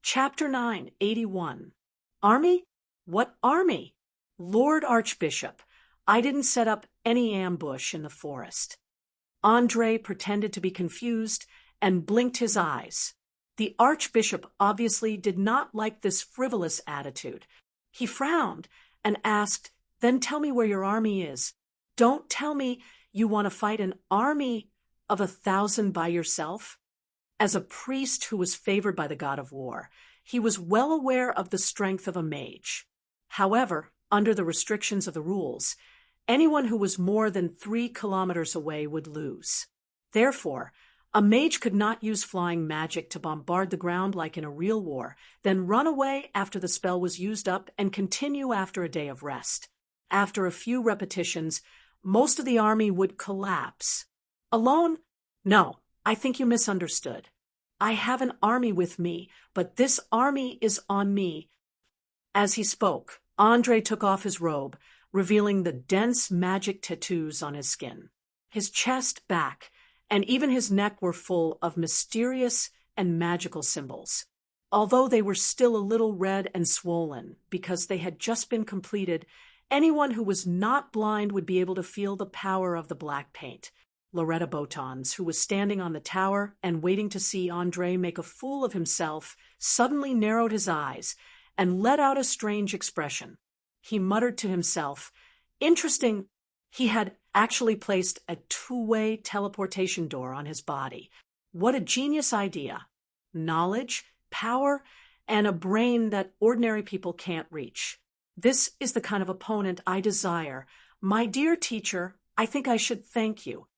Chapter 9, 81. Army? What army? Lord Archbishop, I didn't set up any ambush in the forest. Andre pretended to be confused and blinked his eyes. The Archbishop obviously did not like this frivolous attitude. He frowned and asked, "Then tell me where your army is. Don't tell me you want to fight an army of 1,000 by yourself." As a priest who was favored by the god of war, he was well aware of the strength of a mage. However, under the restrictions of the rules, anyone who was more than 3 kilometers away would lose. Therefore, a mage could not use flying magic to bombard the ground like in a real war, then run away after the spell was used up and continue after a day of rest. After a few repetitions, most of the army would collapse. Alone? No, I think you misunderstood. I have an army with me, but this army is on me. As he spoke, Andre took off his robe, revealing the dense magic tattoos on his skin. His chest, back, and even his neck were full of mysterious and magical symbols. Although they were still a little red and swollen because they had just been completed, anyone who was not blind would be able to feel the power of the black paint. Loretta Botons, who was standing on the tower and waiting to see Andre make a fool of himself, suddenly narrowed his eyes and let out a strange expression. He muttered to himself, "Interesting." He had actually placed a 2-way teleportation door on his body. What a genius idea. Knowledge, power, and a brain that ordinary people can't reach. This is the kind of opponent I desire. My dear teacher, I think I should thank you.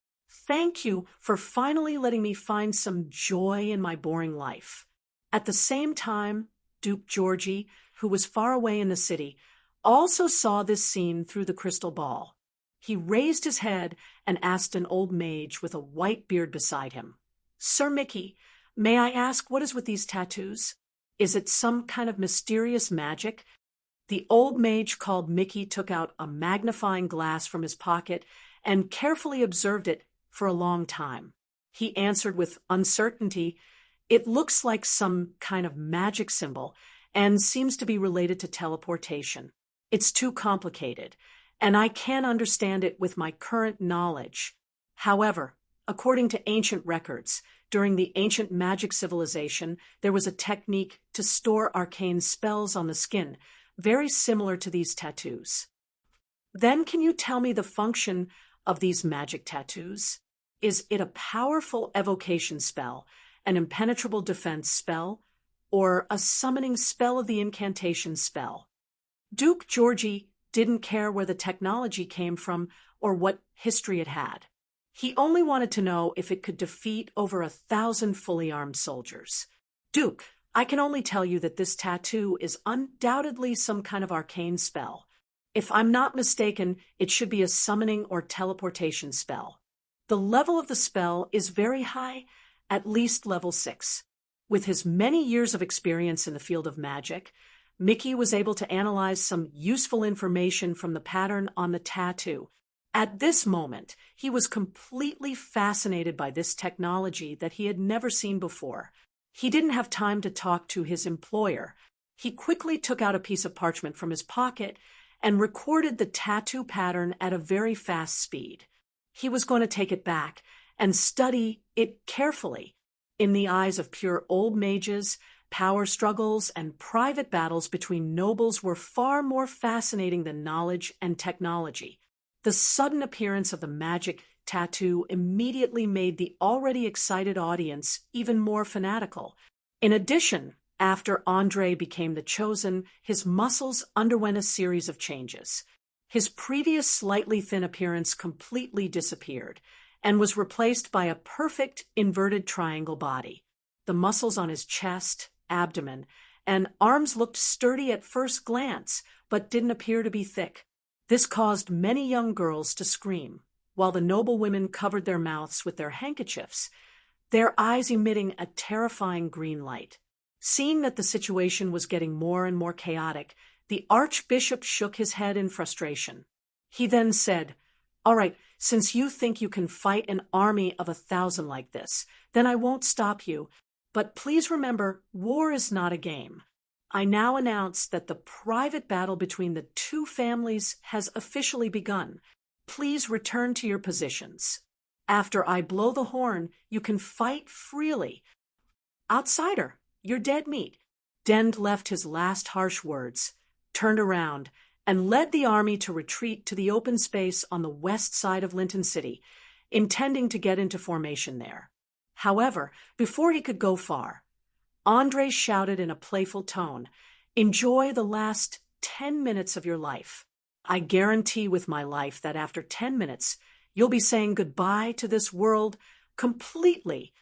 Thank you for finally letting me find some joy in my boring life. At the same time, Duke Georgie, who was far away in the city, also saw this scene through the crystal ball. He raised his head and asked an old mage with a white beard beside him, "Sir Mickey, may I ask what is with these tattoos? Is it some kind of mysterious magic?" The old mage called Mickey took out a magnifying glass from his pocket and carefully observed it for a long time. He answered with uncertainty, "It looks like some kind of magic symbol and seems to be related to teleportation. It's too complicated, and I can't understand it with my current knowledge. However, according to ancient records, during the ancient magic civilization, there was a technique to store arcane spells on the skin, very similar to these tattoos. Then can you tell me the function of these magic tattoos? Is it a powerful evocation spell, an impenetrable defense spell, or a summoning spell of the incantation spell?" Duke Georgie didn't care where the technology came from or what history it had. He only wanted to know if it could defeat over 1,000 fully armed soldiers. "Duke, I can only tell you that this tattoo is undoubtedly some kind of arcane spell. If I'm not mistaken, it should be a summoning or teleportation spell. The level of the spell is very high, at least level 6. With his many years of experience in the field of magic, Mickey was able to analyze some useful information from the pattern on the tattoo. At this moment, he was completely fascinated by this technology that he had never seen before. He didn't have time to talk to his employer. He quickly took out a piece of parchment from his pocket and recorded the tattoo pattern at a very fast speed. He was going to take it back and study it carefully. In the eyes of pure old mages, power struggles and private battles between nobles were far more fascinating than knowledge and technology. The sudden appearance of the magic tattoo immediately made the already excited audience even more fanatical. In addition, after Andre became the chosen, his muscles underwent a series of changes. His previous slightly thin appearance completely disappeared and was replaced by a perfect inverted triangle body. The muscles on his chest, abdomen, and arms looked sturdy at first glance, but didn't appear to be thick. This caused many young girls to scream, while the noble women covered their mouths with their handkerchiefs, their eyes emitting a terrifying green light. Seeing that the situation was getting more and more chaotic, the Archbishop shook his head in frustration. He then said, "All right, since you think you can fight an army of 1,000 like this, then I won't stop you. But please remember, war is not a game. I now announce that the private battle between the two families has officially begun. Please return to your positions. After I blow the horn, you can fight freely. Outsider, you're dead meat. Dend left his last harsh words, turned around, and led the army to retreat to the open space on the west side of Linton City, intending to get into formation there. However, before he could go far, Andre shouted in a playful tone, "Enjoy the last 10 minutes of your life. I guarantee with my life that after 10 minutes, you'll be saying goodbye to this world completely."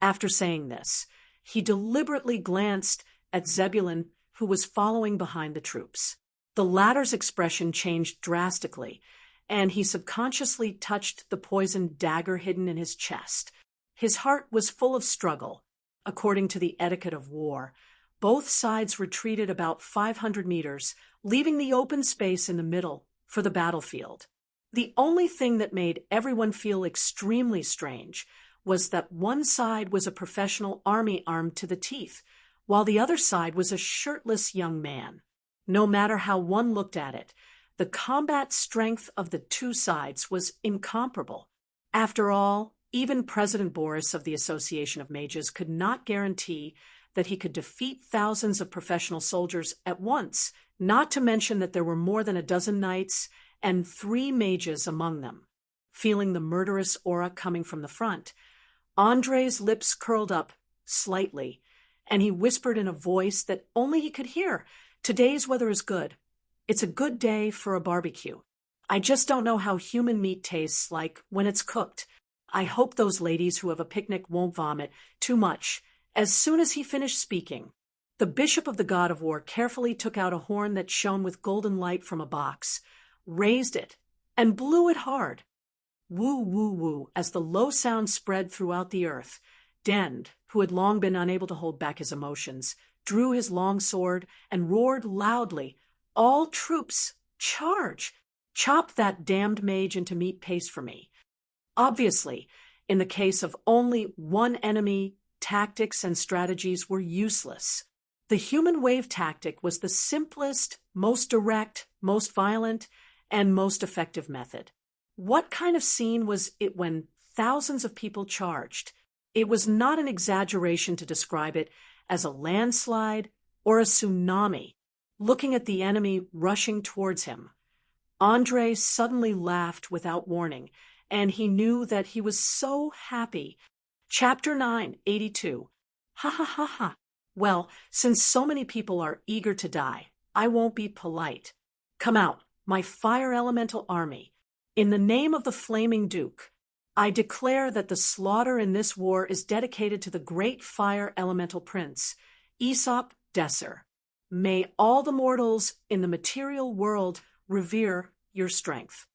After saying this, he deliberately glanced at Zebulun, who was following behind the troops. The latter's expression changed drastically, and he subconsciously touched the poisoned dagger hidden in his chest. His heart was full of struggle. According to the etiquette of war, both sides retreated about 500 meters, leaving the open space in the middle for the battlefield. The only thing that made everyone feel extremely strange was that one side was a professional army armed to the teeth, while the other side was a shirtless young man. No matter how one looked at it, the combat strength of the two sides was incomparable. After all, even President Boris of the Association of Mages could not guarantee that he could defeat thousands of professional soldiers at once, not to mention that there were more than a dozen knights and 3 mages among them. Feeling the murderous aura coming from the front, Andre's lips curled up slightly, and he whispered in a voice that only he could hear, "Today's weather is good. It's a good day for a barbecue. I just don't know how human meat tastes like when it's cooked. I hope those ladies who have a picnic won't vomit too much." As soon as he finished speaking, the Bishop of the God of War carefully took out a horn that shone with golden light from a box, raised it, and blew it hard. Woo, woo, woo, as the low sound spread throughout the earth. Dend, who had long been unable to hold back his emotions, drew his long sword and roared loudly, "All troops, charge! Chop that damned mage into meat paste for me." Obviously, in the case of only one enemy, tactics and strategies were useless. The human wave tactic was the simplest, most direct, most violent, and most effective method. What kind of scene was it when thousands of people charged? It was not an exaggeration to describe it as a landslide or a tsunami. Looking at the enemy rushing towards him, Andre suddenly laughed without warning, and he knew that he was so happy. Chapter 9, 82. Ha ha ha ha. Well, since so many people are eager to die, I won't be polite. Come out, my fire elemental army. In the name of the Flaming Duke, I declare that the slaughter in this war is dedicated to the great fire elemental prince, Aesop Desser. May all the mortals in the material world revere your strength.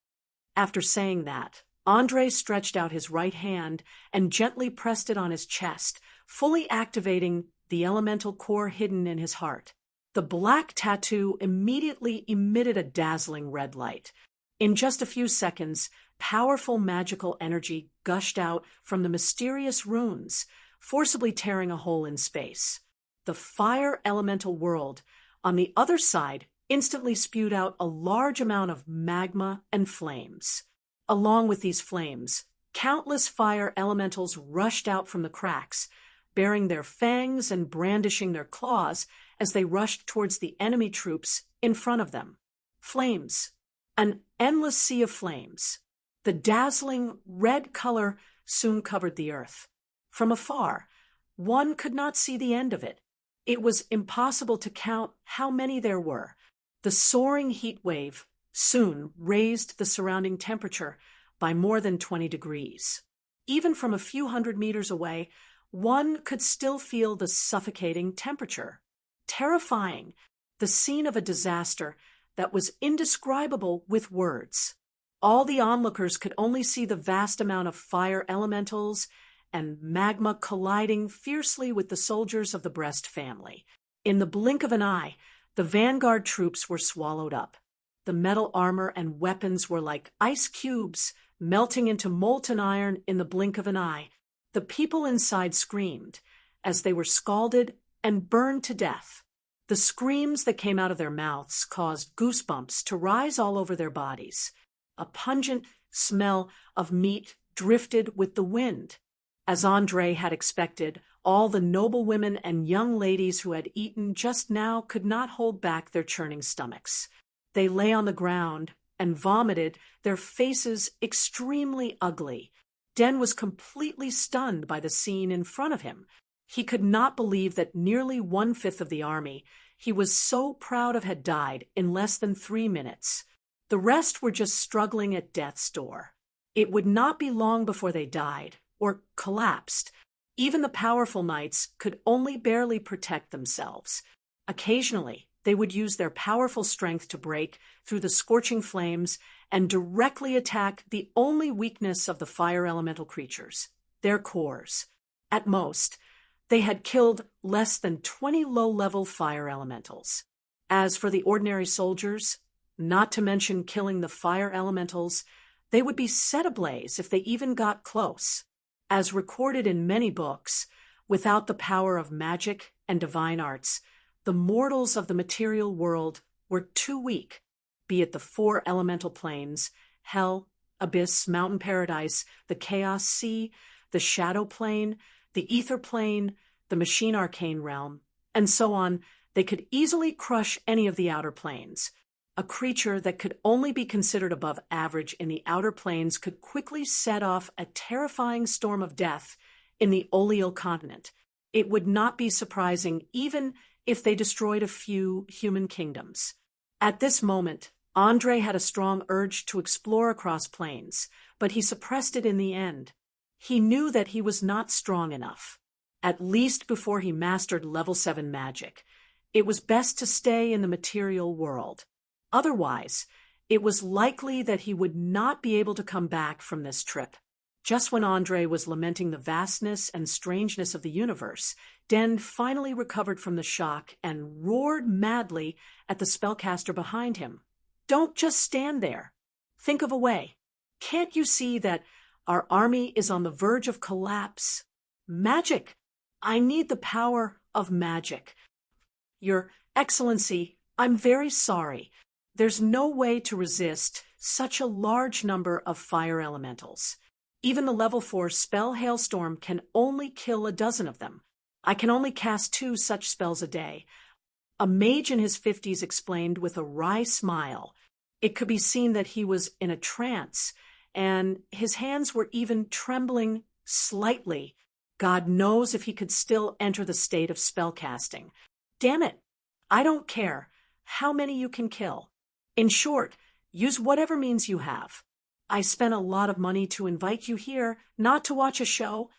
After saying that, Andre stretched out his right hand and gently pressed it on his chest, fully activating the elemental core hidden in his heart. The black tattoo immediately emitted a dazzling red light. In just a few seconds, powerful magical energy gushed out from the mysterious runes, forcibly tearing a hole in space. The fire elemental world, on the other side, instantly spewed out a large amount of magma and flames. Along with these flames, countless fire elementals rushed out from the cracks, baring their fangs and brandishing their claws as they rushed towards the enemy troops in front of them. Flames. An endless sea of flames. The dazzling red color soon covered the earth. From afar, one could not see the end of it. It was impossible to count how many there were. The soaring heat wave soon raised the surrounding temperature by more than 20 degrees. Even from a few hundred meters away, one could still feel the suffocating temperature. Terrifying, the scene of a disaster that was indescribable with words. All the onlookers could only see the vast amount of fire elementals and magma colliding fiercely with the soldiers of the Brest family. In the blink of an eye, the vanguard troops were swallowed up. The metal armor and weapons were like ice cubes, melting into molten iron in the blink of an eye. The people inside screamed, as they were scalded and burned to death. The screams that came out of their mouths caused goosebumps to rise all over their bodies. A pungent smell of meat drifted with the wind. As Andre had expected, all the noble women and young ladies who had eaten just now could not hold back their churning stomachs. They lay on the ground and vomited, their faces extremely ugly. Den was completely stunned by the scene in front of him. He could not believe that nearly 1/5 of the army he was so proud of had died in less than 3 minutes. The rest were just struggling at death's door. It would not be long before they died, or collapsed. Even the powerful knights could only barely protect themselves. Occasionally, they would use their powerful strength to break through the scorching flames and directly attack the only weakness of the fire elemental creatures, their cores. At most, they had killed less than 20 low-level fire elementals. As for the ordinary soldiers, not to mention killing the fire elementals, they would be set ablaze if they even got close. As recorded in many books, without the power of magic and divine arts, the mortals of the material world were too weak, be it the 4 elemental planes, hell, abyss, mountain paradise, the chaos sea, the shadow plane, the ether plane, the machine arcane realm, and so on. They could easily crush any of the outer planes. A creature that could only be considered above average in the outer planes could quickly set off a terrifying storm of death in the Oleal continent. It would not be surprising even if they destroyed a few human kingdoms. At this moment, Andre had a strong urge to explore across planes, but he suppressed it in the end. He knew that he was not strong enough, at least before he mastered level 7 magic. It was best to stay in the material world. Otherwise, it was likely that he would not be able to come back from this trip. Just when Andre was lamenting the vastness and strangeness of the universe, Den finally recovered from the shock and roared madly at the spellcaster behind him. "Don't just stand there. Think of a way. Can't you see that our army is on the verge of collapse? Magic! I need the power of magic. Your Excellency, I'm very sorry. There's no way to resist such a large number of fire elementals. Even the level 4 spell Hailstorm can only kill a dozen of them. I can only cast 2 such spells a day." A mage in his 50s explained with a wry smile. It could be seen that he was in a trance, and his hands were even trembling slightly. God knows if he could still enter the state of spellcasting. "Damn it, I don't care how many you can kill. In short, use whatever means you have. I spent a lot of money to invite you here, not to watch a show."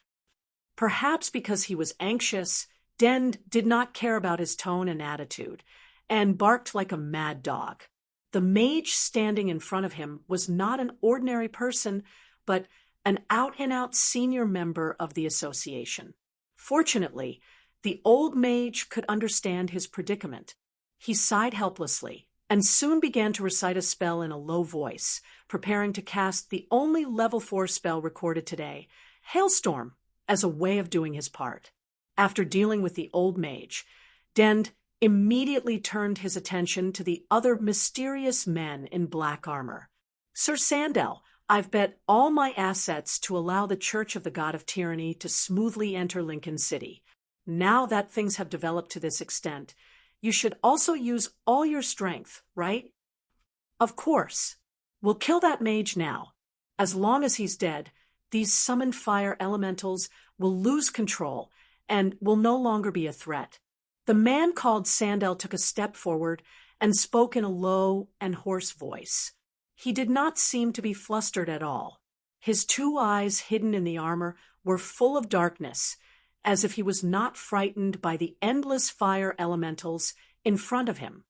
Perhaps because he was anxious, Den did not care about his tone and attitude, and barked like a mad dog. The mage standing in front of him was not an ordinary person, but an out-and-out senior member of the association. Fortunately, the old mage could understand his predicament. He sighed helplessly, and soon began to recite a spell in a low voice, preparing to cast the only level 4 spell recorded today, Hailstorm, as a way of doing his part. After dealing with the old mage, Den immediately turned his attention to the other mysterious men in black armor. "Sir Sandel, I've bet all my assets to allow the Church of the God of Tyranny to smoothly enter Lincoln City. Now that things have developed to this extent, you should also use all your strength, right?" "Of course. We'll kill that mage now. As long as he's dead, these summoned fire elementals will lose control and will no longer be a threat." The man called Sandel took a step forward and spoke in a low and hoarse voice. He did not seem to be flustered at all. His 2 eyes hidden in the armor were full of darkness, as if he was not frightened by the endless fire elementals in front of him.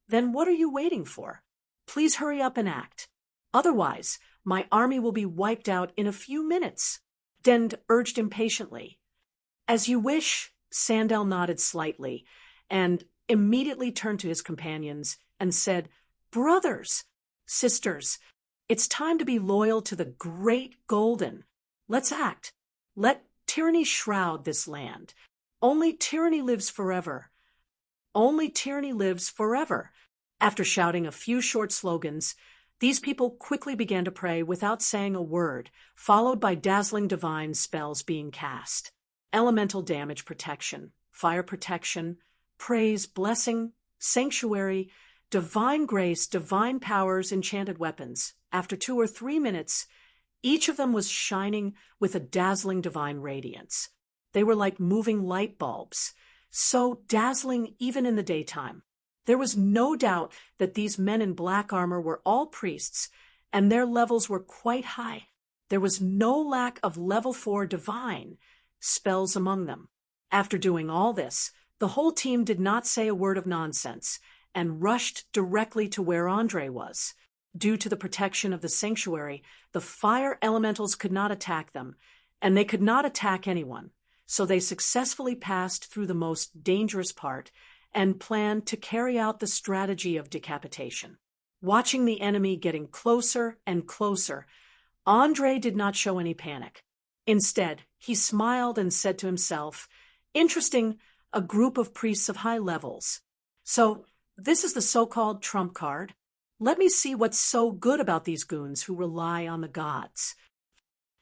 "Then what are you waiting for? Please hurry up and act. Otherwise, my army will be wiped out in a few minutes," Den urged impatiently. "As you wish." Sandel nodded slightly and immediately turned to his companions and said, "Brothers, sisters, it's time to be loyal to the Great Golden. Let's act. Let tyranny shroud this land. Only tyranny lives forever. Only tyranny lives forever. After shouting a few short slogans, these people quickly began to pray without saying a word, followed by dazzling divine spells being cast. Elemental damage protection, fire protection, praise, blessing, sanctuary, divine grace, divine powers, enchanted weapons. After 2 or 3 minutes, each of them was shining with a dazzling divine radiance. They were like moving light bulbs, so dazzling even in the daytime. There was no doubt that these men in black armor were all priests, and their levels were quite high. There was no lack of level 4 divine spells among them. After doing all this, the whole team did not say a word of nonsense and rushed directly to where Andre was. Due to the protection of the sanctuary, the fire elementals could not attack them, and they could not attack anyone, so they successfully passed through the most dangerous part and planned to carry out the strategy of decapitation. Watching the enemy getting closer and closer, Andre did not show any panic. Instead, he smiled and said to himself, "Interesting, a group of priests of high levels. So, this is the so-called trump card. Let me see what's so good about these goons who rely on the gods."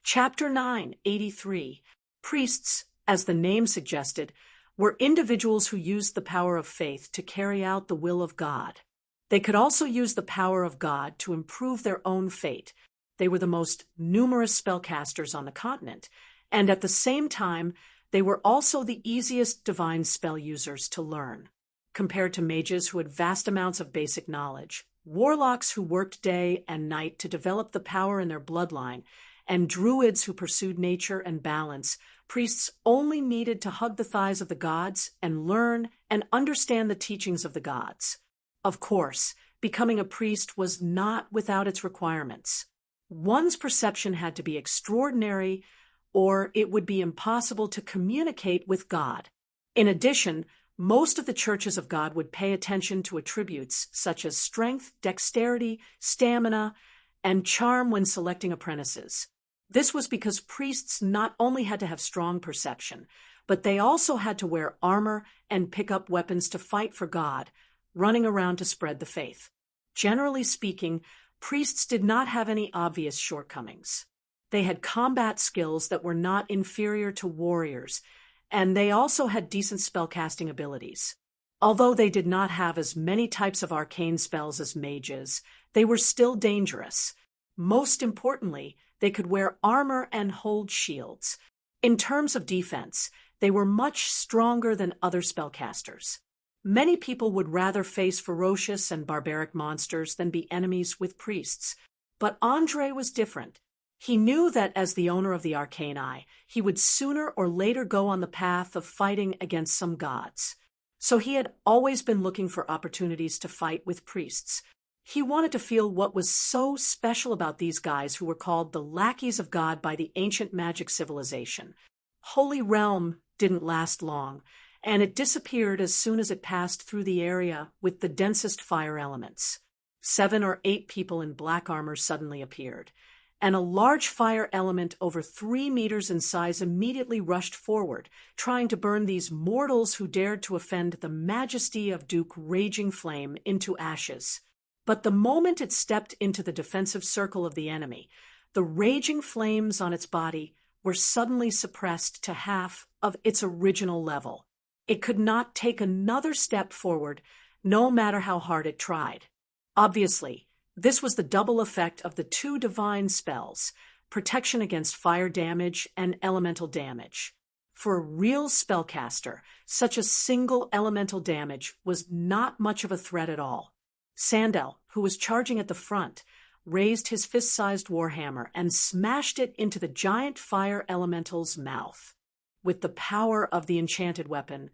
Chapter 9, 83. Priests, as the name suggested, were individuals who used the power of faith to carry out the will of God. They could also use the power of God to improve their own fate. They were the most numerous spellcasters on the continent, and at the same time, they were also the easiest divine spell users to learn. Compared to mages who had vast amounts of basic knowledge, warlocks who worked day and night to develop the power in their bloodline, and druids who pursued nature and balance, priests only needed to hug the thighs of the gods and learn and understand the teachings of the gods. Of course, becoming a priest was not without its requirements. One's perception had to be extraordinary, or it would be impossible to communicate with God. In addition, most of the churches of God would pay attention to attributes such as strength, dexterity, stamina, and charm when selecting apprentices. This was because priests not only had to have strong perception, but they also had to wear armor and pick up weapons to fight for God, running around to spread the faith. Generally speaking, priests did not have any obvious shortcomings. They had combat skills that were not inferior to warriors, and they also had decent spellcasting abilities. Although they did not have as many types of arcane spells as mages, they were still dangerous. Most importantly, they could wear armor and hold shields. In terms of defense, they were much stronger than other spellcasters. Many people would rather face ferocious and barbaric monsters than be enemies with priests. But Andre was different. He knew that as the owner of the Arcane Eye, he would sooner or later go on the path of fighting against some gods. So he had always been looking for opportunities to fight with priests. He wanted to feel what was so special about these guys who were called the lackeys of God by the ancient magic civilization. Holy Realm didn't last long, and it disappeared as soon as it passed through the area with the densest fire elements. 7 or 8 people in black armor suddenly appeared, and a large fire element over 3 meters in size immediately rushed forward, trying to burn these mortals who dared to offend the majesty of Duke Raging Flame into ashes. But the moment it stepped into the defensive circle of the enemy, the raging flames on its body were suddenly suppressed to half of its original level. It could not take another step forward, no matter how hard it tried. Obviously, this was the double effect of the 2 divine spells, protection against fire damage and elemental damage. For a real spellcaster, such a single elemental damage was not much of a threat at all. Sandel, who was charging at the front, raised his fist-sized warhammer and smashed it into the giant fire elemental's mouth. With the power of the enchanted weapon,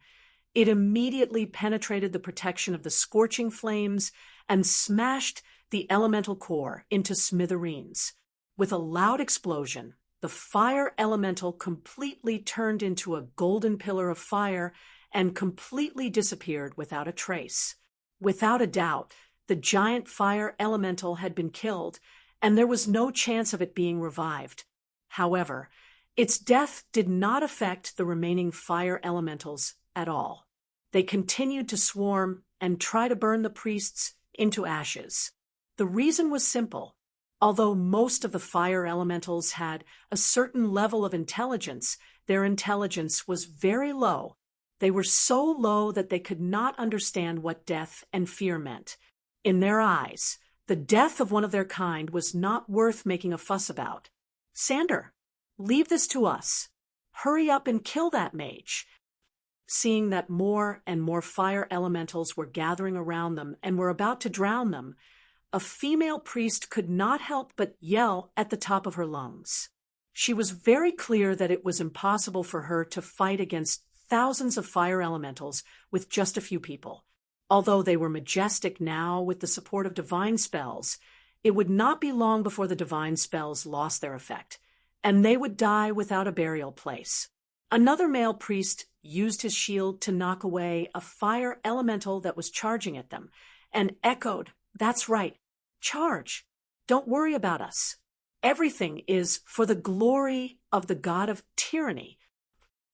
it immediately penetrated the protection of the scorching flames and smashed the elemental core into smithereens. With a loud explosion, the fire elemental completely turned into a golden pillar of fire and completely disappeared without a trace. Without a doubt, the giant fire elemental had been killed, and there was no chance of it being revived. However, Its death did not affect the remaining fire elementals at all. They continued to swarm and try to burn the priests into ashes. The reason was simple. Although most of the fire elementals had a certain level of intelligence, their intelligence was very low. They were so low that they could not understand what death and fear meant. In their eyes, the death of one of their kind was not worth making a fuss about. "Sander, leave this to us. Hurry up and kill that mage." Seeing that more and more fire elementals were gathering around them and were about to drown them, a female priest could not help but yell at the top of her lungs. She was very clear that it was impossible for her to fight against thousands of fire elementals with just a few people. Although they were majestic now with the support of divine spells, it would not be long before the divine spells lost their effect, and they would die without a burial place. Another male priest used his shield to knock away a fire elemental that was charging at them, and echoed, "That's right, charge. Don't worry about us. Everything is for the glory of the god of tyranny."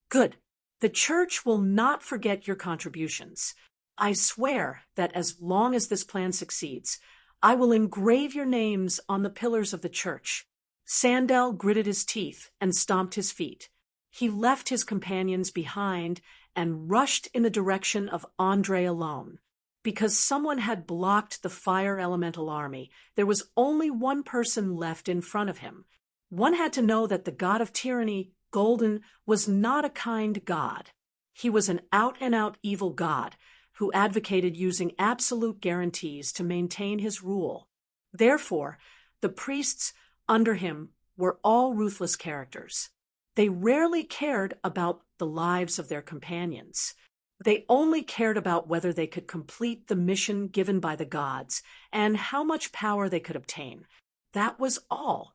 "Good. The church will not forget your contributions. I swear that as long as this plan succeeds, I will engrave your names on the pillars of the church." Sandel gritted his teeth and stomped his feet. He left his companions behind and rushed in the direction of Andre alone. Because someone had blocked the fire elemental army, there was only one person left in front of him. One had to know that the god of tyranny, Golden, was not a kind god. He was an out-and-out evil god who advocated using absolute guarantees to maintain his rule. Therefore, the priests under him were all ruthless characters. They rarely cared about the lives of their companions. They only cared about whether they could complete the mission given by the gods and how much power they could obtain. That was all.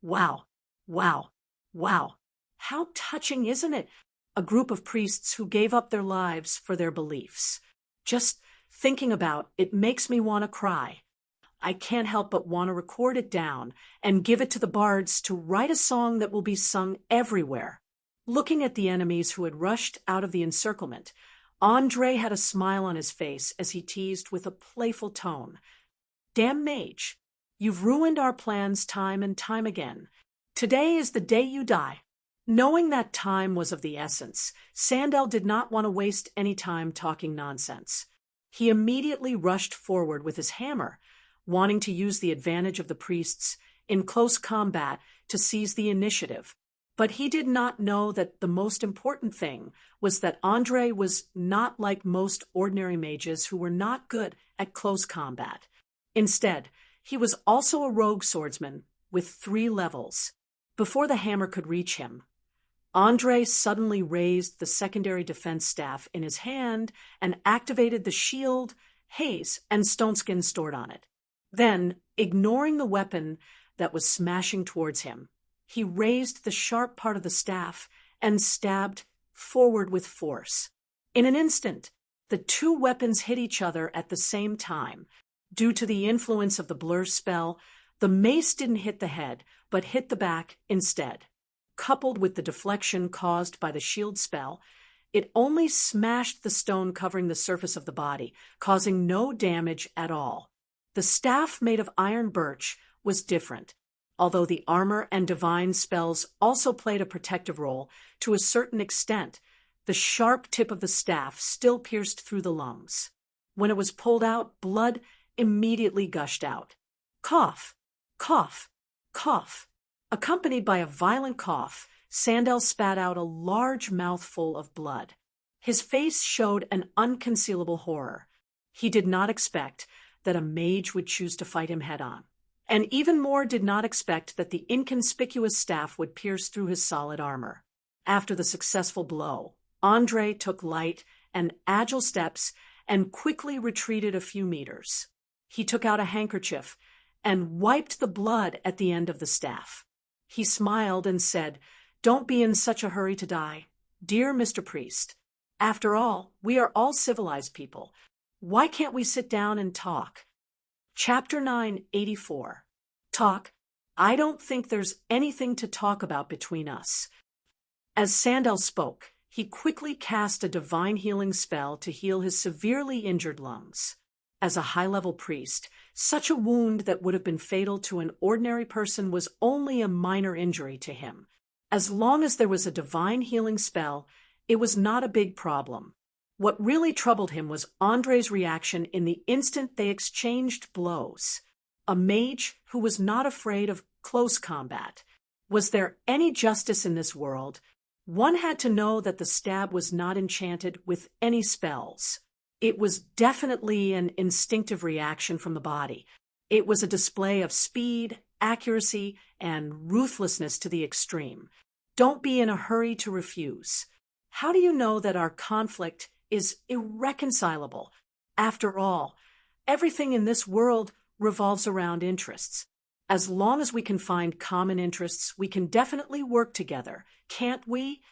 Wow, wow, wow. How touching, isn't it? A group of priests who gave up their lives for their beliefs. Just thinking about it makes me want to cry. I can't help but want to record it down and give it to the bards to write a song that will be sung everywhere. Looking at the enemies who had rushed out of the encirclement, Andre had a smile on his face as he teased with a playful tone. "Damn mage, you've ruined our plans time and time again. Today is the day you die." Knowing that time was of the essence, Sandel did not want to waste any time talking nonsense. He immediately rushed forward with his hammer, wanting to use the advantage of the priests in close combat to seize the initiative. But he did not know that the most important thing was that Andre was not like most ordinary mages who were not good at close combat. Instead, he was also a rogue swordsman with 3 levels. Before the hammer could reach him, Andre suddenly raised the secondary defense staff in his hand and activated the shield, haze, and stoneskin stored on it. Then, ignoring the weapon that was smashing towards him, he raised the sharp part of the staff and stabbed forward with force. In an instant, the 2 weapons hit each other at the same time. Due to the influence of the blur spell, the mace didn't hit the head, but hit the back instead. Coupled with the deflection caused by the shield spell, it only smashed the stone covering the surface of the body, causing no damage at all. The staff made of iron birch was different, although the armor and divine spells also played a protective role to a certain extent. The sharp tip of the staff still pierced through the lungs. When it was pulled out, blood immediately gushed out. Cough, cough, cough. Accompanied by a violent cough, Sandel spat out a large mouthful of blood. His face showed an unconcealable horror. He did not expect that a mage would choose to fight him head-on, and even more did not expect that the inconspicuous staff would pierce through his solid armor. After the successful blow, Andre took light and agile steps and quickly retreated a few meters. He took out a handkerchief and wiped the blood at the end of the staff. He smiled and said, "Don't be in such a hurry to die, dear Mr. Priest. After all, we are all civilized people. Why can't we sit down and talk?" Chapter 984. Talk, I don't think there's anything to talk about between us." As Sandal spoke, he quickly cast a divine healing spell to heal his severely injured lungs. As a high-level priest, such a wound that would have been fatal to an ordinary person was only a minor injury to him. As long as there was a divine healing spell, it was not a big problem. What really troubled him was Andre's reaction in the instant they exchanged blows. A mage who was not afraid of close combat. Was there any justice in this world? One had to know that the stab was not enchanted with any spells. It was definitely an instinctive reaction from the body. It was a display of speed, accuracy, and ruthlessness to the extreme. Don't be in a hurry to refuse. How do you know that our conflict is irreconcilable? After all, everything in this world revolves around interests. As long as we can find common interests, we can definitely work together, can't we?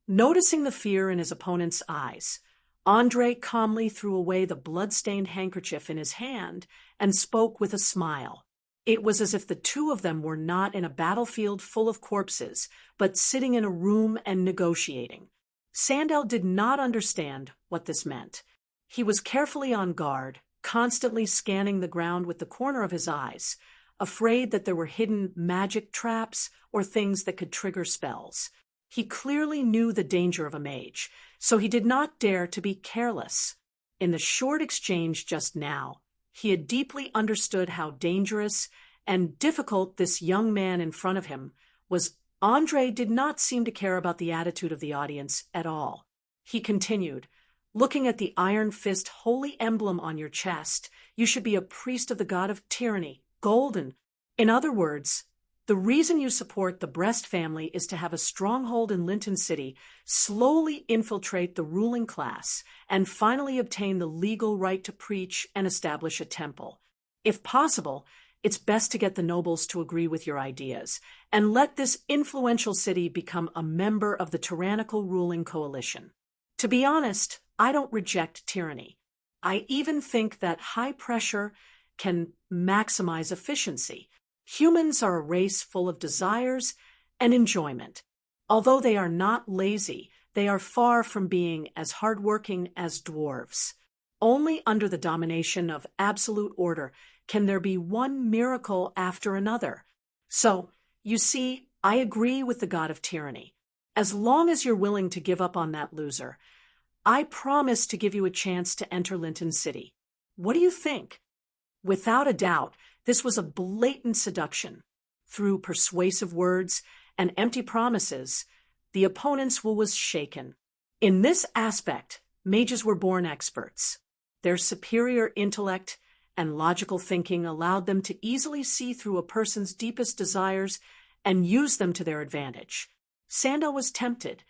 Noticing the fear in his opponent's eyes, Andre calmly threw away the blood-stained handkerchief in his hand and spoke with a smile. It was as if the two of them were not in a battlefield full of corpses, but sitting in a room and negotiating. Sandal did not understand what this meant. He was carefully on guard, constantly scanning the ground with the corner of his eyes, afraid that there were hidden magic traps or things that could trigger spells. He clearly knew the danger of a mage, so he did not dare to be careless. In the short exchange just now, he had deeply understood how dangerous and difficult this young man in front of him was. Andre did not seem to care about the attitude of the audience at all. He continued, "Looking at the iron fist holy emblem on your chest, you should be a priest of the god of tyranny, golden. In other words, the reason you support the Brest family is to have a stronghold in Linton City, slowly infiltrate the ruling class, and finally obtain the legal right to preach and establish a temple. If possible, it's best to get the nobles to agree with your ideas, and let this influential city become a member of the tyrannical ruling coalition. To be honest, I don't reject tyranny. I even think that high pressure can maximize efficiency. Humans are a race full of desires and enjoyment. Although they are not lazy, they are far from being as hardworking as dwarves. Only under the domination of absolute order can there be one miracle after another. So, you see, I agree with the god of tyranny. As long as you're willing to give up on that loser, I promise to give you a chance to enter Linton City. What do you think?" Without a doubt, this was a blatant seduction. Through persuasive words and empty promises, the opponent's will was shaken. In this aspect, mages were born experts. Their superior intellect and logical thinking allowed them to easily see through a person's deepest desires and use them to their advantage. Sandal was tempted.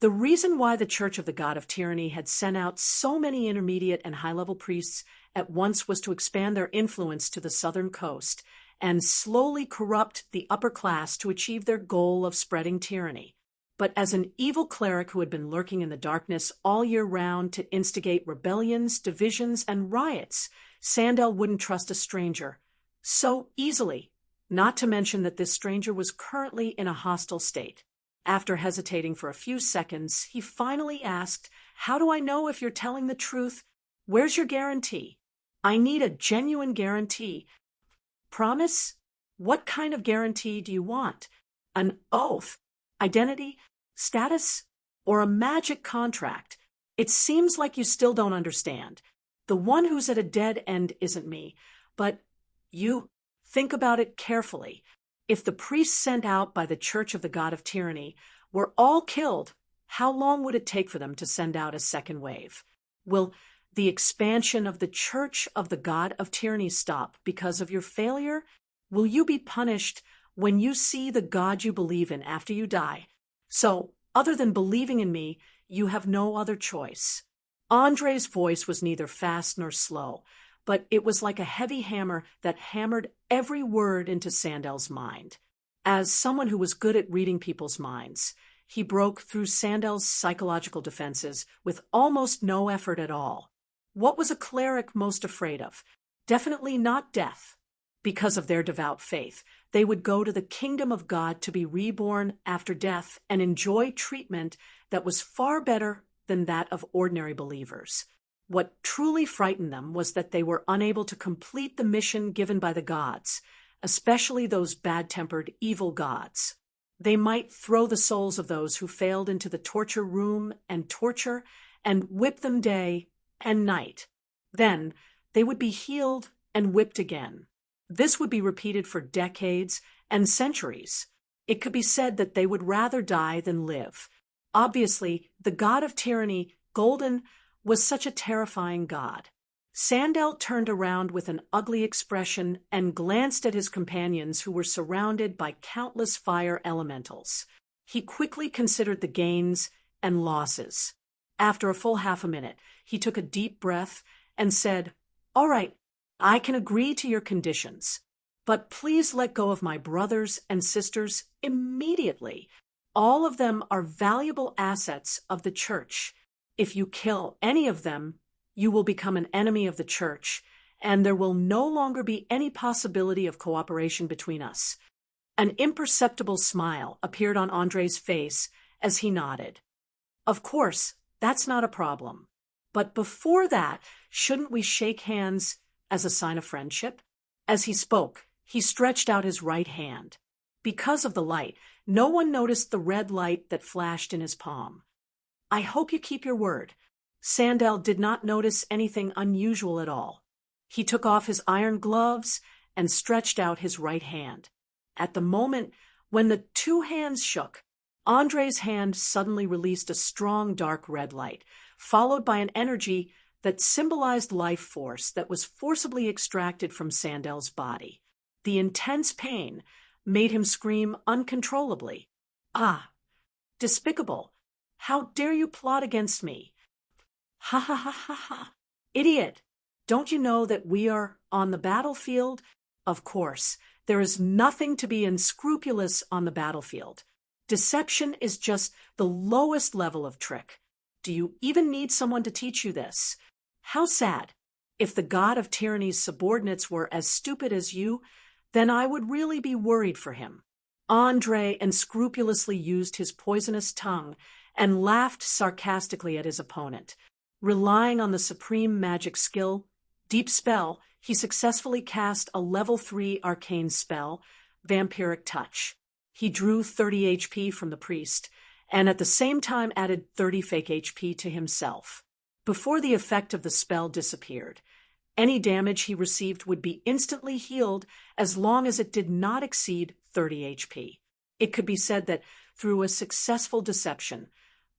The reason why the Church of the God of Tyranny had sent out so many intermediate and high-level priests at once was to expand their influence to the southern coast and slowly corrupt the upper class to achieve their goal of spreading tyranny. But as an evil cleric who had been lurking in the darkness all year round to instigate rebellions, divisions, and riots, Sandal wouldn't trust a stranger so easily, not to mention that this stranger was currently in a hostile state. After hesitating for a few seconds, he finally asked, "How do I know if you're telling the truth? Where's your guarantee? I need a genuine guarantee." "Promise? What kind of guarantee do you want? An oath? Identity? Status? Or a magic contract? It seems like you still don't understand. The one who's at a dead end isn't me, but you think about it carefully. If the priests sent out by the Church of the God of Tyranny were all killed, how long would it take for them to send out a second wave? Will the expansion of the Church of the God of Tyranny stop because of your failure? Will you be punished when you see the God you believe in after you die? So, other than believing in me, you have no other choice." Andre's voice was neither fast nor slow, but it was like a heavy hammer that hammered every word into Sandal's mind. As someone who was good at reading people's minds, he broke through Sandal's psychological defenses with almost no effort at all. What was a cleric most afraid of? Definitely not death. because of their devout faith. They would go to the kingdom of God to be reborn after death and enjoy treatment that was far better than that of ordinary believers. What truly frightened them was that they were unable to complete the mission given by the gods, especially those bad-tempered, evil gods. They might throw the souls of those who failed into the torture room and torture and whip them day and night. Then they would be healed and whipped again. This would be repeated for decades and centuries. It could be said that they would rather die than live. Obviously, the god of tyranny, Golden, was such a terrifying god. Sandel turned around with an ugly expression and glanced at his companions who were surrounded by countless fire elementals. He quickly considered the gains and losses. After a full half a minute, he took a deep breath and said, "All right, I can agree to your conditions, but please let go of my brothers and sisters immediately. All of them are valuable assets of the church. If you kill any of them, you will become an enemy of the church, and there will no longer be any possibility of cooperation between us." An imperceptible smile appeared on Andre's face as he nodded. "Of course, that's not a problem. But before that, shouldn't we shake hands as a sign of friendship?" As he spoke, he stretched out his right hand. Because of the light, no one noticed the red light that flashed in his palm. "I hope you keep your word." Sandel did not notice anything unusual at all. He took off his iron gloves and stretched out his right hand. At the moment when the two hands shook, Andre's hand suddenly released a strong dark red light, followed by an energy that symbolized life force that was forcibly extracted from Sandel's body. The intense pain made him scream uncontrollably. "Ah! Despicable! How dare you plot against me? Ha ha ha ha ha! Idiot! Don't you know that we are on the battlefield? Of course, there is nothing to be unscrupulous on the battlefield. Deception is just the lowest level of trick. Do you even need someone to teach you this? How sad! If the god of tyranny's subordinates were as stupid as you, then I would really be worried for him." Andre unscrupulously used his poisonous tongue and laughed sarcastically at his opponent. Relying on the supreme magic skill, Deep Spell, he successfully cast a level 3 arcane spell, Vampiric Touch. He drew 30 HP from the priest, and at the same time added 30 fake HP to himself. Before the effect of the spell disappeared, any damage he received would be instantly healed as long as it did not exceed 30 HP. It could be said that through a successful deception,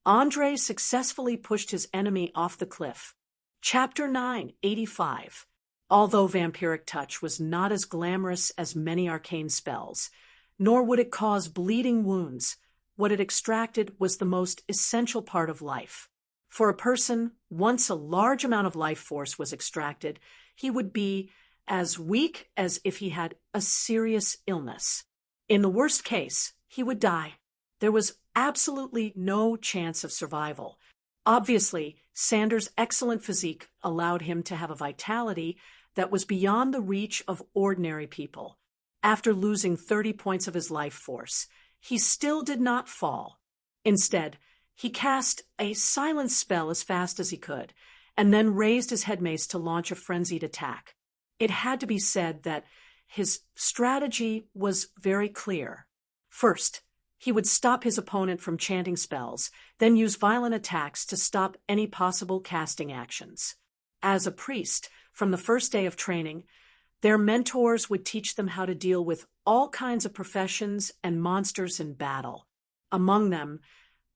Andre successfully pushed his enemy off the cliff. Chapter 9, 85. Although Vampiric Touch was not as glamorous as many arcane spells, nor would it cause bleeding wounds, what it extracted was the most essential part of life. For a person, once a large amount of life force was extracted, he would be as weak as if he had a serious illness. In the worst case, he would die. There was absolutely no chance of survival. Obviously, Sanders' excellent physique allowed him to have a vitality that was beyond the reach of ordinary people. After losing 30 points of his life force, he still did not fall. Instead, he cast a silence spell as fast as he could, and then raised his headmace to launch a frenzied attack. It had to be said that his strategy was very clear. First, he would stop his opponent from chanting spells, then use violent attacks to stop any possible casting actions. As a priest, from the first day of training, their mentors would teach them how to deal with all kinds of professions and monsters in battle. Among them,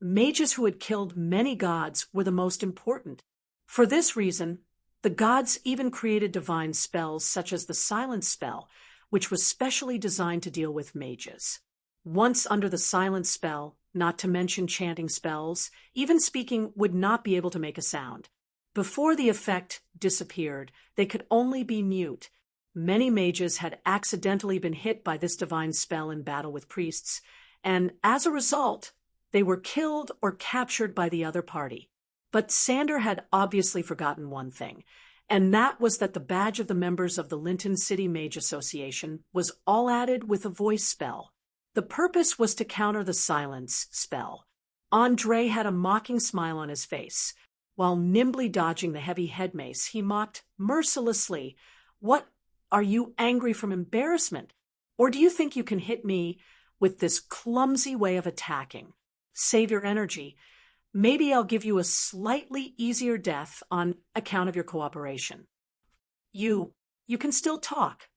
mages who had killed many gods were the most important. For this reason, the gods even created divine spells such as the silence spell, which was specially designed to deal with mages. Once under the silence spell, not to mention chanting spells, even speaking would not be able to make a sound. Before the effect disappeared, they could only be mute. Many mages had accidentally been hit by this divine spell in battle with priests, and as a result, they were killed or captured by the other party. But Sander had obviously forgotten one thing, and that was that the badge of the members of the Linton City Mage Association was all added with a voice spell. The purpose was to counter the silence spell. Andre had a mocking smile on his face. While nimbly dodging the heavy head mace, he mocked mercilessly, "What, are you angry from embarrassment? Or do you think you can hit me with this clumsy way of attacking? Save your energy. Maybe I'll give you a slightly easier death on account of your cooperation." You can still talk."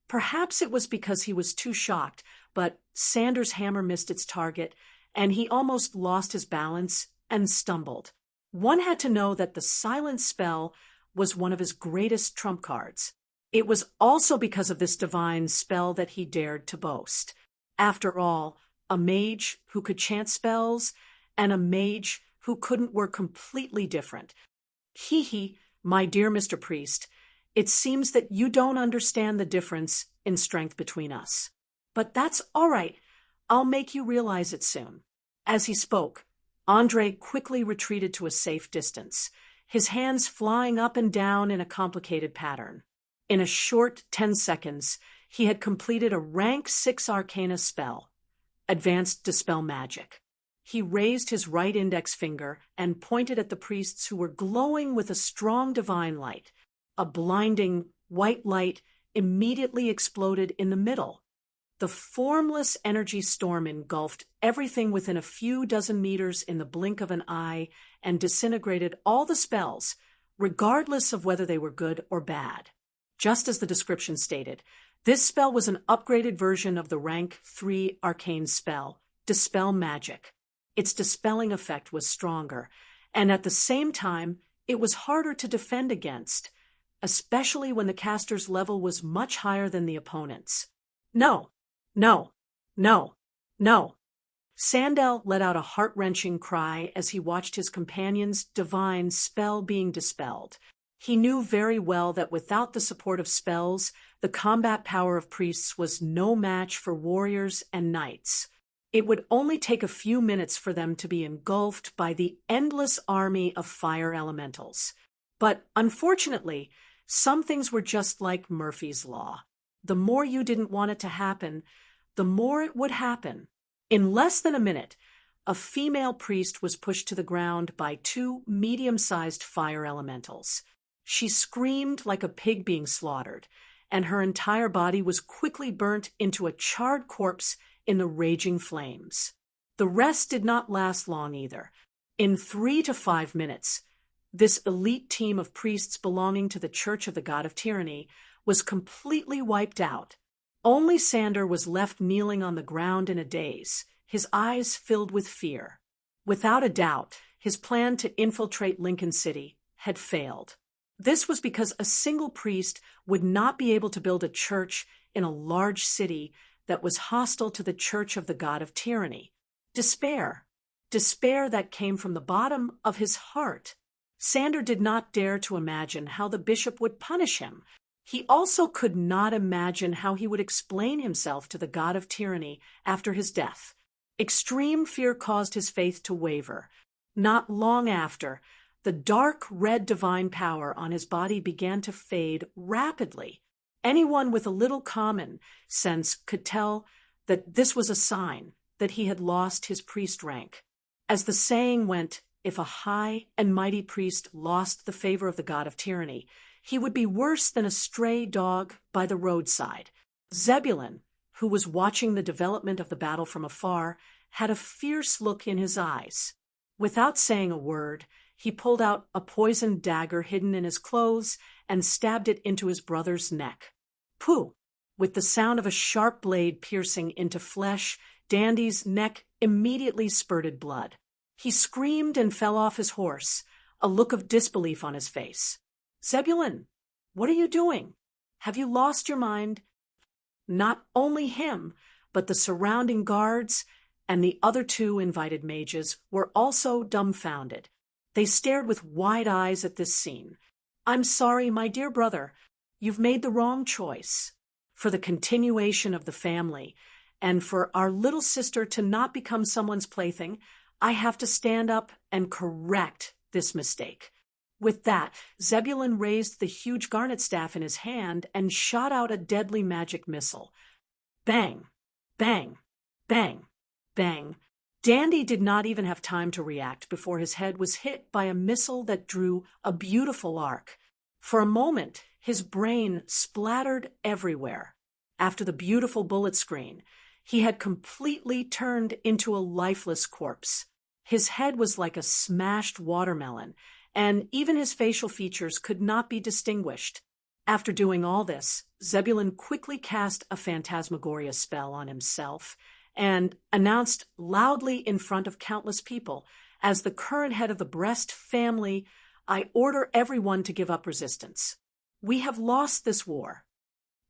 Perhaps it was because he was too shocked, but Sander's hammer missed its target, and he almost lost his balance and stumbled. One had to know that the silence spell was one of his greatest trump cards. It was also because of this divine spell that he dared to boast. After all, a mage who could chant spells and a mage who couldn't were completely different. Hee, my dear Mr. Priest, it seems that you don't understand the difference in strength between us. But that's all right. I'll make you realize it soon. As he spoke, Andre quickly retreated to a safe distance, his hands flying up and down in a complicated pattern. In a short 10 seconds, he had completed a rank 6 Arcana spell, Advanced Dispel Magic. He raised his right index finger and pointed at the priests who were glowing with a strong divine light. A blinding white light immediately exploded in the middle. The formless energy storm engulfed everything within a few dozen meters in the blink of an eye and disintegrated all the spells, regardless of whether they were good or bad. Just as the description stated, this spell was an upgraded version of the rank 3 arcane spell, Dispel Magic. Its dispelling effect was stronger, and at the same time, it was harder to defend against, especially when the caster's level was much higher than the opponent's. No. Sandel let out a heart-wrenching cry as he watched his companion's divine spell being dispelled. He knew very well that without the support of spells, the combat power of priests was no match for warriors and knights. It would only take a few minutes for them to be engulfed by the endless army of fire elementals. But unfortunately, some things were just like Murphy's Law. The more you didn't want it to happen, the more it would happen. In less than a minute, a female priest was pushed to the ground by 2 medium-sized fire elementals. She screamed like a pig being slaughtered, and her entire body was quickly burnt into a charred corpse in the raging flames. The rest did not last long either. In 3 to 5 minutes, this elite team of priests belonging to the Church of the God of Tyranny was completely wiped out. Only Sander was left kneeling on the ground in a daze, his eyes filled with fear. Without a doubt, his plan to infiltrate Lincoln City had failed. This was because a single priest would not be able to build a church in a large city that was hostile to the Church of the God of Tyranny. Despair that came from the bottom of his heart. Sander did not dare to imagine how the bishop would punish him. He also could not imagine how he would explain himself to the God of Tyranny after his death. Extreme fear caused his faith to waver. Not long after, the dark red divine power on his body began to fade rapidly. Anyone with a little common sense could tell that this was a sign that he had lost his priest rank. As the saying went, if a high and mighty priest lost the favor of the God of Tyranny, he would be worse than a stray dog by the roadside. Zebulun, who was watching the development of the battle from afar, had a fierce look in his eyes. Without saying a word, he pulled out a poisoned dagger hidden in his clothes and stabbed it into his brother's neck. Pooh! With the sound of a sharp blade piercing into flesh, Dandy's neck immediately spurted blood. He screamed and fell off his horse, a look of disbelief on his face. Zebulun, what are you doing? Have you lost your mind? Not only him, but the surrounding guards and the other 2 invited mages were also dumbfounded. They stared with wide eyes at this scene. I'm sorry, my dear brother, you've made the wrong choice. For the continuation of the family, and for our little sister to not become someone's plaything, I have to stand up and correct this mistake. With that, Zebulun raised the huge garnet staff in his hand and shot out a deadly magic missile. Bang! Bang! Bang! Bang! Dandy did not even have time to react before his head was hit by a missile that drew a beautiful arc. For a moment, his brain splattered everywhere. After the beautiful bullet screen, he had completely turned into a lifeless corpse. His head was like a smashed watermelon, and even his facial features could not be distinguished. After doing all this, Zebulun quickly cast a phantasmagoria spell on himself and announced loudly in front of countless people, "As the current head of the Brest family, I order everyone to give up resistance. We have lost this war."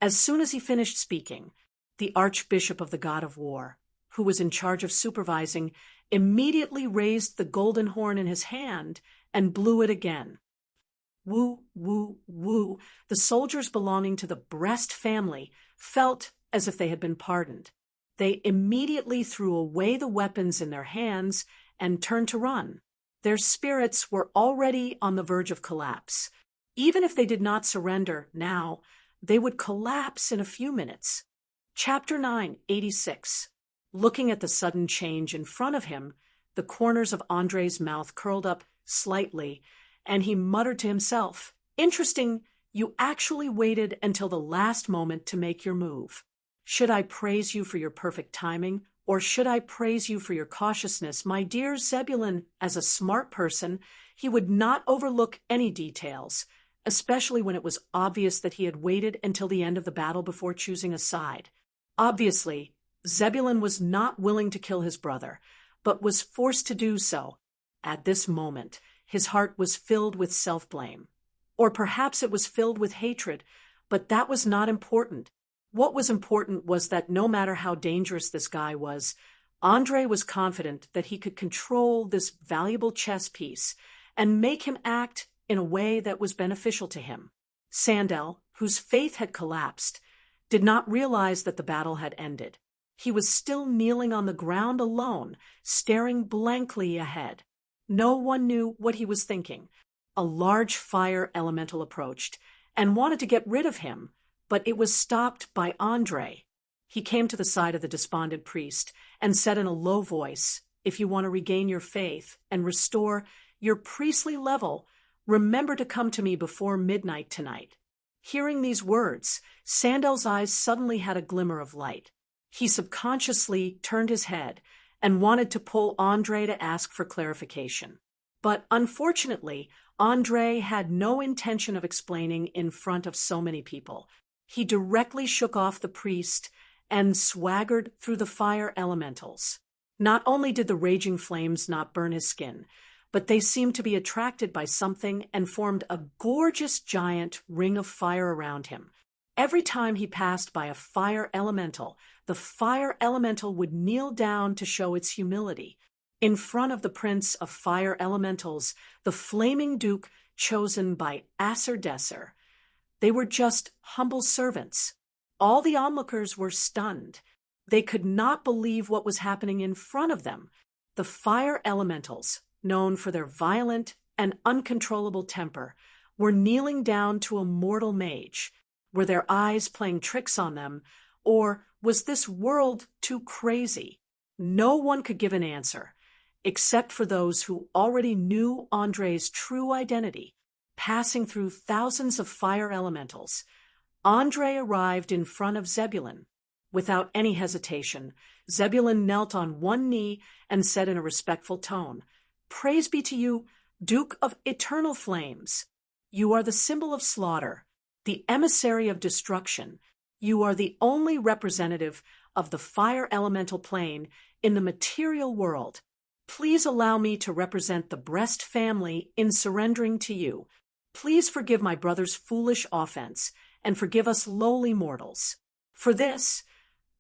As soon as he finished speaking, the Archbishop of the God of War, who was in charge of supervising, immediately raised the golden horn in his hand and blew it again. Woo, woo, woo. The soldiers belonging to the Brest family felt as if they had been pardoned. They immediately threw away the weapons in their hands and turned to run. Their spirits were already on the verge of collapse. Even if they did not surrender now, they would collapse in a few minutes. Chapter 9, 86. Looking at the sudden change in front of him, the corners of Andre's mouth curled up slightly, and he muttered to himself, "Interesting, you actually waited until the last moment to make your move. Should I praise you for your perfect timing, or should I praise you for your cautiousness? My dear Zebulun, as a smart person, he would not overlook any details, especially when it was obvious that he had waited until the end of the battle before choosing a side. Obviously, Zebulun was not willing to kill his brother, but was forced to do so. At this moment, his heart was filled with self-blame. Or perhaps it was filled with hatred, but that was not important. What was important was that no matter how dangerous this guy was, Andre was confident that he could control this valuable chess piece and make him act in a way that was beneficial to him. Sandel, whose faith had collapsed, did not realize that the battle had ended. He was still kneeling on the ground alone, staring blankly ahead. No one knew what he was thinking. A large fire elemental approached and wanted to get rid of him, but it was stopped by Andre. He came to the side of the despondent priest and said in a low voice, "If you want to regain your faith and restore your priestly level, remember to come to me before midnight tonight." Hearing these words, Sandel's eyes suddenly had a glimmer of light. He subconsciously turned his head and wanted to pull Andre to ask for clarification. But unfortunately, Andre had no intention of explaining in front of so many people. He directly shook off the priest and swaggered through the fire elementals. Not only did the raging flames not burn his skin, but they seemed to be attracted by something and formed a gorgeous giant ring of fire around him. Every time he passed by a fire elemental, the fire elemental would kneel down to show its humility. In front of the prince of fire elementals, the flaming duke chosen by Aserdesser, they were just humble servants. All the onlookers were stunned. They could not believe what was happening in front of them. The fire elementals, known for their violent and uncontrollable temper, were kneeling down to a mortal mage. Were their eyes playing tricks on them, or was this world too crazy? No one could give an answer, except for those who already knew Andre's true identity. Passing through thousands of fire elementals, Andre arrived in front of Zebulun. Without any hesitation, Zebulun knelt on one knee and said in a respectful tone, "Praise be to you, Duke of Eternal Flames. You are the symbol of slaughter, the emissary of destruction. You are the only representative of the fire elemental plane in the material world. Please allow me to represent the Brest family in surrendering to you. Please forgive my brother's foolish offense and forgive us lowly mortals. For this,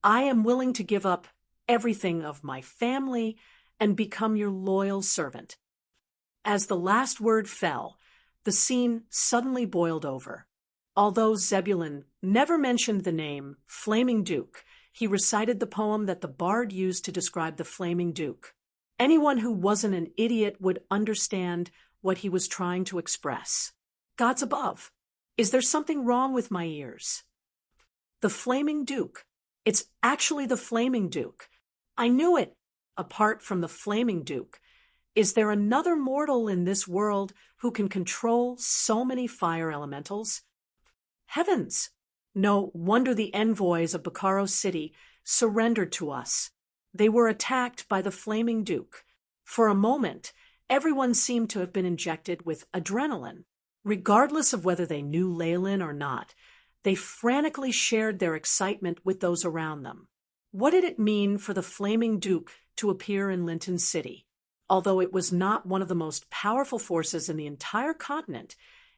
I am willing to give up everything of my family and become your loyal servant." As the last word fell, the scene suddenly boiled over. Although Zebulun never mentioned the name Flaming Duke, he recited the poem that the bard used to describe the Flaming Duke. Anyone who wasn't an idiot would understand what he was trying to express. Gods above, is there something wrong with my ears? The Flaming Duke. It's actually the Flaming Duke. I knew it. Apart from the Flaming Duke, is there another mortal in this world who can control so many fire elementals? Heavens! No wonder the envoys of Bacaro City surrendered to us. They were attacked by the Flaming Duke. For a moment, everyone seemed to have been injected with adrenaline. Regardless of whether they knew Leyland or not, they frantically shared their excitement with those around them. What did it mean for the Flaming Duke to appear in Linton City? Although it was not one of the most powerful forces in the entire continent,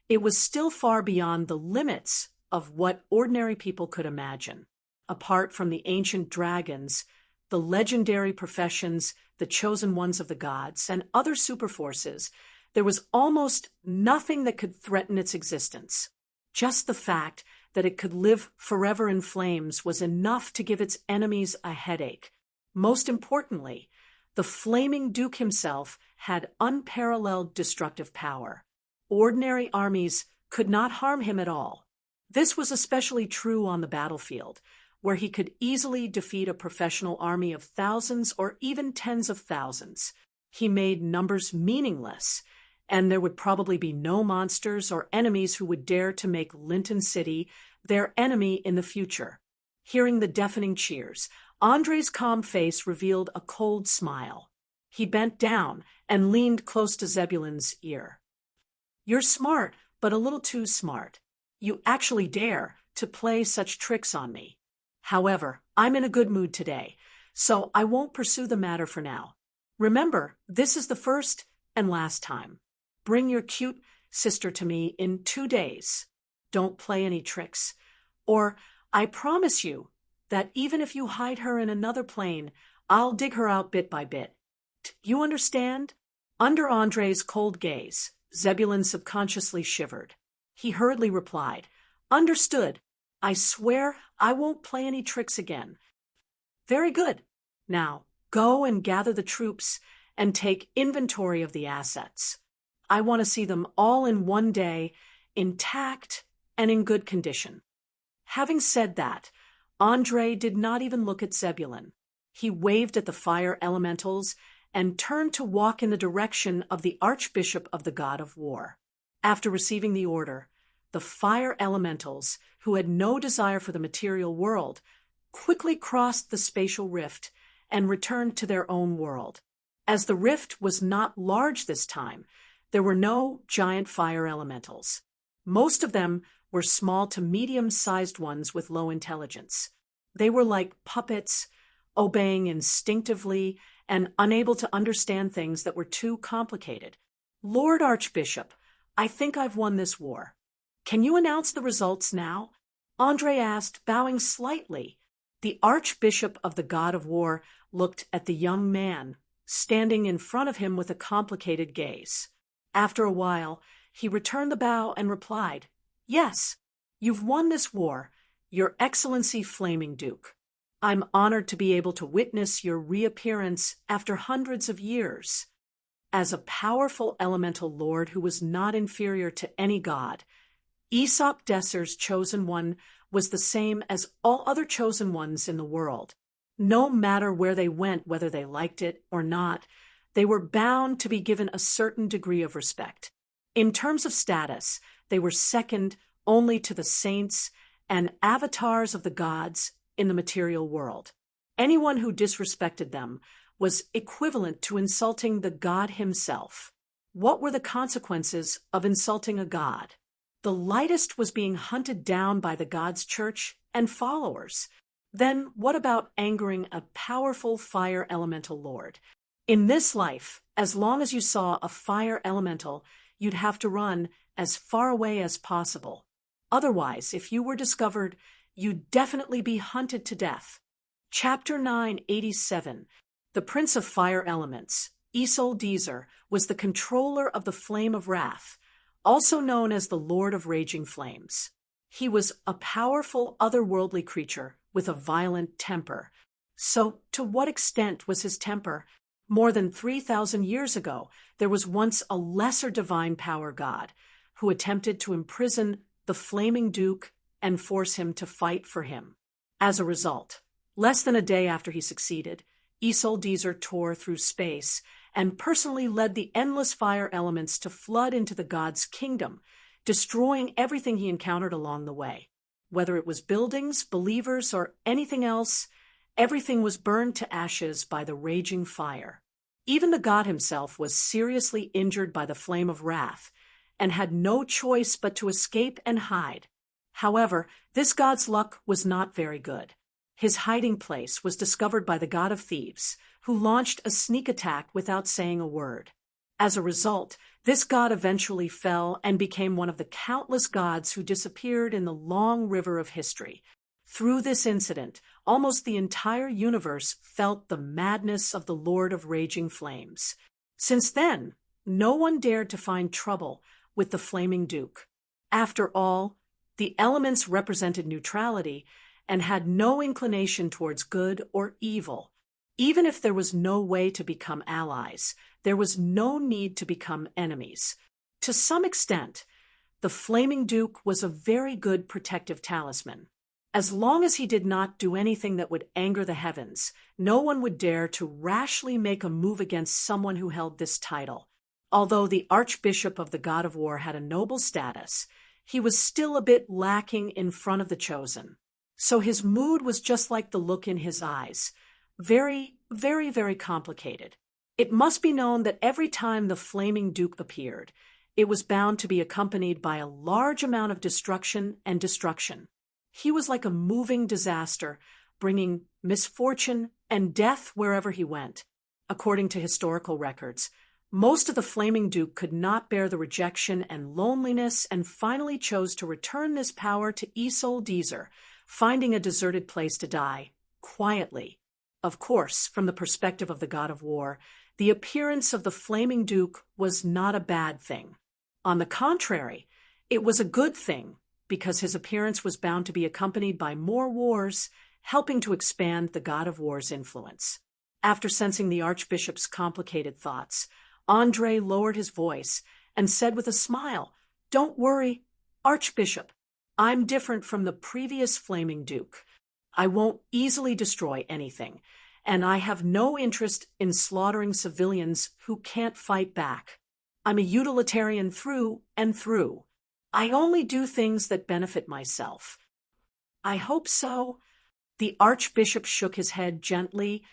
it was still far beyond the limits of what ordinary people could imagine. Apart from the ancient dragons, the legendary professions, the chosen ones of the gods, and other superforces, there was almost nothing that could threaten its existence. Just the fact that it could live forever in flames was enough to give its enemies a headache. Most importantly, the Flaming Duke himself had unparalleled destructive power. Ordinary armies could not harm him at all. This was especially true on the battlefield, where he could easily defeat a professional army of thousands or even tens of thousands. He made numbers meaningless, and there would probably be no monsters or enemies who would dare to make Linton City their enemy in the future. Hearing the deafening cheers, Andre's calm face revealed a cold smile. He bent down and leaned close to Zebulon's ear. "You're smart, but a little too smart. You actually dare to play such tricks on me. However, I'm in a good mood today, so I won't pursue the matter for now. Remember, this is the first and last time. Bring your cute sister to me in 2 days. Don't play any tricks. Or I promise you that even if you hide her in another plane, I'll dig her out bit by bit. You understand?" Under Andre's cold gaze, Zebulon subconsciously shivered. He hurriedly replied, "Understood. I swear I won't play any tricks again." "Very good. Now, go and gather the troops and take inventory of the assets. I want to see them all in one day, intact and in good condition." Having said that, Andre did not even look at Zebulon. He waved at the fire elementals and turned to walk in the direction of the Archbishop of the God of War. After receiving the order, the fire elementals, who had no desire for the material world, quickly crossed the spatial rift and returned to their own world. As the rift was not large this time, there were no giant fire elementals. Most of them were small to medium-sized ones with low intelligence. They were like puppets, obeying instinctively and unable to understand things that were too complicated. "Lord Archbishop, I think I've won this war. Can you announce the results now?" Andre asked, bowing slightly. The Archbishop of the God of War looked at the young man, standing in front of him with a complicated gaze. After a while, he returned the bow and replied, "Yes, you've won this war, Your Excellency Flaming Duke. I'm honored to be able to witness your reappearance after hundreds of years. As a powerful elemental lord who was not inferior to any god, Aesop Desser's chosen one was the same as all other chosen ones in the world. No matter where they went, whether they liked it or not, they were bound to be given a certain degree of respect. In terms of status, they were second only to the saints and avatars of the gods in the material world. Anyone who disrespected them was equivalent to insulting the god himself. What were the consequences of insulting a god? The lightest was being hunted down by the god's church and followers. Then what about angering a powerful fire elemental lord? In this life, as long as you saw a fire elemental, you'd have to run as far away as possible. Otherwise, if you were discovered, you'd definitely be hunted to death. Chapter 987. The Prince of Fire Elements, Isoldezer, was the controller of the Flame of Wrath, also known as the Lord of Raging Flames. He was a powerful otherworldly creature with a violent temper. So, to what extent was his temper More than 3,000 years ago, there was once a lesser divine power god who attempted to imprison the Flaming Duke and force him to fight for him. As a result, less than a day after he succeeded, Isoldezer tore through space and personally led the endless fire elements to flood into the god's kingdom, destroying everything he encountered along the way. Whether it was buildings, believers, or anything else, everything was burned to ashes by the raging fire. Even the god himself was seriously injured by the flame of wrath and had no choice but to escape and hide. However, this god's luck was not very good. His hiding place was discovered by the god of thieves, who launched a sneak attack without saying a word. As a result, this god eventually fell and became one of the countless gods who disappeared in the long river of history. Through this incident, almost the entire universe felt the madness of the Lord of Raging Flames. Since then, no one dared to find trouble with the Flaming Duke. After all, the elements represented neutrality and had no inclination towards good or evil. Even if there was no way to become allies, there was no need to become enemies. To some extent, the Flaming Duke was a very good protective talisman. As long as he did not do anything that would anger the heavens, no one would dare to rashly make a move against someone who held this title. Although the Archbishop of the God of War had a noble status, he was still a bit lacking in front of the chosen. So his mood was just like the look in his eyes. Very, very, very complicated. It must be known that every time the Flaming Duke appeared, it was bound to be accompanied by a large amount of destruction and destruction. He was like a moving disaster, bringing misfortune and death wherever he went. According to historical records, most of the Flaming Duke could not bear the rejection and loneliness and finally chose to return this power to Isoldezer, finding a deserted place to die, quietly. Of course, from the perspective of the God of War, the appearance of the Flaming Duke was not a bad thing. On the contrary, it was a good thing, because his appearance was bound to be accompanied by more wars, helping to expand the God of War's influence. After sensing the Archbishop's complicated thoughts, Andre lowered his voice and said with a smile, "Don't worry, Archbishop. I'm different from the previous Flaming Duke. I won't easily destroy anything, and I have no interest in slaughtering civilians who can't fight back. I'm a utilitarian through and through. I only do things that benefit myself." "I hope so." The Archbishop shook his head gently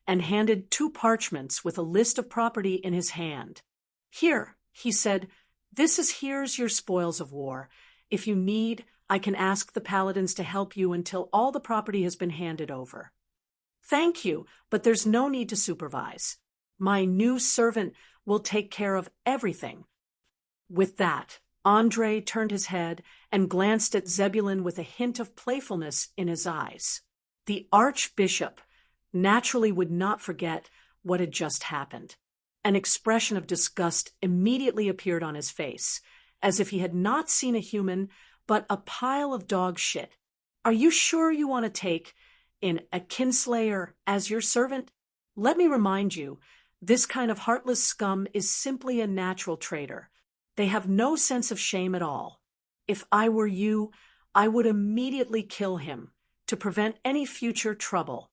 and handed 2 parchments with a list of property in his hand. "Here," he said, here's your spoils of war. If you need, I can ask the paladins to help you until all the property has been handed over." "Thank you, but there's no need to supervise. My new servant will take care of everything." With that, Andre turned his head and glanced at Zebulun with a hint of playfulness in his eyes. The Archbishop naturally would not forget what had just happened. An expression of disgust immediately appeared on his face, as if he had not seen a human, but a pile of dog shit. "Are you sure you want to take in a kinslayer as your servant? Let me remind you, this kind of heartless scum is simply a natural traitor. They have no sense of shame at all. If I were you, I would immediately kill him to prevent any future trouble."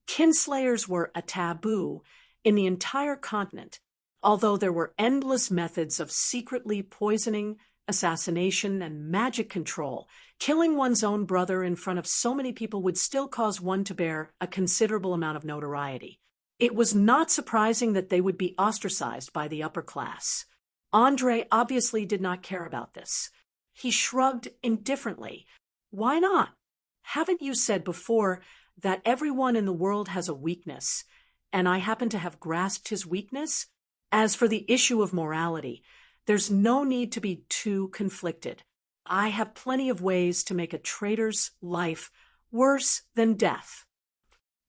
Kinslayers were a taboo in the entire continent, although there were endless methods of secretly poisoning, assassination, and magic control. Killing one's own brother in front of so many people would still cause one to bear a considerable amount of notoriety. It was not surprising that they would be ostracized by the upper class. Andre obviously did not care about this. He shrugged indifferently. "Why not? Haven't you said before that everyone in the world has a weakness, and I happen to have grasped his weakness? As for the issue of morality, there's no need to be too conflicted. I have plenty of ways to make a traitor's life worse than death."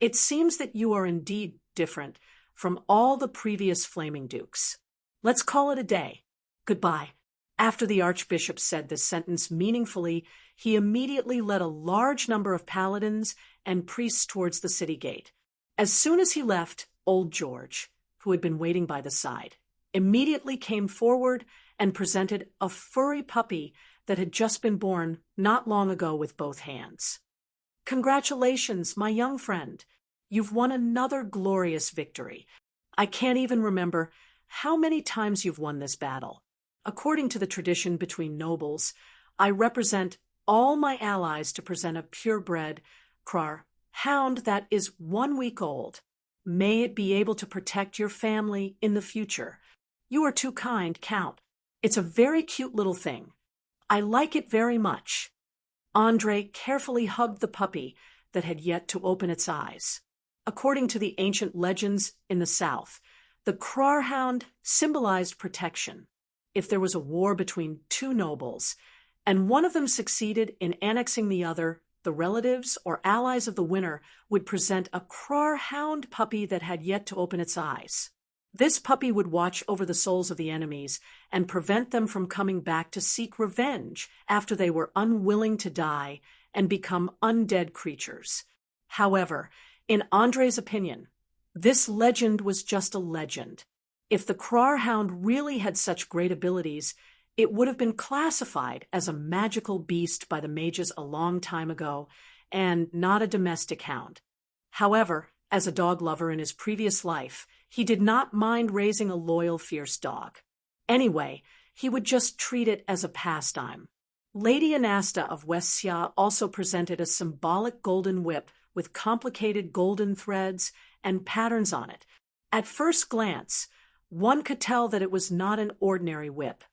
"It seems that you are indeed different from all the previous Flaming Dukes. Let's call it a day. Goodbye." After the Archbishop said this sentence meaningfully, he immediately led a large number of paladins and priests towards the city gate. As soon as he left, Old George, who had been waiting by the side, immediately came forward and presented a furry puppy that had just been born not long ago with both hands. "Congratulations, my young friend. You've won another glorious victory. I can't even remember how many times you've won this battle. According to the tradition between nobles, I represent all my allies to present a purebred hound that is 1 week old. May it be able to protect your family in the future. You are too kind, Count. It's a very cute little thing. I like it very much." Andre carefully hugged the puppy that had yet to open its eyes. According to the ancient legends in the South, the hound symbolized protection. If there was a war between two nobles, and one of them succeeded in annexing the other, the relatives or allies of the winner would present a hound puppy that had yet to open its eyes. This puppy would watch over the souls of the enemies and prevent them from coming back to seek revenge after they were unwilling to die and become undead creatures. However, in Andre's opinion, this legend was just a legend. If the hound really had such great abilities, it would have been classified as a magical beast by the mages a long time ago, and not a domestic hound. However, as a dog lover in his previous life, he did not mind raising a loyal, fierce dog. Anyway, he would just treat it as a pastime. Lady Anasta of West Xia also presented a symbolic golden whip with complicated golden threads and patterns on it. At first glance, one could tell that it was not an ordinary whip.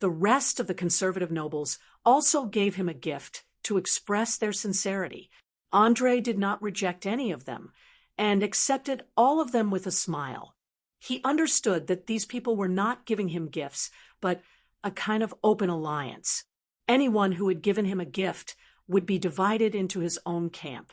The rest of the conservative nobles also gave him a gift to express their sincerity. Andre did not reject any of them, and accepted all of them with a smile. He understood that these people were not giving him gifts, but a kind of open alliance. Anyone who had given him a gift would be divided into his own camp.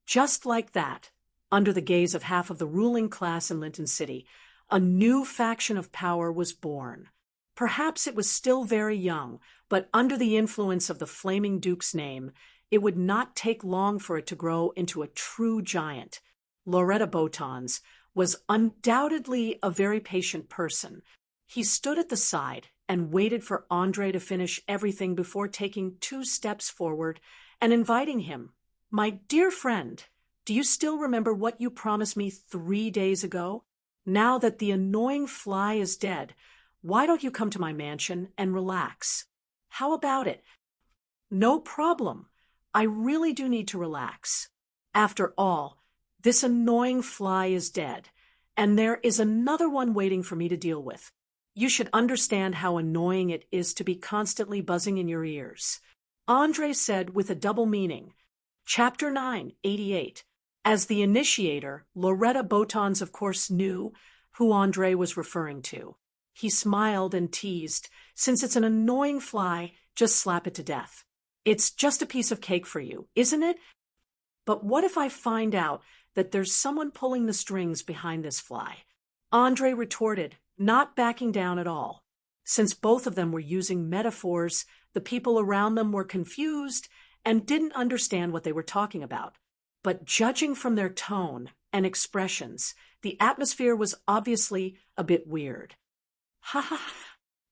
Just like that, under the gaze of half of the ruling class in Linton City, a new faction of power was born. Perhaps it was still very young, but under the influence of the Flaming Duke's name, it would not take long for it to grow into a true giant. Loretta Botons was undoubtedly a very patient person. He stood at the side and waited for Andre to finish everything before taking 2 steps forward and inviting him. "My dear friend, do you still remember what you promised me 3 days ago? Now that the annoying fly is dead, why don't you come to my mansion and relax? How about it?" "No problem. I really do need to relax. After all, this annoying fly is dead, and there is another one waiting for me to deal with. You should understand how annoying it is to be constantly buzzing in your ears," Andre said with a double meaning. Chapter 9, 88. As the initiator, Loretta Botons of course knew who Andre was referring to. He smiled and teased, "Since it's an annoying fly, just slap it to death. It's just a piece of cake for you, isn't it? But what if I find out that there's someone pulling the strings behind this fly?" Andre retorted, not backing down at all. Since both of them were using metaphors, the people around them were confused and didn't understand what they were talking about. But judging from their tone and expressions, the atmosphere was obviously a bit weird. "Ha ha,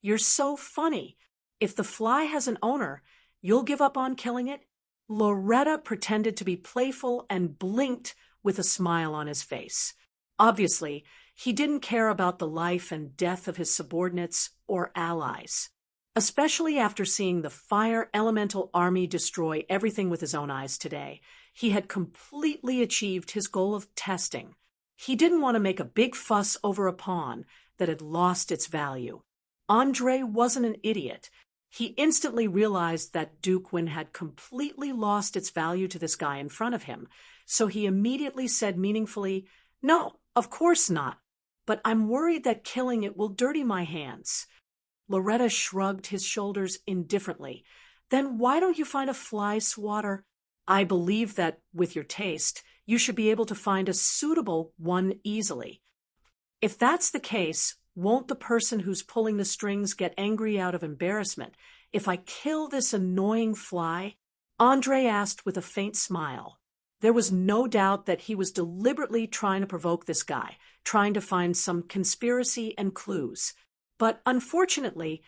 you're so funny. If the fly has an owner, you'll give up on killing it?" Loretta pretended to be playful and blinked with a smile on his face. Obviously, he didn't care about the life and death of his subordinates or allies. Especially after seeing the fire elemental army destroy everything with his own eyes today, he had completely achieved his goal of testing. He didn't want to make a big fuss over a pawn that had lost its value. Andre wasn't an idiot. He instantly realized that Duquin had completely lost its value to this guy in front of him, so he immediately said meaningfully, "No, of course not, but I'm worried that killing it will dirty my hands." Loretta shrugged his shoulders indifferently. "Then why don't you find a fly swatter? I believe that, with your taste, you should be able to find a suitable one easily. If that's the case, won't the person who's pulling the strings get angry out of embarrassment if I kill this annoying fly?" Andre asked with a faint smile. There was no doubt that he was deliberately trying to provoke this guy, trying to find some conspiracy and clues. But unfortunately,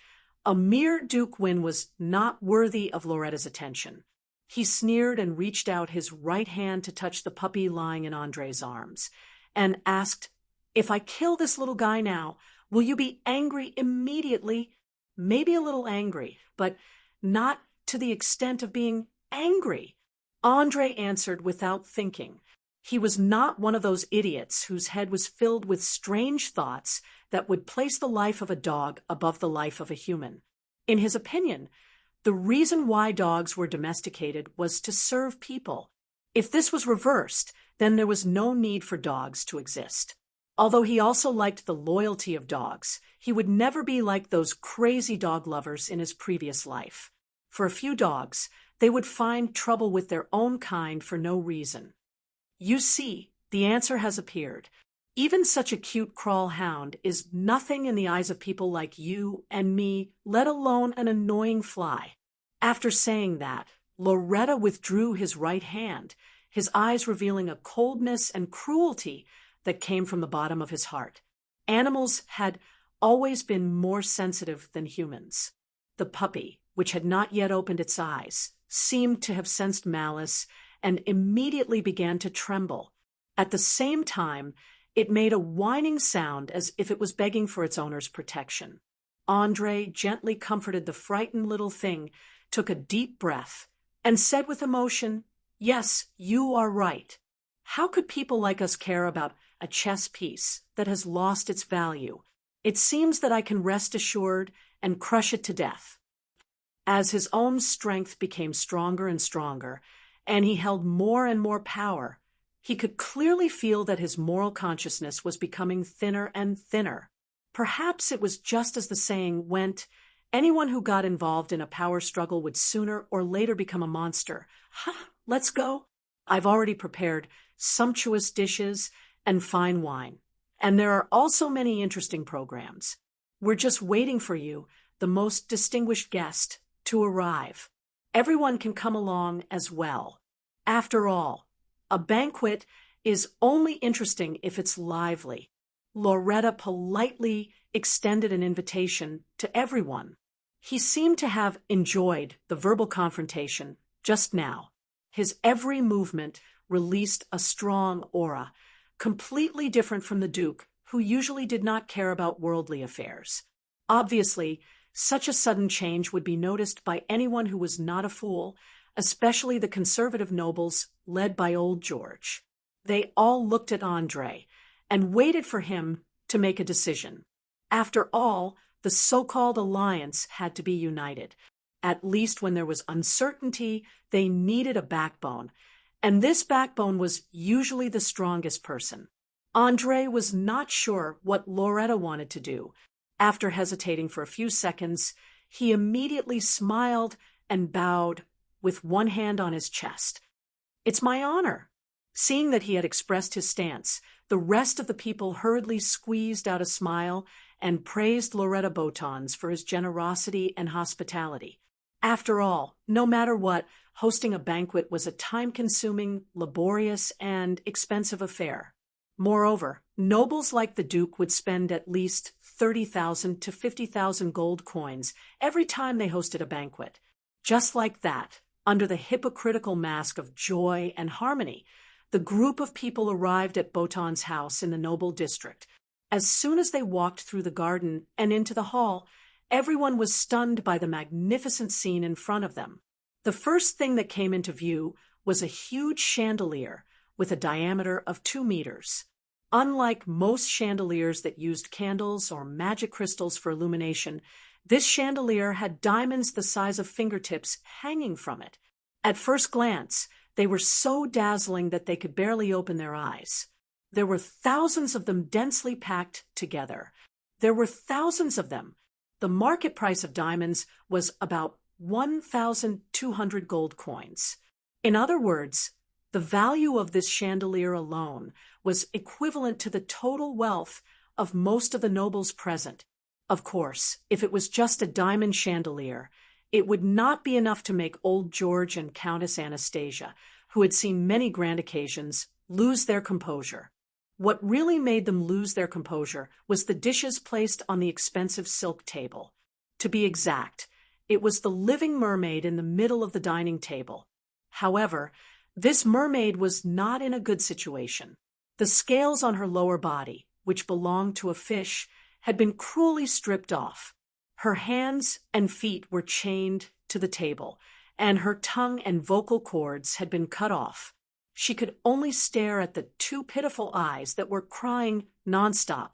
a mere Duke win was not worthy of Loretta's attention. He sneered and reached out his right hand to touch the puppy lying in Andre's arms, and asked, "If I kill this little guy now, will you be angry immediately?" Maybe a little angry, but not to the extent of being angry. Andre answered without thinking. He was not one of those idiots whose head was filled with strange thoughts that would place the life of a dog above the life of a human. In his opinion, the reason why dogs were domesticated was to serve people. If this was reversed, then there was no need for dogs to exist. Although he also liked the loyalty of dogs, he would never be like those crazy dog lovers in his previous life. For a few dogs, they would find trouble with their own kind for no reason. You see, the answer has appeared. Even such a cute crawl hound is nothing in the eyes of people like you and me, let alone an annoying fly. After saying that, Loretta withdrew his right hand, his eyes revealing a coldness and cruelty that came from the bottom of his heart. Animals had always been more sensitive than humans. The puppy, which had not yet opened its eyes, seemed to have sensed malice and immediately began to tremble. At the same time, it made a whining sound as if it was begging for its owner's protection. Andre gently comforted the frightened little thing, took a deep breath, and said with emotion, "Yes, you are right. How could people like us care about a chess piece that has lost its value? It seems that I can rest assured and crush it to death." As his own strength became stronger and stronger, and he held more and more power, he could clearly feel that his moral consciousness was becoming thinner and thinner. Perhaps it was just as the saying went, anyone who got involved in a power struggle would sooner or later become a monster. Let's go. I've already prepared sumptuous dishes and fine wine. And there are also many interesting programs. We're just waiting for you, the most distinguished guest, to arrive. Everyone can come along as well. After all, a banquet is only interesting if it's lively. Loretta politely extended an invitation to everyone. He seemed to have enjoyed the verbal confrontation just now. His every movement released a strong aura, completely different from the Duke, who usually did not care about worldly affairs. Obviously, such a sudden change would be noticed by anyone who was not a fool, especially the conservative nobles led by old George. They all looked at Andre and waited for him to make a decision. After all, the so-called alliance had to be united. At least when there was uncertainty, they needed a backbone, and this backbone was usually the strongest person. Andre was not sure what Loretta wanted to do. After hesitating for a few seconds, he immediately smiled and bowed with one hand on his chest. "It's my honor." Seeing that he had expressed his stance, the rest of the people hurriedly squeezed out a smile and praised Loretta Botons for his generosity and hospitality. After all, no matter what, hosting a banquet was a time-consuming, laborious, and expensive affair. Moreover, nobles like the Duke would spend at least 30,000 to 50,000 gold coins every time they hosted a banquet. Just like that, under the hypocritical mask of joy and harmony, the group of people arrived at Botan's house in the noble district. As soon as they walked through the garden and into the hall, everyone was stunned by the magnificent scene in front of them. The first thing that came into view was a huge chandelier with a diameter of 2 meters. Unlike most chandeliers that used candles or magic crystals for illumination, this chandelier had diamonds the size of fingertips hanging from it. At first glance, they were so dazzling that they could barely open their eyes. There were thousands of them densely packed together. There were thousands of them. The market price of diamonds was about 1,200 gold coins. In other words, the value of this chandelier alone was equivalent to the total wealth of most of the nobles present. Of course, if it was just a diamond chandelier, it would not be enough to make old George and Countess Anastasia, who had seen many grand occasions, lose their composure. What really made them lose their composure was the dishes placed on the expensive silk table. To be exact, it was the living mermaid in the middle of the dining table. However, this mermaid was not in a good situation. The scales on her lower body, which belonged to a fish, had been cruelly stripped off. Her hands and feet were chained to the table, and her tongue and vocal cords had been cut off. She could only stare at the two pitiful eyes that were crying nonstop.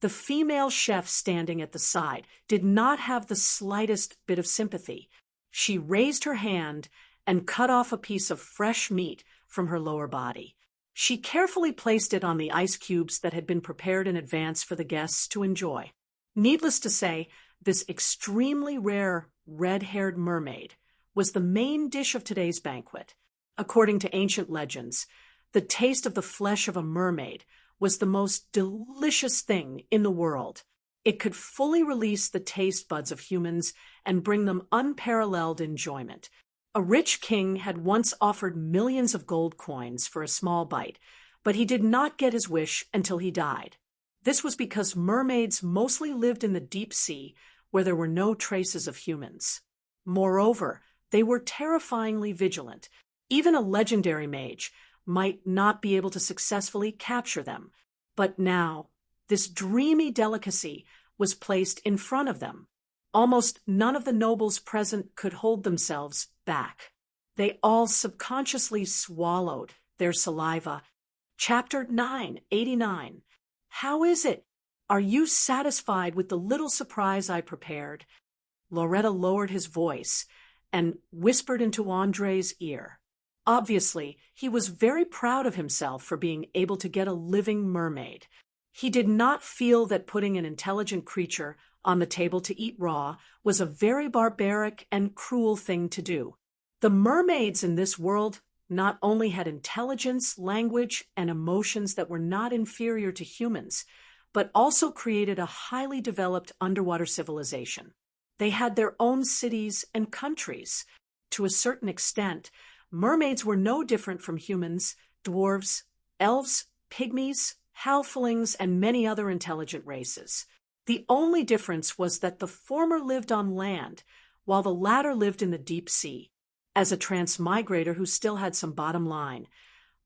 The female chef standing at the side did not have the slightest bit of sympathy. She raised her hand and cut off a piece of fresh meat from her lower body. She carefully placed it on the ice cubes that had been prepared in advance for the guests to enjoy. Needless to say, this extremely rare red-haired mermaid was the main dish of today's banquet. According to ancient legends, the taste of the flesh of a mermaid was the most delicious thing in the world. It could fully release the taste buds of humans and bring them unparalleled enjoyment. A rich king had once offered millions of gold coins for a small bite, but he did not get his wish until he died. This was because mermaids mostly lived in the deep sea, where there were no traces of humans. Moreover, they were terrifyingly vigilant. Even a legendary mage might not be able to successfully capture them. But now, this dreamy delicacy was placed in front of them. Almost none of the nobles present could hold themselves back. They all subconsciously swallowed their saliva. Chapter 989. How is it? Are you satisfied with the little surprise I prepared? Loretta lowered his voice and whispered into Andre's ear. Obviously, he was very proud of himself for being able to get a living mermaid. He did not feel that putting an intelligent creature on the table to eat raw was a very barbaric and cruel thing to do. The mermaids in this world not only had intelligence, language, and emotions that were not inferior to humans, but also created a highly developed underwater civilization. They had their own cities and countries. To a certain extent, mermaids were no different from humans, dwarves, elves, pygmies, halflings, and many other intelligent races. The only difference was that the former lived on land, while the latter lived in the deep sea. As a transmigrator who still had some bottom line,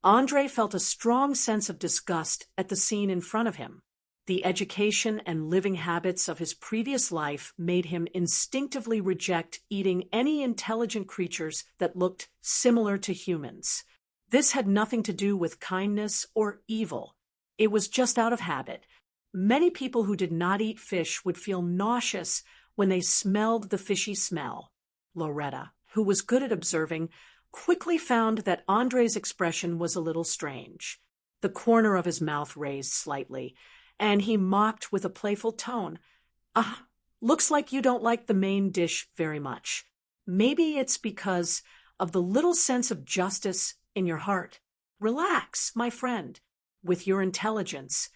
Andre felt a strong sense of disgust at the scene in front of him. The education and living habits of his previous life made him instinctively reject eating any intelligent creatures that looked similar to humans. This had nothing to do with kindness or evil. It was just out of habit. Many people who did not eat fish would feel nauseous when they smelled the fishy smell. Loretta, who was good at observing, quickly found that Andre's expression was a little strange. The corner of his mouth raised slightly, and he mocked with a playful tone. Looks like you don't like the main dish very much. Maybe it's because of the little sense of justice in your heart. Relax, my friend. With your intelligence,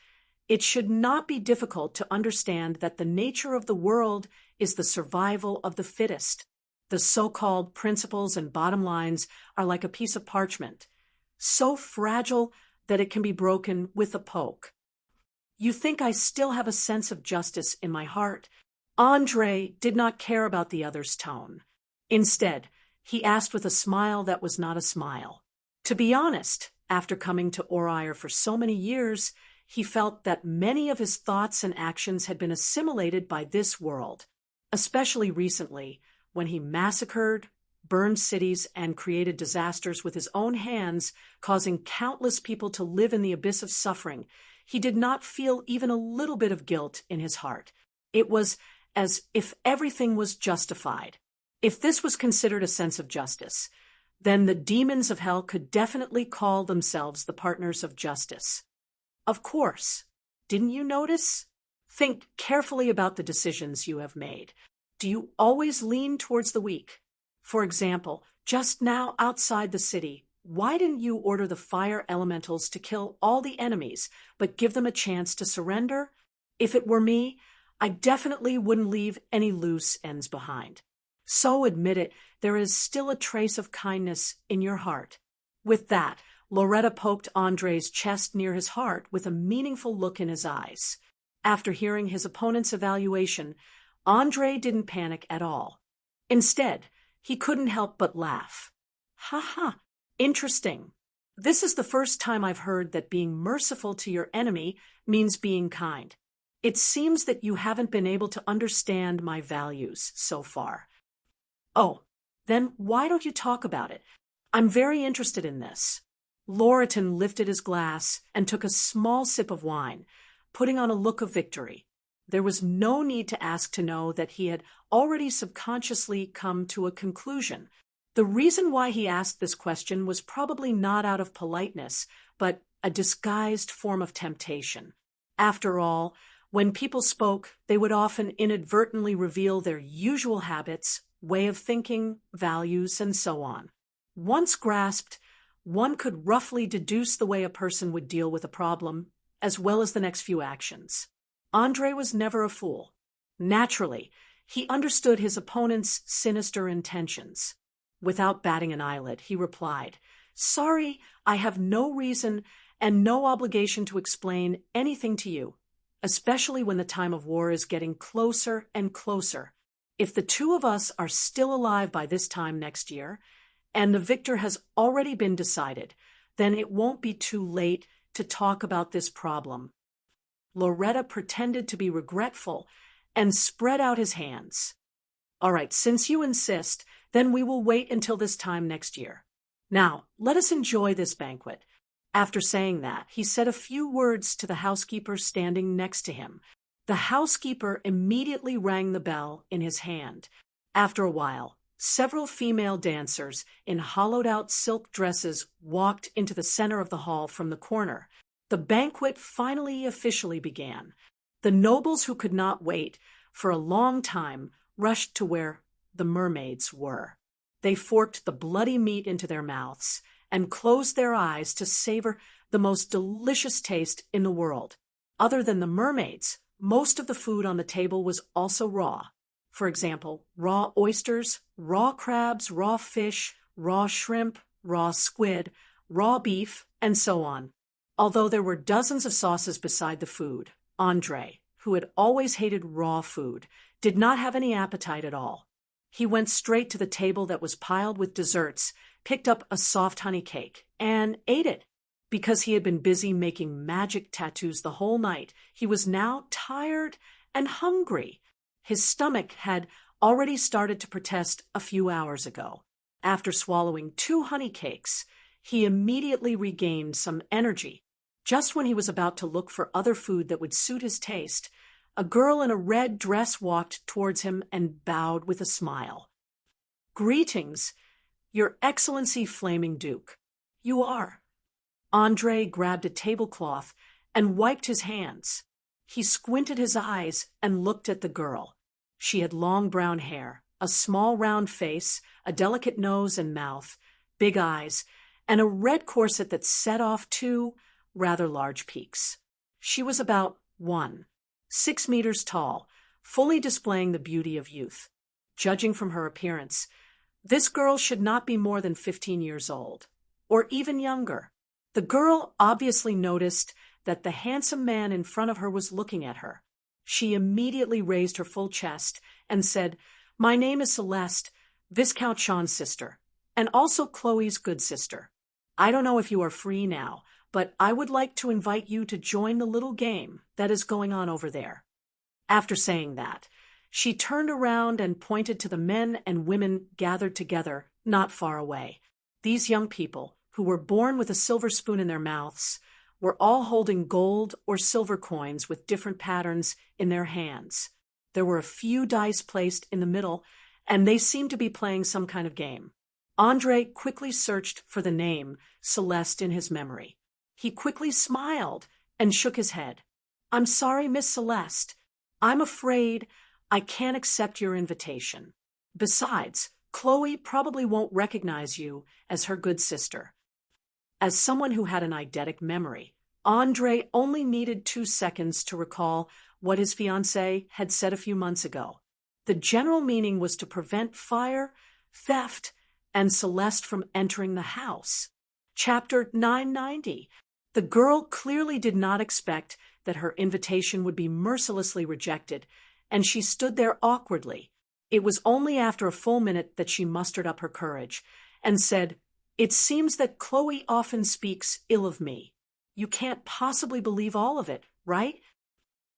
it should not be difficult to understand that the nature of the world is the survival of the fittest. The so-called principles and bottom lines are like a piece of parchment, so fragile that it can be broken with a poke. You think I still have a sense of justice in my heart? Andre did not care about the other's tone. Instead, he asked with a smile that was not a smile. To be honest, after coming to Oriar for so many years, he felt that many of his thoughts and actions had been assimilated by this world, especially recently, when he massacred, burned cities, and created disasters with his own hands, causing countless people to live in the abyss of suffering. He did not feel even a little bit of guilt in his heart. It was as if everything was justified. If this was considered a sense of justice, then the demons of hell could definitely call themselves the partners of justice. Of course. Didn't you notice? Think carefully about the decisions you have made. Do you always lean towards the weak? For example, just now outside the city, why didn't you order the fire elementals to kill all the enemies, but give them a chance to surrender? If it were me, I definitely wouldn't leave any loose ends behind. So admit it, there is still a trace of kindness in your heart. With that, Loretta poked Andre's chest near his heart with a meaningful look in his eyes. After hearing his opponent's evaluation, Andre didn't panic at all. Instead, he couldn't help but laugh. Ha ha, interesting. This is the first time I've heard that being merciful to your enemy means being kind. It seems that you haven't been able to understand my values so far. Oh, then why don't you talk about it? I'm very interested in this. Loratan lifted his glass and took a small sip of wine, putting on a look of victory. There was no need to ask to know that he had already subconsciously come to a conclusion. The reason why he asked this question was probably not out of politeness, but a disguised form of temptation. After all, when people spoke, they would often inadvertently reveal their usual habits, way of thinking, values, and so on. Once grasped, one could roughly deduce the way a person would deal with a problem, as well as the next few actions. Andre was never a fool. Naturally, he understood his opponent's sinister intentions. Without batting an eyelid, he replied, "Sorry, I have no reason and no obligation to explain anything to you, especially when the time of war is getting closer and closer. If the two of us are still alive by this time next year, and the victor has already been decided, then it won't be too late to talk about this problem." Loretta pretended to be regretful and spread out his hands. "All right, since you insist, then we will wait until this time next year. Now, let us enjoy this banquet." After saying that, he said a few words to the housekeeper standing next to him. The housekeeper immediately rang the bell in his hand. After a while, several female dancers in hollowed-out silk dresses walked into the center of the hall from the corner. The banquet finally officially began. The nobles who could not wait for a long time rushed to where the mermaids were. They forked the bloody meat into their mouths and closed their eyes to savor the most delicious taste in the world. Other than the mermaids, most of the food on the table was also raw. For example, raw oysters, raw crabs, raw fish, raw shrimp, raw squid, raw beef, and so on. Although there were dozens of sauces beside the food, Andre, who had always hated raw food, did not have any appetite at all. He went straight to the table that was piled with desserts, picked up a soft honey cake, and ate it. Because he had been busy making magic tattoos the whole night, he was now tired and hungry. His stomach had already started to protest a few hours ago. After swallowing 2 honey cakes, he immediately regained some energy. Just when he was about to look for other food that would suit his taste, a girl in a red dress walked towards him and bowed with a smile. "Greetings, Your Excellency Flaming Duke." "You are." Andre grabbed a tablecloth and wiped his hands. He squinted his eyes and looked at the girl. She had long brown hair, a small round face, a delicate nose and mouth, big eyes, and a red corset that set off 2 rather large peaks. She was about 6 meters tall, fully displaying the beauty of youth. Judging from her appearance, this girl should not be more than 15 years old, or even younger. The girl obviously noticed that the handsome man in front of her was looking at her. She immediately raised her full chest and said, "My name is Celeste, Viscount Sean's sister, and also Chloe's good sister. I don't know if you are free now, but I would like to invite you to join the little game that is going on over there." After saying that, she turned around and pointed to the men and women gathered together not far away. These young people, who were born with a silver spoon in their mouths, were all holding gold or silver coins with different patterns in their hands. There were a few dice placed in the middle, and they seemed to be playing some kind of game. Andre quickly searched for the name Celeste in his memory. He quickly smiled and shook his head. "I'm sorry, Miss Celeste. I'm afraid I can't accept your invitation. Besides, Chloe probably won't recognize you as her good sister." As someone who had an eidetic memory, Andre only needed 2 seconds to recall what his fiancée had said a few months ago. The general meaning was to prevent fire, theft, and Celeste from entering the house. Chapter 990. The girl clearly did not expect that her invitation would be mercilessly rejected, and she stood there awkwardly. It was only after a full minute that she mustered up her courage and said, "It seems that Chloe often speaks ill of me. You can't possibly believe all of it, right?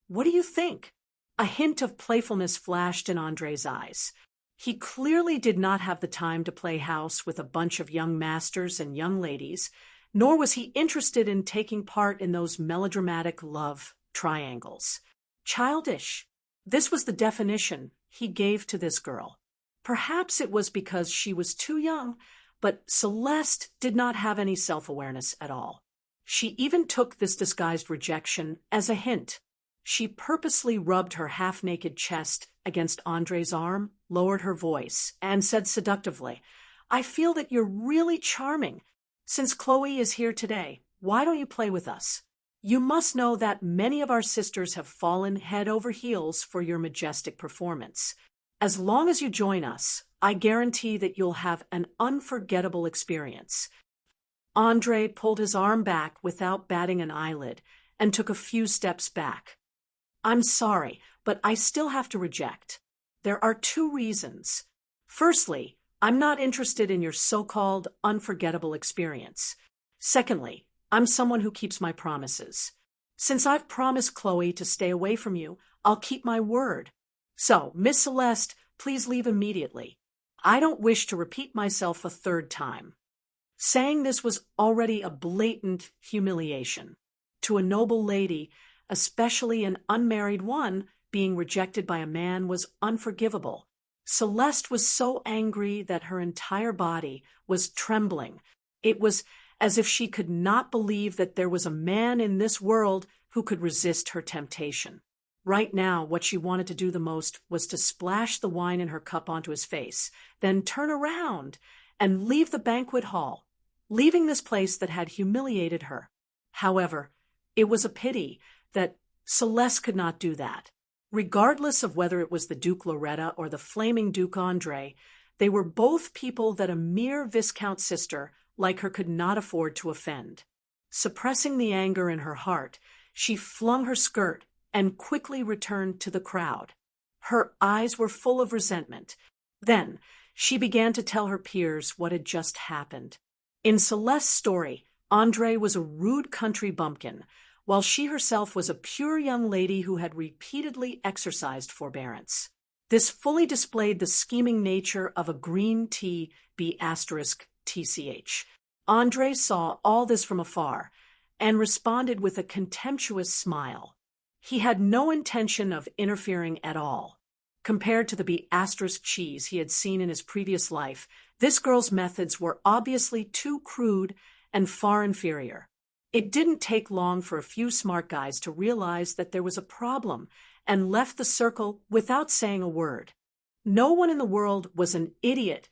What do you think?" A hint of playfulness flashed in Andre's eyes. He clearly did not have the time to play house with a bunch of young masters and young ladies, nor was he interested in taking part in those melodramatic love triangles. Childish. This was the definition he gave to this girl. Perhaps it was because she was too young, but Celeste did not have any self-awareness at all. She even took this disguised rejection as a hint. She purposely rubbed her half-naked chest against Andre's arm, lowered her voice, and said seductively, "I feel that you're really charming. Since Chloe is here today, why don't you play with us? You must know that many of our sisters have fallen head over heels for your majestic performance. As long as you join us, I guarantee that you'll have an unforgettable experience." Andre pulled his arm back without batting an eyelid and took a few steps back. "I'm sorry, but I still have to reject. There are two reasons. Firstly, I'm not interested in your so-called unforgettable experience. Secondly, I'm someone who keeps my promises. Since I've promised Chloe to stay away from you, I'll keep my word. So, Miss Celeste, please leave immediately. I don't wish to repeat myself a third time." Saying this was already a blatant humiliation. To a noble lady, especially an unmarried one, being rejected by a man was unforgivable. Celeste was so angry that her entire body was trembling. It was as if she could not believe that there was a man in this world who could resist her temptation. Right now, what she wanted to do the most was to splash the wine in her cup onto his face, then turn around and leave the banquet hall, leaving this place that had humiliated her. However, it was a pity that Celeste could not do that. Regardless of whether it was the Duke Loretta or the flaming Duke Andre, they were both people that a mere Viscount sister like her could not afford to offend. Suppressing the anger in her heart, she flung her skirt and quickly returned to the crowd. Her eyes were full of resentment. Then she began to tell her peers what had just happened. In Celeste's story, Andre was a rude country bumpkin, while she herself was a pure young lady who had repeatedly exercised forbearance. This fully displayed the scheming nature of a green tea B*TCH. Andre saw all this from afar and responded with a contemptuous smile. He had no intention of interfering at all. Compared to the B* cheese he had seen in his previous life, this girl's methods were obviously too crude and far inferior. It didn't take long for a few smart guys to realize that there was a problem and left the circle without saying a word. No one in the world was an idiot,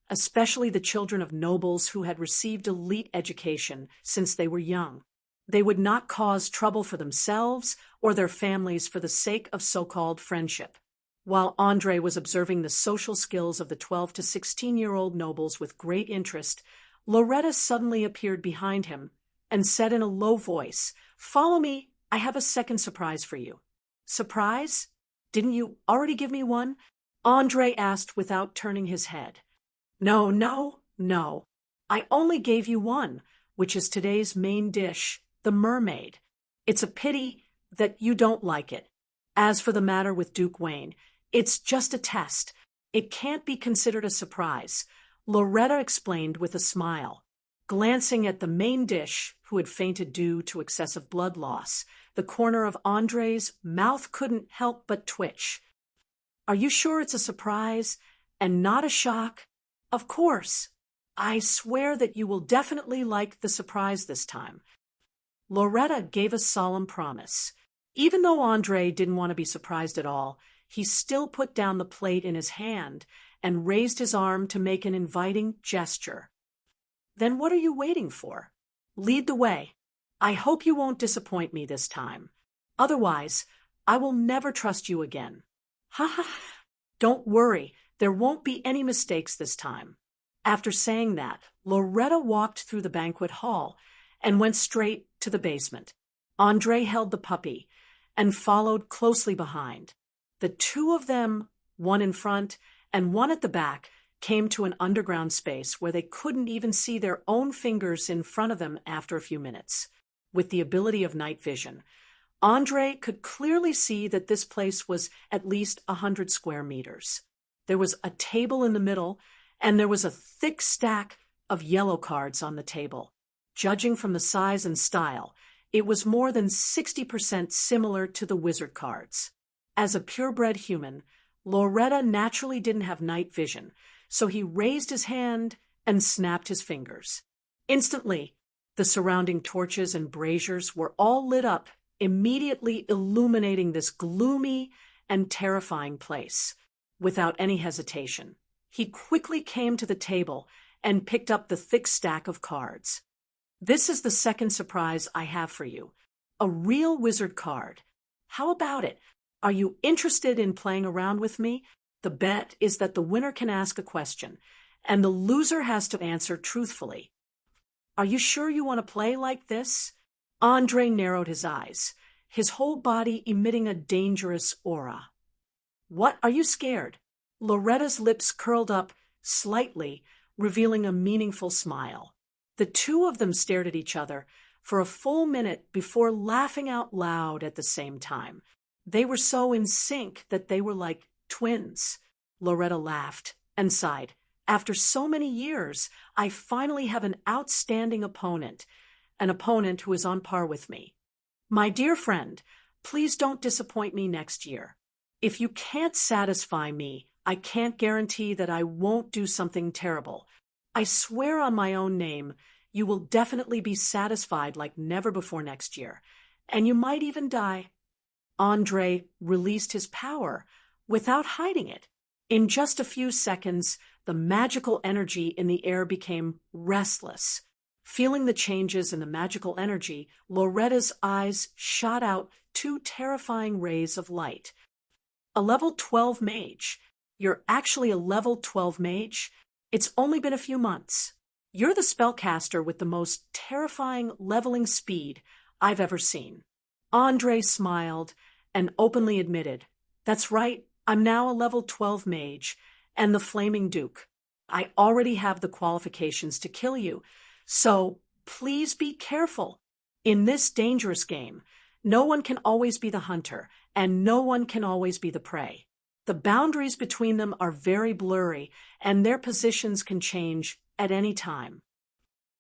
especially the children of nobles who had received elite education since they were young. They would not cause trouble for themselves or their families for the sake of so-called friendship. While Andre was observing the social skills of the 12 to 16-year-old nobles with great interest, Loretta suddenly appeared behind him and said in a low voice, "Follow me, I have a second surprise for you." "Surprise? Didn't you already give me one?" Andre asked without turning his head. No. I only gave you one, which is today's main dish, the mermaid. It's a pity that you don't like it. As for the matter with Duke Wayne, it's just a test. It can't be considered a surprise," Loretta explained with a smile. Glancing at the main dish, who had fainted due to excessive blood loss, the corner of Andre's mouth couldn't help but twitch. "Are you sure it's a surprise and not a shock?" "Of course. I swear that you will definitely like the surprise this time." Loretta gave a solemn promise. Even though Andre didn't want to be surprised at all, he still put down the plate in his hand and raised his arm to make an inviting gesture. "Then what are you waiting for? Lead the way. I hope you won't disappoint me this time. Otherwise, I will never trust you again." "Ha ha! Don't worry, there won't be any mistakes this time." After saying that, Loretta walked through the banquet hall and went straight to the basement. Andre held the puppy and followed closely behind. The two of them, one in front and one at the back, came to an underground space where they couldn't even see their own fingers in front of them after a few minutes. With the ability of night vision, Andre could clearly see that this place was at least 100 square meters. There was a table in the middle, and there was a thick stack of yellow cards on the table. Judging from the size and style, it was more than 60% similar to the wizard cards. As a purebred human, Loretta naturally didn't have night vision, so he raised his hand and snapped his fingers. Instantly, the surrounding torches and braziers were all lit up, immediately illuminating this gloomy and terrifying place. Without any hesitation, he quickly came to the table and picked up the thick stack of cards. This is the second surprise I have for you. A real wizard card. How about it? Are you interested in playing around with me? The bet is that the winner can ask a question, and the loser has to answer truthfully. Are you sure you want to play like this? Andre narrowed his eyes, his whole body emitting a dangerous aura. What, are you scared? Loretta's lips curled up slightly, revealing a meaningful smile. The two of them stared at each other for a full minute before laughing out loud at the same time. They were so in sync that they were like twins. Loretta laughed and sighed. After so many years, I finally have an outstanding opponent, an opponent who is on par with me. My dear friend, please don't disappoint me next year. If you can't satisfy me, I can't guarantee that I won't do something terrible. I swear on my own name, you will definitely be satisfied like never before next year, and you might even die. Andre released his power without hiding it. In just a few seconds, the magical energy in the air became restless. Feeling the changes in the magical energy, Loretta's eyes shot out two terrifying rays of light. A level 12 mage. You're actually a level 12 mage? It's only been a few months. You're the spellcaster with the most terrifying leveling speed I've ever seen. Andre smiled and openly admitted, that's right, I'm now a level 12 mage and the Flaming Duke. I already have the qualifications to kill you, so please be careful. In this dangerous game, no one can always be the hunter, and no one can always be the prey. The boundaries between them are very blurry, and their positions can change at any time.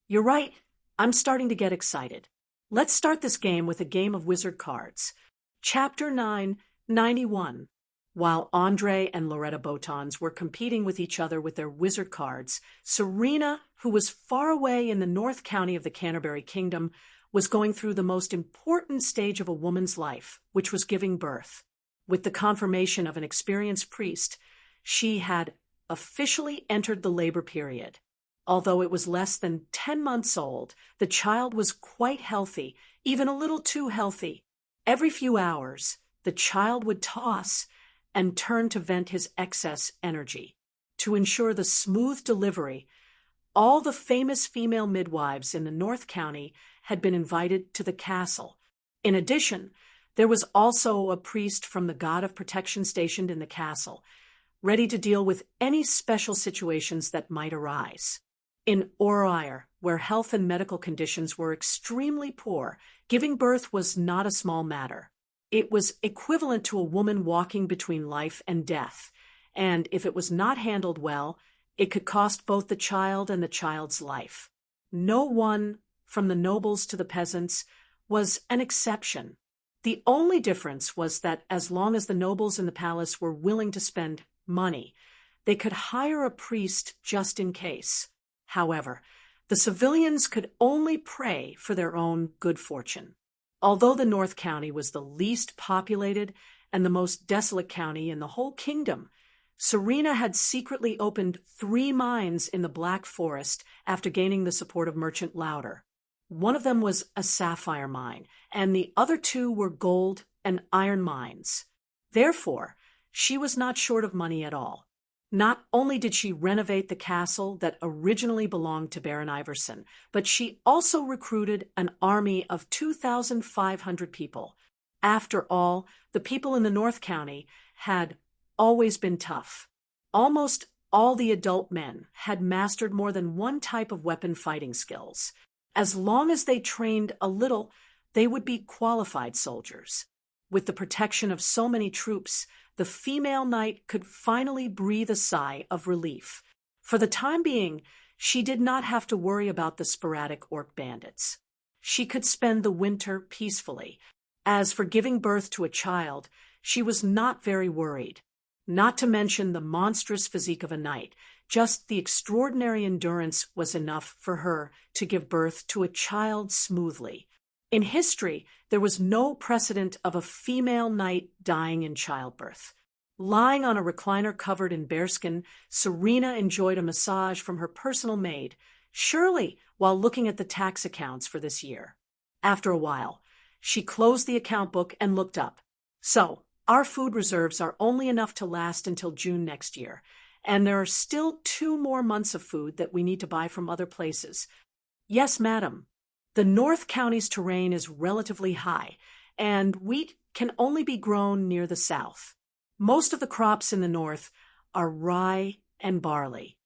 You're right, I'm starting to get excited. Let's start this game with a game of wizard cards. Chapter 9, 91. While Andre and Loretta Botons were competing with each other with their wizard cards, Serena, who was far away in the North County of the Canterbury Kingdom, was going through the most important stage of a woman's life, which was giving birth. With the confirmation of an experienced priest, she had officially entered the labor period. Although it was less than 10 months old, the child was quite healthy, even a little too healthy. Every few hours, the child would toss and turn to vent his excess energy. To ensure the smooth delivery, all the famous female midwives in the North County had been invited to the castle. In addition, there was also a priest from the God of Protection stationed in the castle, ready to deal with any special situations that might arise. In Oroire, where health and medical conditions were extremely poor, giving birth was not a small matter. It was equivalent to a woman walking between life and death, and if it was not handled well, it could cost both the child and the child's life. No one, from the nobles to the peasants, was an exception. The only difference was that as long as the nobles in the palace were willing to spend money, they could hire a priest just in case. However, the civilians could only pray for their own good fortune. Although the North County was the least populated and the most desolate county in the whole kingdom, Serena had secretly opened 3 mines in the Black Forest after gaining the support of Merchant Louder. One of them was a sapphire mine, and the other 2 were gold and iron mines. Therefore, she was not short of money at all. Not only did she renovate the castle that originally belonged to Baron Iverson, but she also recruited an army of 2,500 people. After all, the people in the North County had always been tough. Almost all the adult men had mastered more than one type of weapon fighting skills. As long as they trained a little, they would be qualified soldiers. With the protection of so many troops, the female knight could finally breathe a sigh of relief. For the time being, she did not have to worry about the sporadic orc bandits. She could spend the winter peacefully. As for giving birth to a child, she was not very worried. Not to mention the monstrous physique of a knight, just the extraordinary endurance was enough for her to give birth to a child smoothly. In history, there was no precedent of a female knight dying in childbirth. Lying on a recliner covered in bearskin, Serena enjoyed a massage from her personal maid, surely while looking at the tax accounts for this year. After a while, she closed the account book and looked up. So, our food reserves are only enough to last until June next year, and there are still 2 more months of food that we need to buy from other places. Yes, madam. The North County's terrain is relatively high, and wheat can only be grown near the south. Most of the crops in the north are rye and barley.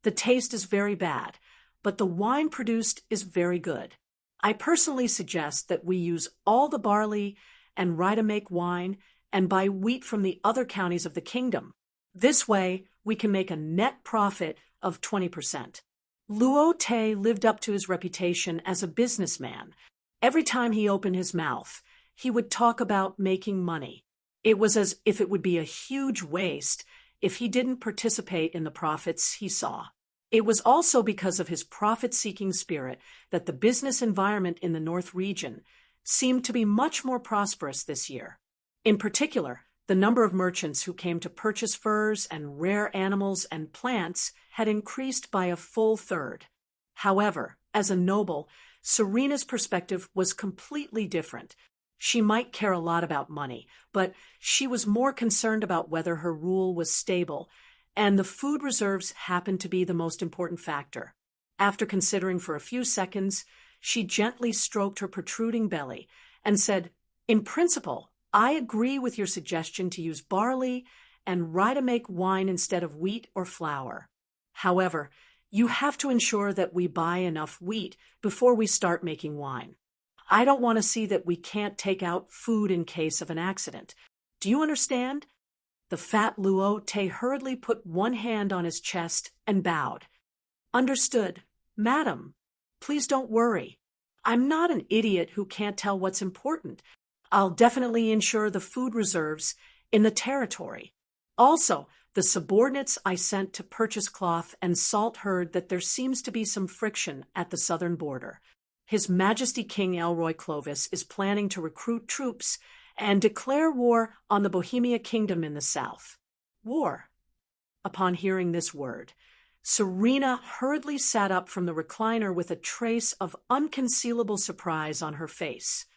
The taste is very bad, but the wine produced is very good. I personally suggest that we use all the barley and rye to make wine and buy wheat from the other counties of the kingdom. This way, we can make a net profit of 20%. Luo Te lived up to his reputation as a businessman. Every time he opened his mouth, he would talk about making money. It was as if it would be a huge waste if he didn't participate in the profits he saw. It was also because of his profit-seeking spirit that the business environment in the North region seemed to be much more prosperous this year. In particular, the number of merchants who came to purchase furs and rare animals and plants had increased by a full third. However, as a noble, Serena's perspective was completely different. She might care a lot about money, but she was more concerned about whether her rule was stable, and the food reserves happened to be the most important factor. After considering for a few seconds, she gently stroked her protruding belly and said, "In principle, I agree with your suggestion to use barley and rye to make wine instead of wheat or flour. However, you have to ensure that we buy enough wheat before we start making wine. I don't want to see that we can't take out food in case of an accident. Do you understand?" The fat Luo Te hurriedly put one hand on his chest and bowed. "Understood, madam. Please don't worry. I'm not an idiot who can't tell what's important. I'll definitely ensure the food reserves in the territory." Also, the subordinates I sent to purchase cloth and salt heard that there seems to be some friction at the southern border. His Majesty King Elroy Clovis is planning to recruit troops and declare war on the Bohemia Kingdom in the south. War. Upon hearing this word, Serena hurriedly sat up from the recliner with a trace of unconcealable surprise on her face.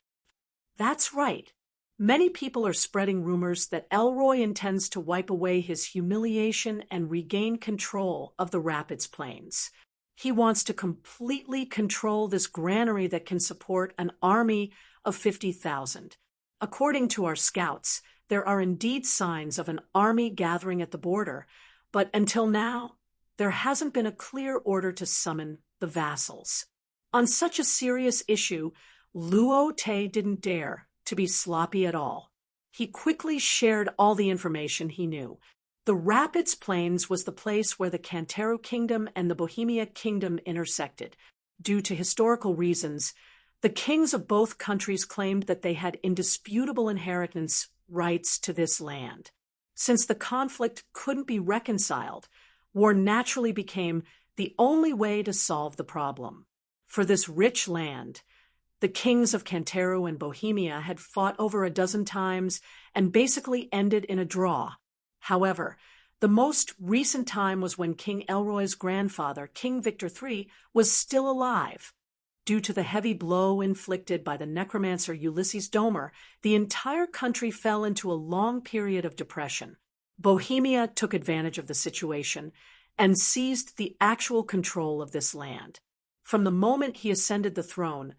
That's right. Many people are spreading rumors that Elroy intends to wipe away his humiliation and regain control of the Rapids Plains. He wants to completely control this granary that can support an army of 50,000. According to our scouts, there are indeed signs of an army gathering at the border, but until now, there hasn't been a clear order to summon the vassals. On such a serious issue, Luo Te didn't dare to be sloppy at all. He quickly shared all the information he knew. The Rapids Plains was the place where the Canteru Kingdom and the Bohemia Kingdom intersected. Due to historical reasons, the kings of both countries claimed that they had indisputable inheritance rights to this land. Since the conflict couldn't be reconciled, war naturally became the only way to solve the problem. For this rich land, the kings of Canteru and Bohemia had fought over a dozen times and basically ended in a draw. However, the most recent time was when King Elroy's grandfather, King Victor III, was still alive. Due to the heavy blow inflicted by the necromancer Ulysses Domer, the entire country fell into a long period of depression. Bohemia took advantage of the situation and seized the actual control of this land. From the moment he ascended the throne,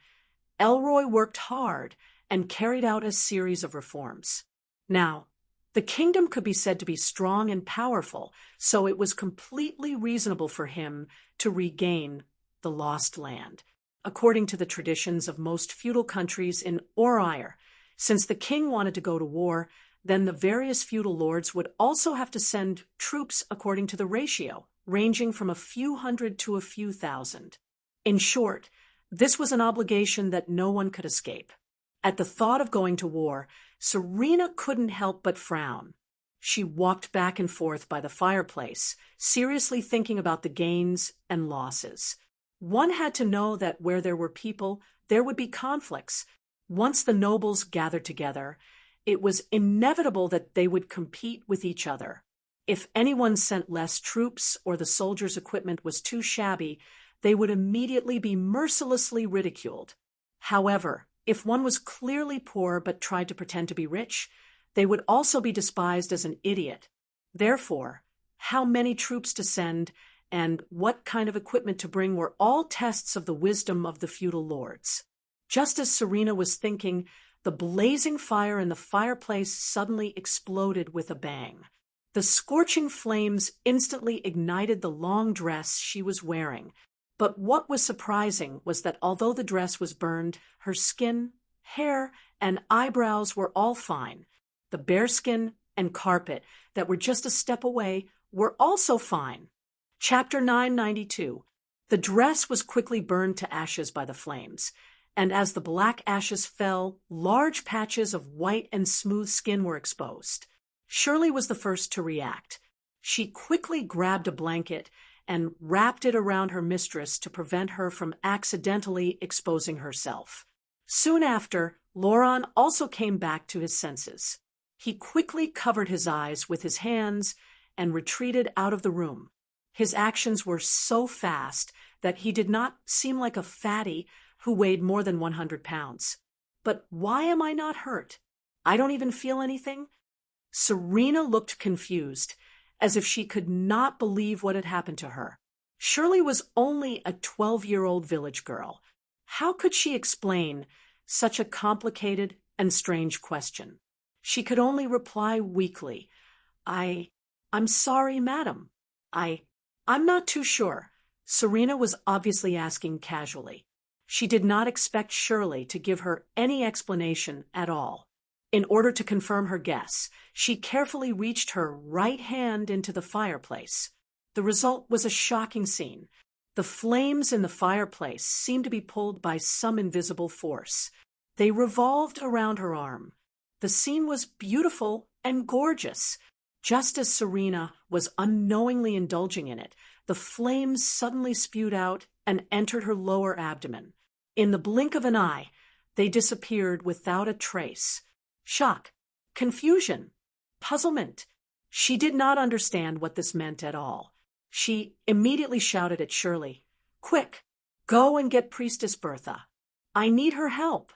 Elroy worked hard and carried out a series of reforms. Now, the kingdom could be said to be strong and powerful, so it was completely reasonable for him to regain the lost land. According to the traditions of most feudal countries in Orire, since the king wanted to go to war, then the various feudal lords would also have to send troops according to the ratio, ranging from a few hundred to a few thousand. In short, this was an obligation that no one could escape. At the thought of going to war, Serena couldn't help but frown. She walked back and forth by the fireplace, seriously thinking about the gains and losses. One had to know that where there were people, there would be conflicts. Once the nobles gathered together, it was inevitable that they would compete with each other. If anyone sent less troops or the soldiers' equipment was too shabby, they would immediately be mercilessly ridiculed. However, if one was clearly poor but tried to pretend to be rich, they would also be despised as an idiot. Therefore, how many troops to send and what kind of equipment to bring were all tests of the wisdom of the feudal lords. Just as Serena was thinking, the blazing fire in the fireplace suddenly exploded with a bang. The scorching flames instantly ignited the long dress she was wearing. But what was surprising was that although the dress was burned, her skin, hair, and eyebrows were all fine. The bearskin and carpet that were just a step away were also fine. Chapter 992. The dress was quickly burned to ashes by the flames, and as the black ashes fell, large patches of white and smooth skin were exposed. Shirley was the first to react. She quickly grabbed a blanket and wrapped it around her mistress to prevent her from accidentally exposing herself. Soon after, Laurent also came back to his senses. He quickly covered his eyes with his hands and retreated out of the room. His actions were so fast that he did not seem like a fatty who weighed more than 100 pounds. But why am I not hurt? I don't even feel anything? Serena looked confused, as if she could not believe what had happened to her. Shirley was only a 12-year-old village girl. How could she explain such a complicated and strange question? She could only reply weakly, I'm sorry, madam. I'm not too sure. Serena was obviously asking casually. She did not expect Shirley to give her any explanation at all. In order to confirm her guess, she carefully reached her right hand into the fireplace. The result was a shocking scene. The flames in the fireplace seemed to be pulled by some invisible force. They revolved around her arm. The scene was beautiful and gorgeous. Just as Serena was unknowingly indulging in it, the flames suddenly spewed out and entered her lower abdomen. In the blink of an eye, they disappeared without a trace. Shock, confusion, puzzlement. She did not understand what this meant at all. She immediately shouted at Shirley, "Quick, go and get Priestess Bertha. I need her help."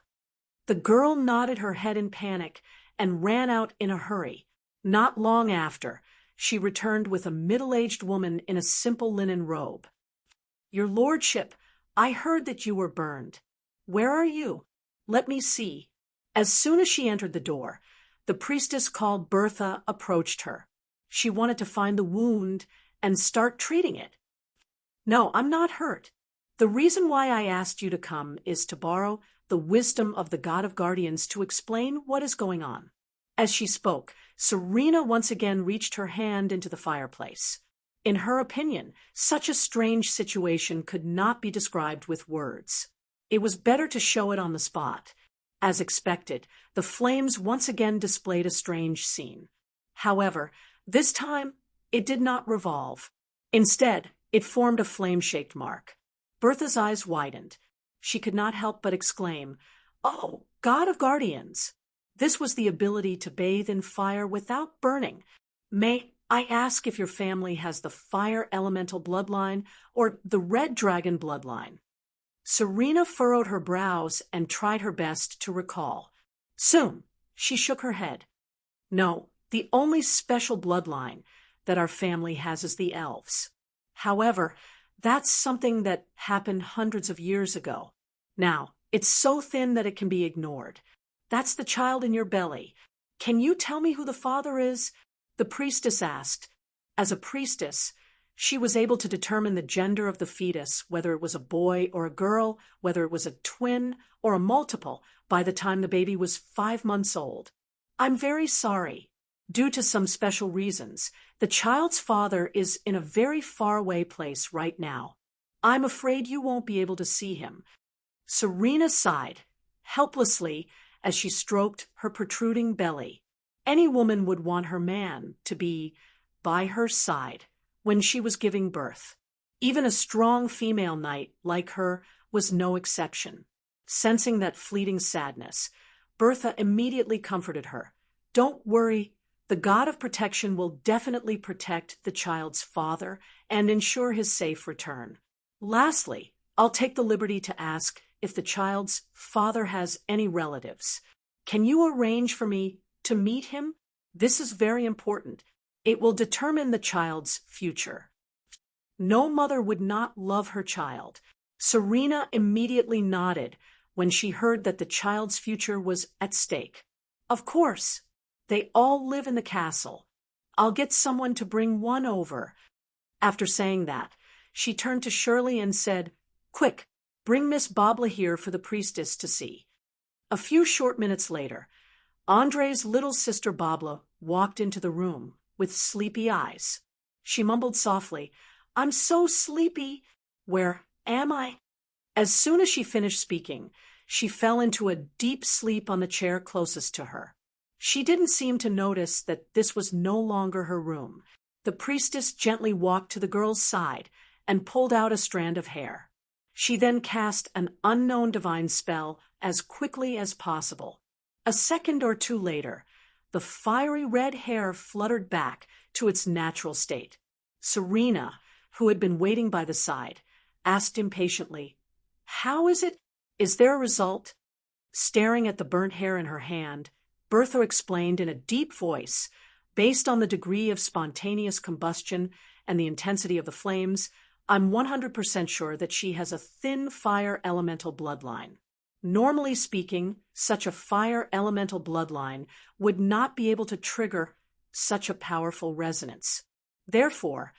The girl nodded her head in panic and ran out in a hurry. Not long after, she returned with a middle-aged woman in a simple linen robe. "Your lordship, I heard that you were burned. Where are you? Let me see." As soon as she entered the door, the priestess called Bertha approached her. She wanted to find the wound and start treating it. "No, I'm not hurt. The reason why I asked you to come is to borrow the wisdom of the God of Guardians to explain what is going on." As she spoke, Serena once again reached her hand into the fireplace. In her opinion, such a strange situation could not be described with words. It was better to show it on the spot. As expected, the flames once again displayed a strange scene. However, this time it did not revolve. Instead, it formed a flame-shaped mark. Bertha's eyes widened. She could not help but exclaim, "Oh, God of Guardians!" This was the ability to bathe in fire without burning. "May I ask if your family has the fire elemental bloodline or the red dragon bloodline?" Serena furrowed her brows and tried her best to recall. Soon, she shook her head. "No, The only special bloodline that our family has is the elves. However, that's something that happened hundreds of years ago. Now, it's so thin that it can be ignored. That's the child in your belly. Can you tell me who the father is? The priestess asked. As a priestess, she was able to determine the gender of the fetus, whether it was a boy or a girl, whether it was a twin or a multiple, by the time the baby was 5 months old. I'm very sorry. Due to some special reasons, the child's father is in a very faraway place right now. I'm afraid you won't be able to see him. Serena sighed, helplessly, as she stroked her protruding belly. Any woman would want her man to be by her side when she was giving birth. Even a strong female knight like her was no exception. Sensing that fleeting sadness, Bertha immediately comforted her. Don't worry, the God of protection will definitely protect the child's father and ensure his safe return. Lastly, I'll take the liberty to ask if the child's father has any relatives. Can you arrange for me to meet him? This is very important. It will determine the child's future. No mother would not love her child. Serena immediately nodded when she heard that the child's future was at stake. Of course, they all live in the castle. I'll get someone to bring one over. After saying that, she turned to Shirley and said, Quick, bring Miss Bobla here for the priestess to see. A few short minutes later, Andre's little sister Bobla walked into the room with sleepy eyes. She mumbled softly, I'm so sleepy. Where am I? As soon as she finished speaking, she fell into a deep sleep on the chair closest to her. She didn't seem to notice that this was no longer her room. The priestess gently walked to the girl's side and pulled out a strand of hair. She then cast an unknown divine spell as quickly as possible. A second or two later, the fiery red hair fluttered back to its natural state. Serena, who had been waiting by the side, asked impatiently, How is it? Is there a result? Staring at the burnt hair in her hand, Bertha explained in a deep voice, based on the degree of spontaneous combustion and the intensity of the flames, I'm 100% sure that she has a thin fire elemental bloodline. Normally speaking, such a fire elemental bloodline would not be able to trigger such a powerful resonance. Therefore,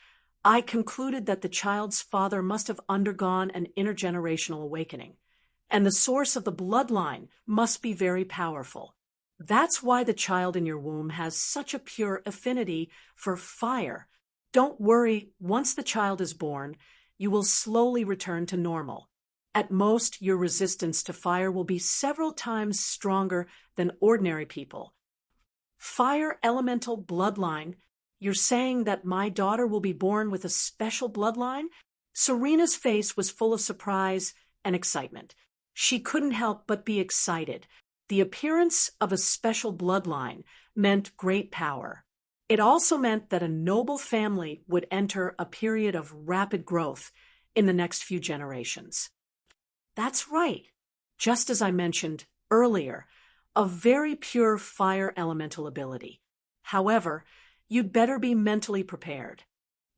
I concluded that the child's father must have undergone an intergenerational awakening, and the source of the bloodline must be very powerful. That's why the child in your womb has such a pure affinity for fire. Don't worry, once the child is born, you will slowly return to normal. At most, your resistance to fire will be several times stronger than ordinary people. Fire elemental bloodline? You're saying that my daughter will be born with a special bloodline? Serena's face was full of surprise and excitement. She couldn't help but be excited. The appearance of a special bloodline meant great power. It also meant that a noble family would enter a period of rapid growth in the next few generations. That's right. Just as I mentioned earlier, a very pure fire elemental ability. However, you'd better be mentally prepared.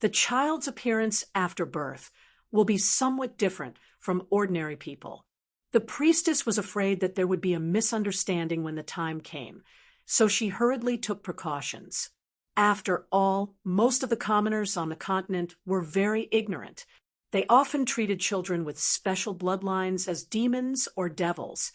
The child's appearance after birth will be somewhat different from ordinary people. The priestess was afraid that there would be a misunderstanding when the time came, so she hurriedly took precautions. After all, most of the commoners on the continent were very ignorant. They often treated children with special bloodlines as demons or devils,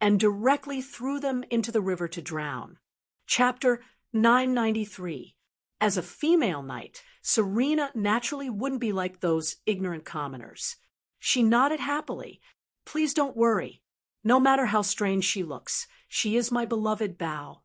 and directly threw them into the river to drown. Chapter 993. As a female knight, Serena naturally wouldn't be like those ignorant commoners. She nodded happily. Please don't worry. No matter how strange she looks, she is my beloved Bao.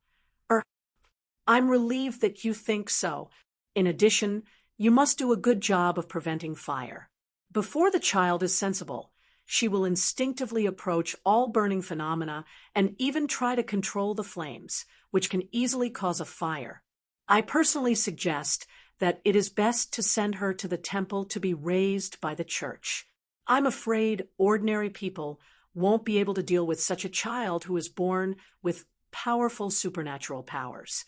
I'm relieved that you think so. In addition, you must do a good job of preventing fire. Before the child is sensible, she will instinctively approach all burning phenomena and even try to control the flames, which can easily cause a fire. I personally suggest that it is best to send her to the temple to be raised by the church. I'm afraid ordinary people won't be able to deal with such a child who is born with powerful supernatural powers.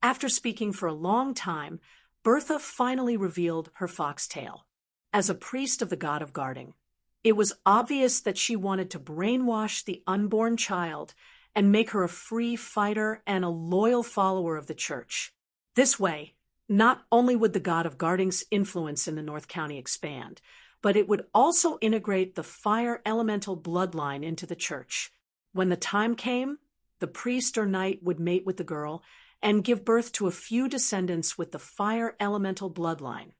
After speaking for a long time, Bertha finally revealed her foxtail. As a priest of the god of guarding, it was obvious that she wanted to brainwash the unborn child and make her a free fighter and a loyal follower of the church. This way, not only would the god of guarding's influence in the North County expand, but it would also integrate the fire elemental bloodline into the church. When the time came, the priest or knight would mate with the girl and give birth to a few descendants with the fire elemental bloodline.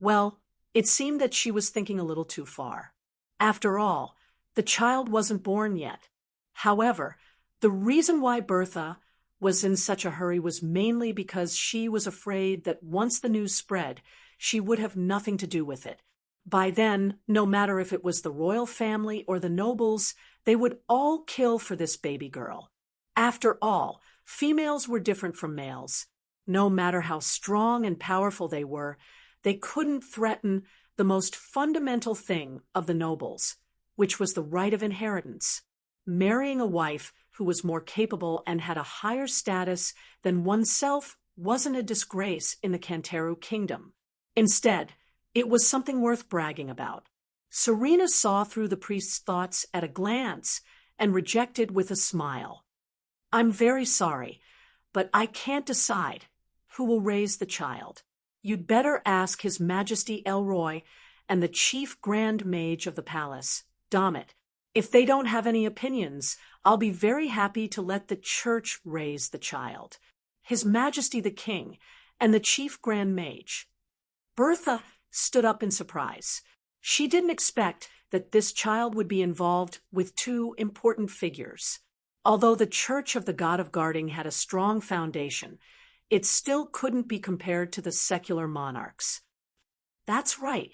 Well, it seemed that she was thinking a little too far. After all, the child wasn't born yet. However, the reason why Bertha was in such a hurry was mainly because she was afraid that once the news spread, she would have nothing to do with it. By then, no matter if it was the royal family or the nobles, they would all kill for this baby girl. After all, females were different from males. No matter how strong and powerful they were, they couldn't threaten the most fundamental thing of the nobles, which was the right of inheritance. Marrying a wife who was more capable and had a higher status than oneself wasn't a disgrace in the Canteru kingdom. Instead, it was something worth bragging about. Serena saw through the priest's thoughts at a glance and rejected with a smile. "I'm very sorry, but I can't decide who will raise the child. You'd better ask His Majesty Elroy and the chief grand mage of the palace, Domit. If they don't have any opinions, I'll be very happy to let the church raise the child. His Majesty the King and the chief grand mage." Bertha stood up in surprise. She didn't expect that this child would be involved with two important figures. Although the Church of the God of Guarding had a strong foundation, it still couldn't be compared to the secular monarchs. "That's right.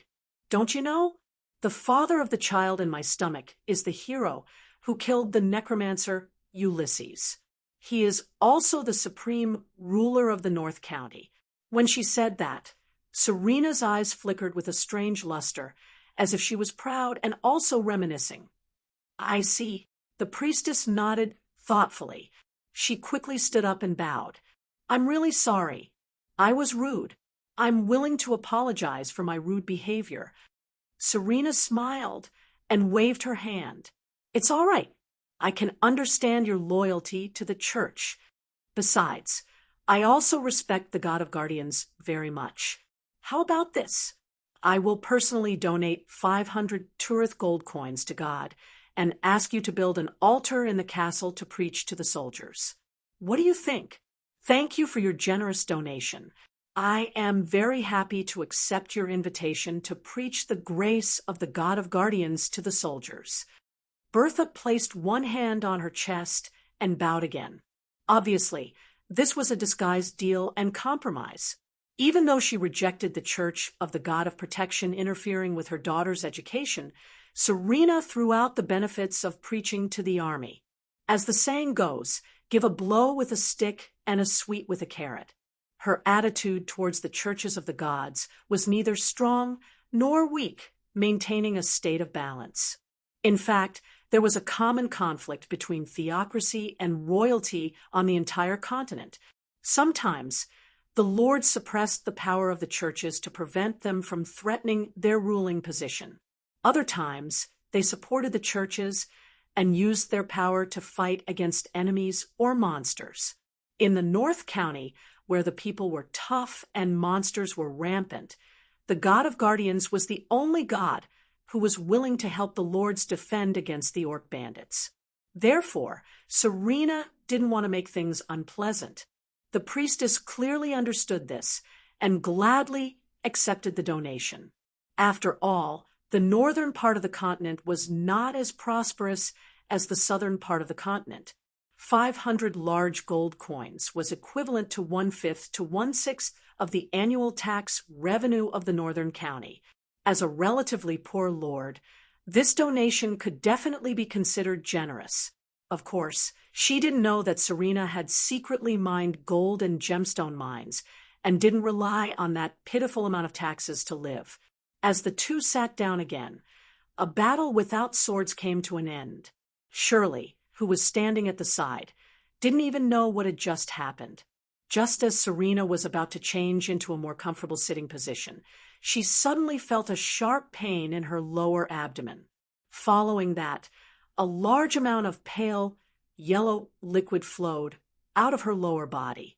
Don't you know? The father of the child in my stomach is the hero who killed the necromancer Ulysses. He is also the supreme ruler of the North County." When she said that, Serena's eyes flickered with a strange luster, as if she was proud and also reminiscing. "I see." The priestess nodded thoughtfully. She quickly stood up and bowed. "I'm really sorry. I was rude. I'm willing to apologize for my rude behavior." Serena smiled and waved her hand. "It's all right. I can understand your loyalty to the church. Besides, I also respect the God of Guardians very much. How about this? I will personally donate 500 Turith gold coins to God and ask you to build an altar in the castle to preach to the soldiers. What do you think? Thank you for your generous donation. I am very happy to accept your invitation to preach the grace of the God of Guardians to the soldiers." Bertha placed one hand on her chest and bowed again. Obviously, this was a disguised deal and compromise. Even though she rejected the Church of the God of Protection interfering with her daughter's education, Serena threw out the benefits of preaching to the army. As the saying goes, give a blow with a stick and a sweet with a carrot. Her attitude towards the churches of the gods was neither strong nor weak, maintaining a state of balance. In fact, there was a common conflict between theocracy and royalty on the entire continent. Sometimes, the Lord suppressed the power of the churches to prevent them from threatening their ruling position. Other times, they supported the churches and used their power to fight against enemies or monsters. In the North County, where the people were tough and monsters were rampant, the God of Guardians was the only god who was willing to help the lords defend against the orc bandits. Therefore, Serena didn't want to make things unpleasant. The priestess clearly understood this and gladly accepted the donation. After all, the northern part of the continent was not as prosperous as the southern part of the continent. 500 large gold coins was equivalent to 1/5 to 1/6 of the annual tax revenue of the northern county. As a relatively poor lord, this donation could definitely be considered generous. Of course, she didn't know that Serena had secretly mined gold and gemstone mines and didn't rely on that pitiful amount of taxes to live. As the two sat down again, a battle without swords came to an end. Shirley, who was standing at the side, didn't even know what had just happened. Just as Serena was about to change into a more comfortable sitting position, she suddenly felt a sharp pain in her lower abdomen. Following that, a large amount of pale, yellow liquid flowed out of her lower body.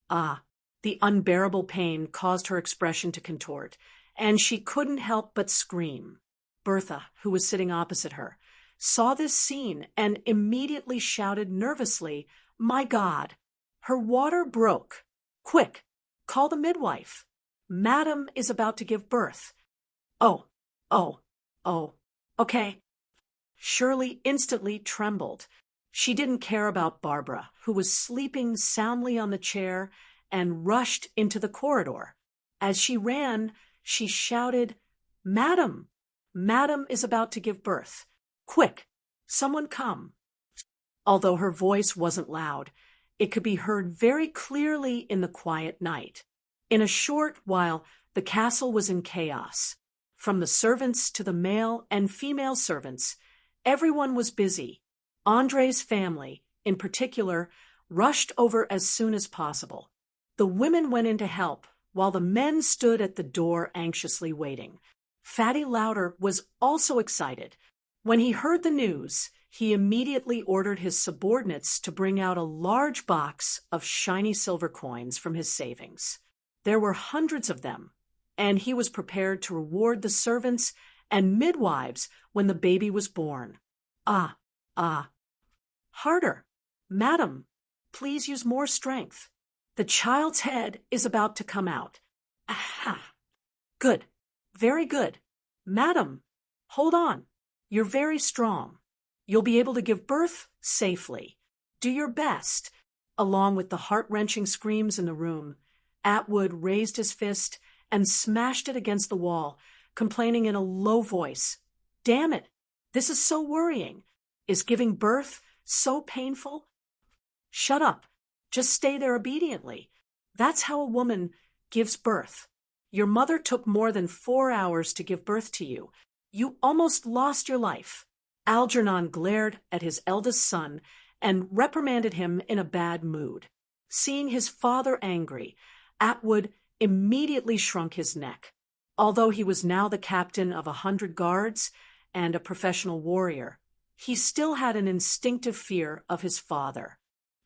The unbearable pain caused her expression to contort, and she couldn't help but scream. Bertha, who was sitting opposite her, saw this scene and immediately shouted nervously, "My God! Her water broke! Quick! Call the midwife! Madam is about to give birth." Oh, okay. Shirley instantly trembled. She didn't care about Barbara, who was sleeping soundly on the chair, and rushed into the corridor. As she ran, she shouted, "Madam! Madam is about to give birth. Quick! Someone come!" Although her voice wasn't loud, it could be heard very clearly in the quiet night. In a short while, the castle was in chaos. From the servants to the male and female servants, everyone was busy. Andre's family, in particular, rushed over as soon as possible. The women went in to help, while the men stood at the door anxiously waiting. Fatty Louder was also excited. When he heard the news, he immediately ordered his subordinates to bring out a large box of shiny silver coins from his savings. There were hundreds of them, and he was prepared to reward the servants and midwives when the baby was born. Harder! Madam, please use more strength. The child's head is about to come out. Aha! Good. Very good. Madam, hold on. You're very strong. You'll be able to give birth safely. Do your best. Along with the heart-wrenching screams in the room, Atwood raised his fist and smashed it against the wall, complaining in a low voice, "Damn it! This is so worrying. Is giving birth so painful?" "Shut up. Just stay there obediently. That's how a woman gives birth. Your mother took more than 4 hours to give birth to you. You almost lost your life." Algernon glared at his eldest son and reprimanded him in a bad mood. Seeing his father angry, Atwood immediately shrunk his neck. Although he was now the captain of 100 guards and a professional warrior, he still had an instinctive fear of his father.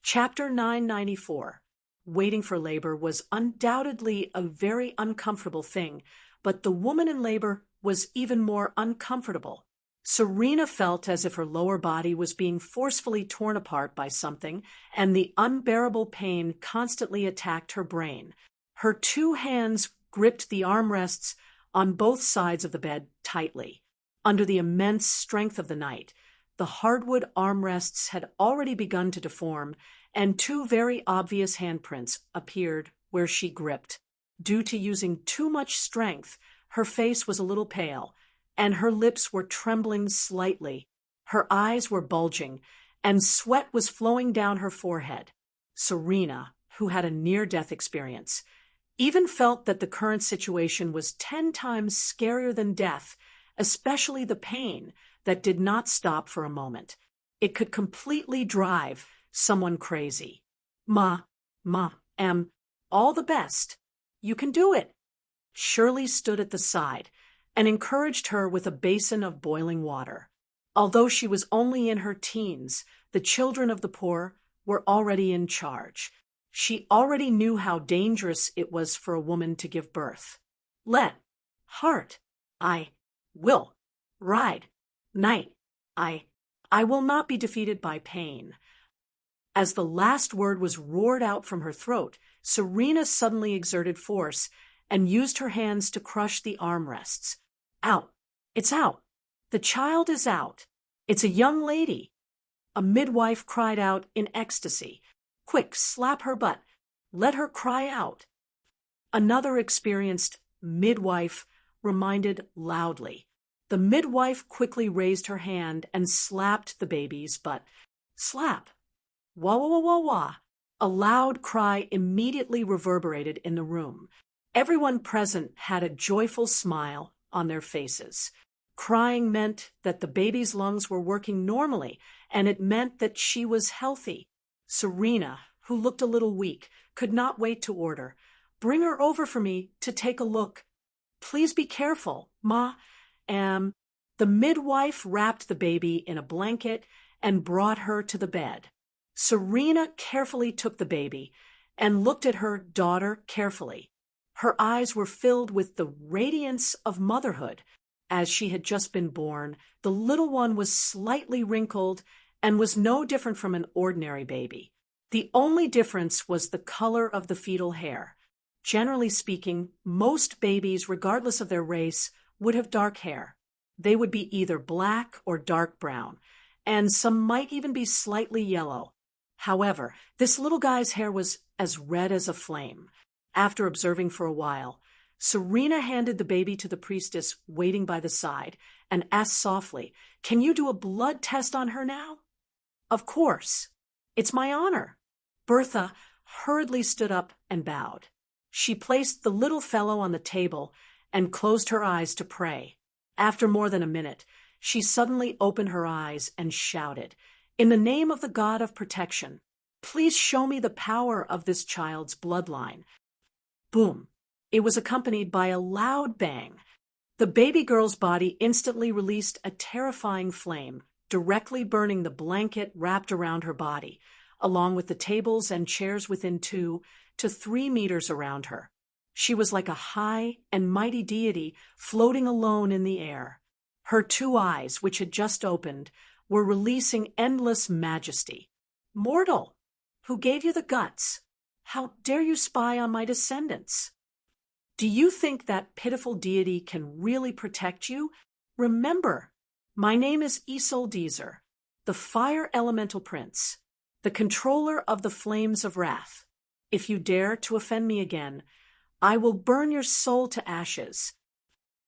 Chapter 994. Waiting for labor was undoubtedly a very uncomfortable thing, but the woman in labor was even more uncomfortable. Serena felt as if her lower body was being forcefully torn apart by something, and the unbearable pain constantly attacked her brain. Her 2 hands gripped the armrests on both sides of the bed tightly. Under the immense strength of the night, the hardwood armrests had already begun to deform, and 2 very obvious handprints appeared where she gripped. Due to using too much strength, her face was a little pale, and her lips were trembling slightly. Her eyes were bulging, and sweat was flowing down her forehead. Serena, who had a near-death experience, even felt that the current situation was 10 times scarier than death, especially the pain that did not stop for a moment. It could completely drive someone crazy. All the best. You can do it." Shirley stood at the side and encouraged her with a basin of boiling water. Although she was only in her teens, the children of the poor were already in charge. She already knew how dangerous it was for a woman to give birth. Heart, I will ride. Night, I will not be defeated by pain. As the last word was roared out from her throat, Serena suddenly exerted force and used her hands to crush the armrests. Out! It's out! The child is out! It's a young lady! A midwife cried out in ecstasy. Quick, slap her butt! Let her cry out! Another experienced midwife reminded loudly. The midwife quickly raised her hand and slapped the baby's butt. Slap! Wah, wah, wah, wah, wah. A loud cry immediately reverberated in the room. Everyone present had a joyful smile on their faces. Crying meant that the baby's lungs were working normally, and it meant that she was healthy. Serena, who looked a little weak, could not wait to order, "Bring her over for me to take a look. Please be careful, Ma." The midwife wrapped the baby in a blanket and brought her to the bed. Serena carefully took the baby and looked at her daughter carefully. Her eyes were filled with the radiance of motherhood. As she had just been born, the little one was slightly wrinkled and was no different from an ordinary baby. The only difference was the color of the fetal hair. Generally speaking, most babies, regardless of their race, would have dark hair. They would be either black or dark brown, and some might even be slightly yellow. However, this little guy's hair was as red as a flame. After observing for a while, Serena handed the baby to the priestess waiting by the side and asked softly, "Can you do a blood test on her now?" "Of course. It's my honor." Bertha hurriedly stood up and bowed. She placed the little fellow on the table and closed her eyes to pray. After more than a minute, she suddenly opened her eyes and shouted, "In the name of the God of protection, please show me the power of this child's bloodline." Boom! It was accompanied by a loud bang. The baby girl's body instantly released a terrifying flame, directly burning the blanket wrapped around her body, along with the tables and chairs within 2 to 3 meters around her. She was like a high and mighty deity floating alone in the air. Her 2 eyes, which had just opened, were releasing endless majesty. "Mortal, who gave you the guts? How dare you spy on my descendants? Do you think that pitiful deity can really protect you? Remember, my name is Isoldezer, the fire elemental prince, the controller of the flames of wrath. If you dare to offend me again, I will burn your soul to ashes."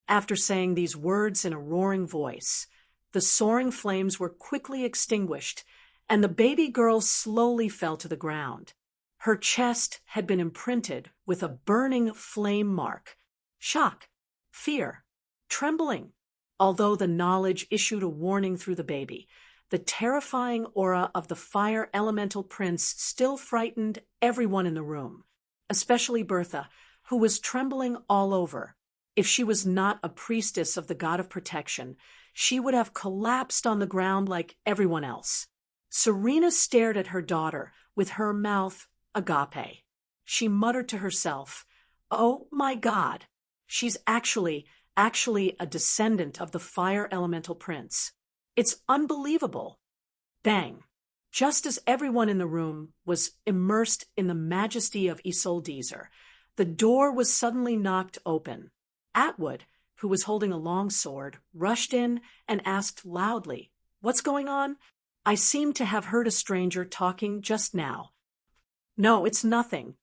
After saying these words in a roaring voice, the soaring flames were quickly extinguished, and the baby girl slowly fell to the ground. Her chest had been imprinted with a burning flame mark. Shock, fear, trembling. Although the knowledge issued a warning through the baby, the terrifying aura of the fire elemental prince still frightened everyone in the room, especially Bertha, who was trembling all over. If she was not a priestess of the god of protection, she would have collapsed on the ground like everyone else. Serena stared at her daughter with her mouth agape. She muttered to herself, "Oh my God, she's actually a descendant of the fire elemental prince. It's unbelievable." Bang! Just as everyone in the room was immersed in the majesty of Isoldezer, the door was suddenly knocked open. Atwood, who was holding a long sword, rushed in and asked loudly, "What's going on? I seem to have heard a stranger talking just now." "No, it's nothing.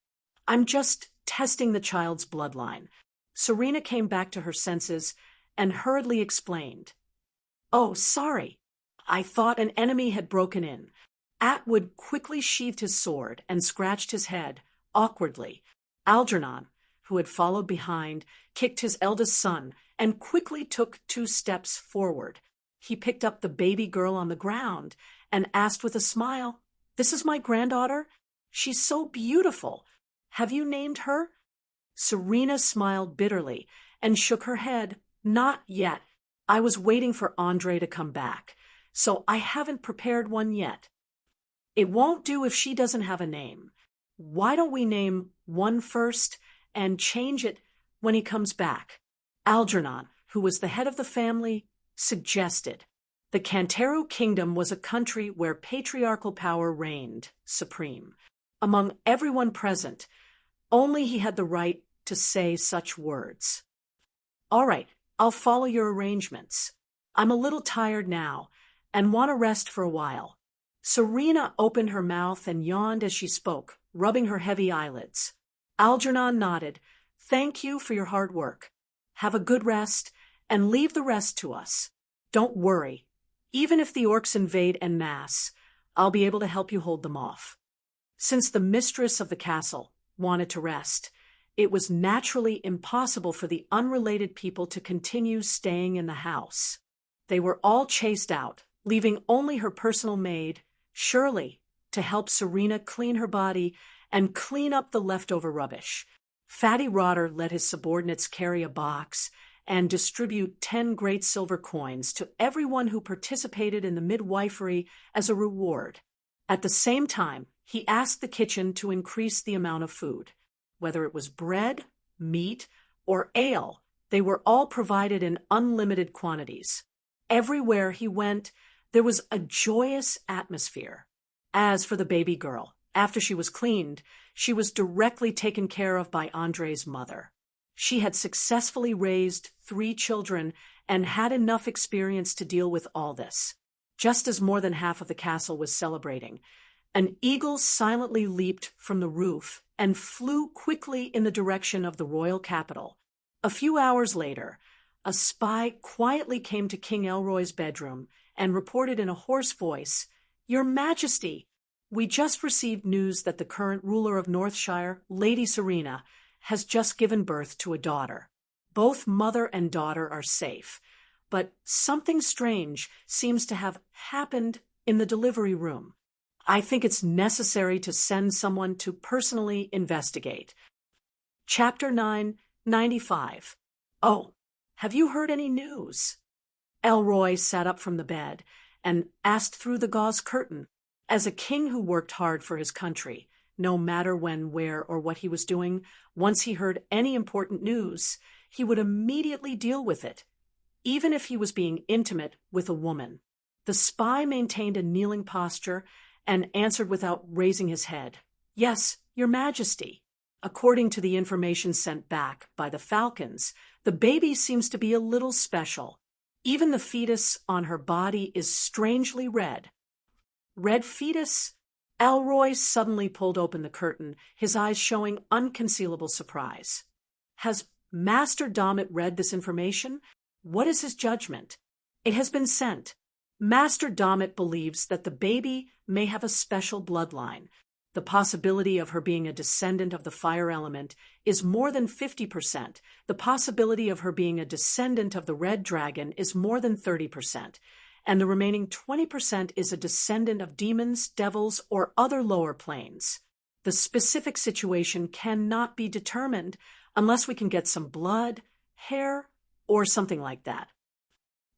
I'm just testing the child's bloodline." Serena came back to her senses and hurriedly explained, "Oh, sorry. I thought an enemy had broken in." Atwood quickly sheathed his sword and scratched his head, awkwardly. Algernon, who had followed behind, kicked his eldest son and quickly took 2 steps forward. He picked up the baby girl on the ground and asked with a smile, "This is my granddaughter? She's so beautiful. Have you named her?" Serena smiled bitterly and shook her head. "Not yet. I was waiting for Andre to come back, so I haven't prepared one yet." "It won't do if she doesn't have a name. Why don't we name one first and change it when he comes back?" Algernon, who was the head of the family, suggested. The Canteru Kingdom was a country where patriarchal power reigned supreme. Among everyone present, only he had the right to say such words. "All right, I'll follow your arrangements. I'm a little tired now and want to rest for a while." Serena opened her mouth and yawned as she spoke, rubbing her heavy eyelids. Algernon nodded. "Thank you for your hard work. Have a good rest and leave the rest to us. Don't worry. Even if the orcs invade en masse, I'll be able to help you hold them off." Since the mistress of the castle wanted to rest, it was naturally impossible for the unrelated people to continue staying in the house. They were all chased out, leaving only her personal maid, Shirley, to help Serena clean her body and clean up the leftover rubbish. Fatty Rotter let his subordinates carry a box and distribute 10 great silver coins to everyone who participated in the midwifery as a reward. At the same time, he asked the kitchen to increase the amount of food. Whether it was bread, meat, or ale, they were all provided in unlimited quantities. Everywhere he went, there was a joyous atmosphere. As for the baby girl, after she was cleaned, she was directly taken care of by Andre's mother. She had successfully raised 3 children and had enough experience to deal with all this. Just as more than half of the castle was celebrating, an eagle silently leaped from the roof and flew quickly in the direction of the royal capital. A few hours later, a spy quietly came to King Elroy's bedroom and reported in a hoarse voice, "Your Majesty, we just received news that the current ruler of Northshire, Lady Serena, has just given birth to a daughter. Both mother and daughter are safe, but something strange seems to have happened in the delivery room. I think it's necessary to send someone to personally investigate." Chapter 995. "Oh, have you heard any news?" Elroy sat up from the bed and asked through the gauze curtain. As a king who worked hard for his country, no matter when, where, or what he was doing, once he heard any important news, he would immediately deal with it, even if he was being intimate with a woman. The spy maintained a kneeling posture and answered without raising his head, "Yes, Your Majesty. According to the information sent back by the falcons, the baby seems to be a little special. Even the fetus on her body is strangely red." "Red fetus?" Elroy suddenly pulled open the curtain, his eyes showing unconcealable surprise. "Has Master Dommett read this information? What is his judgment?" "It has been sent. Master Dommett believes that the baby may have a special bloodline. The possibility of her being a descendant of the fire element is more than 50%. The possibility of her being a descendant of the red dragon is more than 30%. And the remaining 20% is a descendant of demons, devils, or other lower planes. The specific situation cannot be determined unless we can get some blood, hair, or something like that."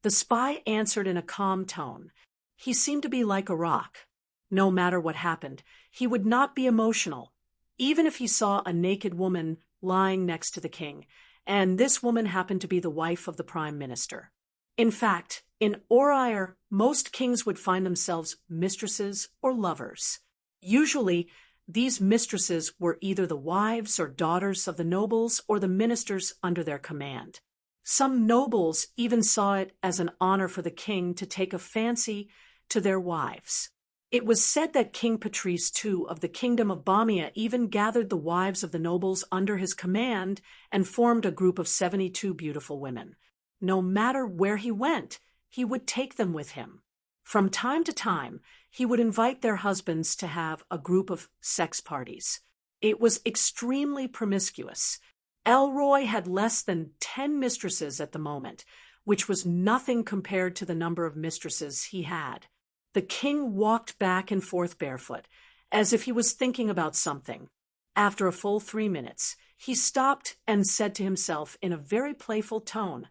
The spy answered in a calm tone. He seemed to be like a rock. No matter what happened, he would not be emotional, even if he saw a naked woman lying next to the king, and this woman happened to be the wife of the prime minister. In fact, in Orire, most kings would find themselves mistresses or lovers. Usually, these mistresses were either the wives or daughters of the nobles or the ministers under their command. Some nobles even saw it as an honor for the king to take a fancy to their wives. It was said that King Patrice II of the Kingdom of Bamia even gathered the wives of the nobles under his command and formed a group of 72 beautiful women. No matter where he went, he would take them with him. From time to time, he would invite their husbands to have a group of sex parties. It was extremely promiscuous. Elroy had less than 10 mistresses at the moment, which was nothing compared to the number of mistresses he had. The king walked back and forth barefoot, as if he was thinking about something. After a full 3 minutes, he stopped and said to himself in a very playful tone,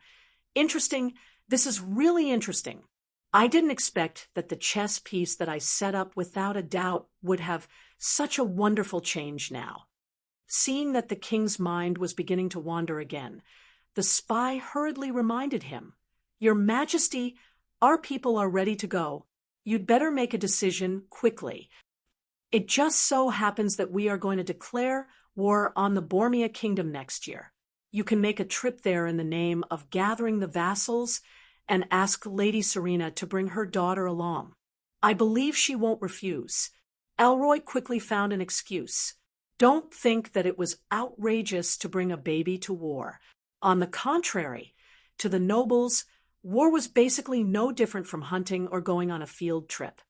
"Interesting, this is really interesting. I didn't expect that the chess piece that I set up without a doubt would have such a wonderful change now." Seeing that the king's mind was beginning to wander again, the spy hurriedly reminded him, "Your Majesty, our people are ready to go. You'd better make a decision quickly. It just so happens that we are going to declare war on the Bormia Kingdom next year. You can make a trip there in the name of gathering the vassals and ask Lady Serena to bring her daughter along. I believe she won't refuse." Elroy quickly found an excuse. "Don't think that it was outrageous to bring a baby to war. On the contrary, to the nobles, war was basically no different from hunting or going on a field trip.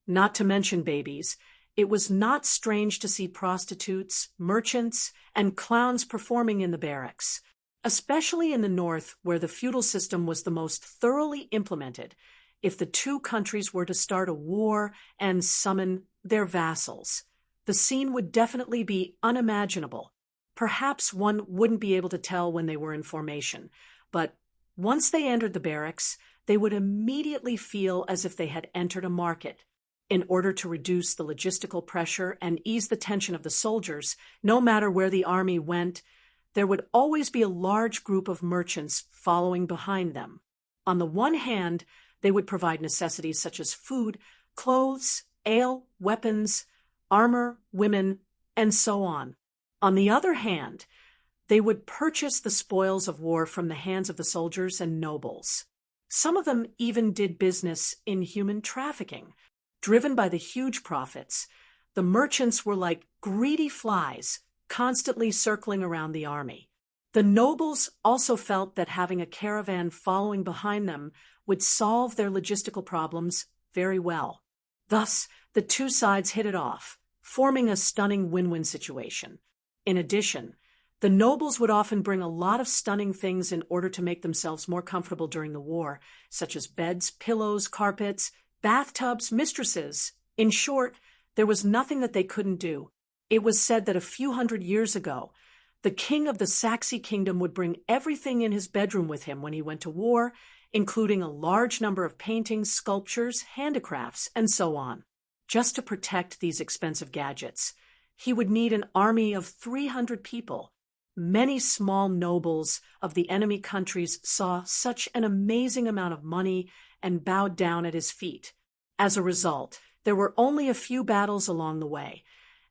Not to mention babies, it was not strange to see prostitutes, merchants, and clowns performing in the barracks. Especially in the north, where the feudal system was the most thoroughly implemented, if the two countries were to start a war and summon their vassals. The scene would definitely be unimaginable. Perhaps one wouldn't be able to tell when they were in formation, but once they entered the barracks, they would immediately feel as if they had entered a market. In order to reduce the logistical pressure and ease the tension of the soldiers, no matter where the army went, there would always be a large group of merchants following behind them. On the one hand, they would provide necessities such as food, clothes, ale, weapons, armor, women, and so on. On the other hand, they would purchase the spoils of war from the hands of the soldiers and nobles. Some of them even did business in human trafficking. Driven by the huge profits, the merchants were like greedy flies, constantly circling around the army. The nobles also felt that having a caravan following behind them would solve their logistical problems very well. Thus, the two sides hit it off, forming a stunning win-win situation. In addition, the nobles would often bring a lot of stunning things in order to make themselves more comfortable during the war, such as beds, pillows, carpets, bathtubs, mistresses. In short, there was nothing that they couldn't do. It was said that a few hundred years ago, the king of the Saxe kingdom would bring everything in his bedroom with him when he went to war, including a large number of paintings, sculptures, handicrafts, and so on. Just to protect these expensive gadgets, he would need an army of 300 people. Many small nobles of the enemy countries saw such an amazing amount of money and bowed down at his feet. As a result, there were only a few battles along the way,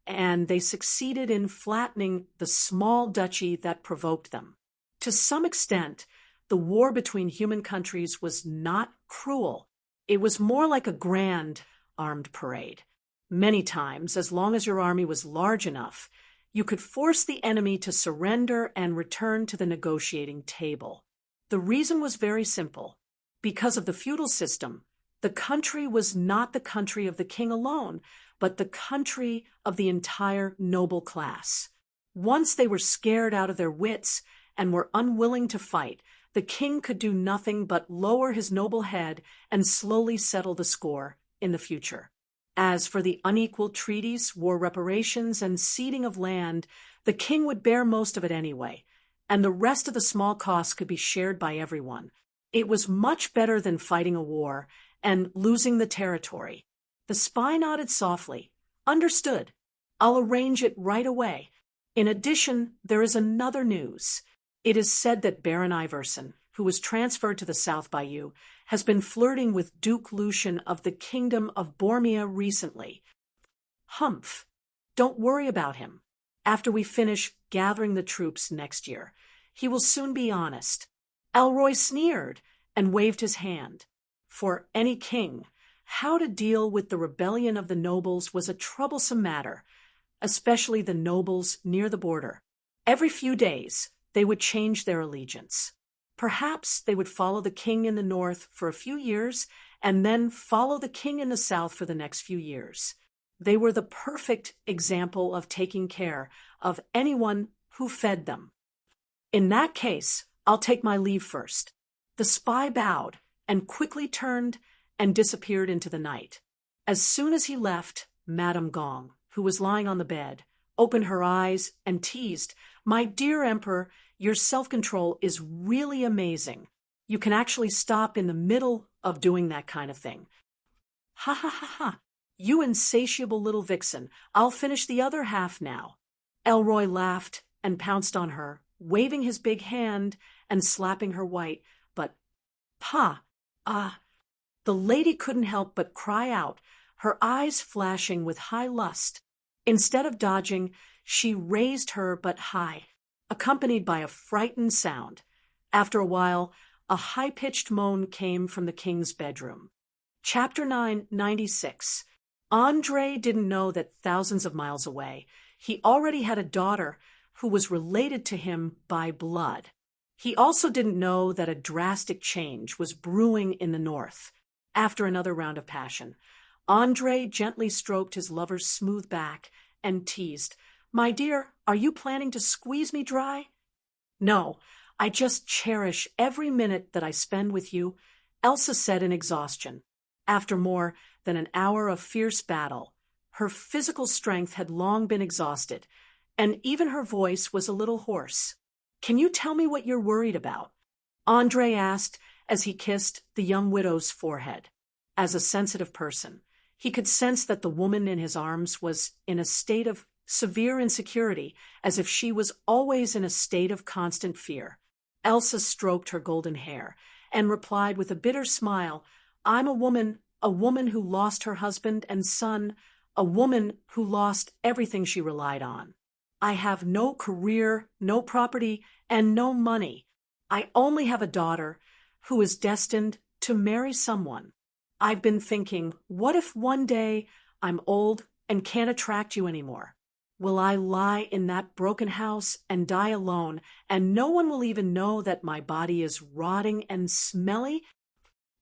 and they succeeded in flattening the small duchy that provoked them. To some extent, the war between human countries was not cruel. It was more like a grand armed parade. Many times, as long as your army was large enough, you could force the enemy to surrender and return to the negotiating table. The reason was very simple. Because of the feudal system, the country was not the country of the king alone, but the country of the entire noble class. Once they were scared out of their wits and were unwilling to fight, the king could do nothing but lower his noble head and slowly settle the score in the future. As for the unequal treaties, war reparations, and ceding of land, the king would bear most of it anyway, and the rest of the small costs could be shared by everyone. It was much better than fighting a war and losing the territory. The spy nodded softly. Understood. I'll arrange it right away. In addition, there is another news. It is said that Baron Iverson, who was transferred to the South by you, has been flirting with Duke Lucian of the Kingdom of Bormia recently. Humph. Don't worry about him. After we finish gathering the troops next year, he will soon be honest. Elroy sneered and waved his hand. For any king, how to deal with the rebellion of the nobles was a troublesome matter, especially the nobles near the border. Every few days, they would change their allegiance. Perhaps they would follow the king in the north for a few years and then follow the king in the south for the next few years. They were the perfect example of taking care of anyone who fed them. In that case, I'll take my leave first. The spy bowed and quickly turned and disappeared into the night. As soon as he left, Madame Gong, who was lying on the bed, opened her eyes and teased, "My dear Emperor, your self-control is really amazing. You can actually stop in the middle of doing that kind of thing." "Ha ha ha ha. You insatiable little vixen. I'll finish the other half now." Elroy laughed and pounced on her, waving his big hand and slapping her white, but the lady couldn't help but cry out, her eyes flashing with high lust. Instead of dodging, she raised her but high, accompanied by a frightened sound. After a while, a high-pitched moan came from the king's bedroom. Chapter 996. Andre didn't know that thousands of miles away, he already had a daughter who was related to him by blood. He also didn't know that a drastic change was brewing in the north. After another round of passion, Andre gently stroked his lover's smooth back and teased, "My dear, are you planning to squeeze me dry?" "No, I just cherish every minute that I spend with you. Elsa said in exhaustion. After more than an hour of fierce battle, her physical strength had long been exhausted, and even her voice was a little hoarse. "Can you tell me what you're worried about?" Andre asked as he kissed the young widow's forehead. As a sensitive person, he could sense that the woman in his arms was in a state of severe insecurity, as if she was always in a state of constant fear. Elsa stroked her golden hair and replied with a bitter smile, "I'm a woman who lost her husband and son, a woman who lost everything she relied on. I have no career, no property, and no money. I only have a daughter who is destined to marry someone. I've been thinking, what if one day I'm old and can't attract you anymore? Will I lie in that broken house and die alone, and no one will even know that my body is rotting and smelly?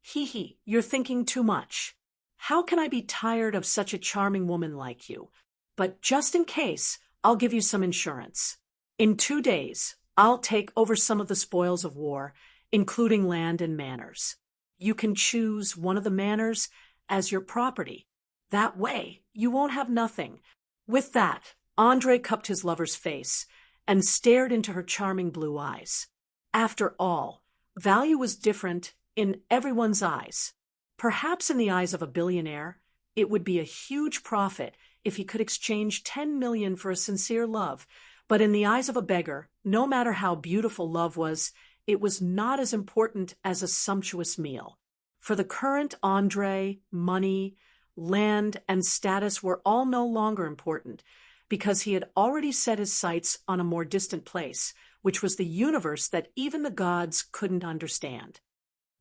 Hee, you're thinking too much. How can I be tired of such a charming woman like you? But just in case, I'll give you some insurance. In 2 days, I'll take over some of the spoils of war, including land and manors. You can choose one of the manors as your property. That way, you won't have nothing." With that, Andre cupped his lover's face and stared into her charming blue eyes. After all, value was different in everyone's eyes. Perhaps in the eyes of a billionaire, it would be a huge profit if he could exchange 10 million for a sincere love, but in the eyes of a beggar, no matter how beautiful love was, it was not as important as a sumptuous meal. For the current Andre, money, land, and status were all no longer important, because he had already set his sights on a more distant place, which was the universe that even the gods couldn't understand.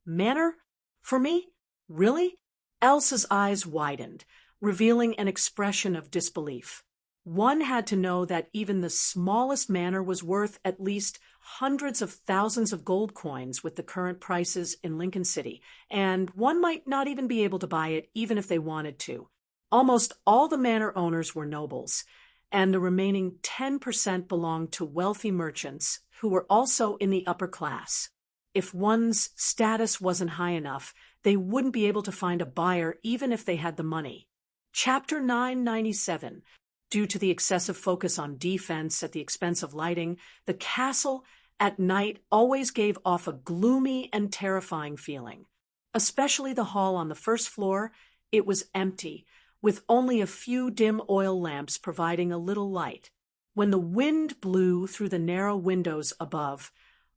Manor? For me? Really? Elsa's eyes widened, revealing an expression of disbelief. One had to know that even the smallest manor was worth at least hundreds of thousands of gold coins with the current prices in Lincoln City, and one might not even be able to buy it even if they wanted to. Almost all the manor owners were nobles, and the remaining 10% belonged to wealthy merchants who were also in the upper class. If one's status wasn't high enough, they wouldn't be able to find a buyer even if they had the money. Chapter 997. Due to the excessive focus on defense at the expense of lighting, the castle at night always gave off a gloomy and terrifying feeling. Especially the hall on the first floor, it was empty, with only a few dim oil lamps providing a little light. When the wind blew through the narrow windows above,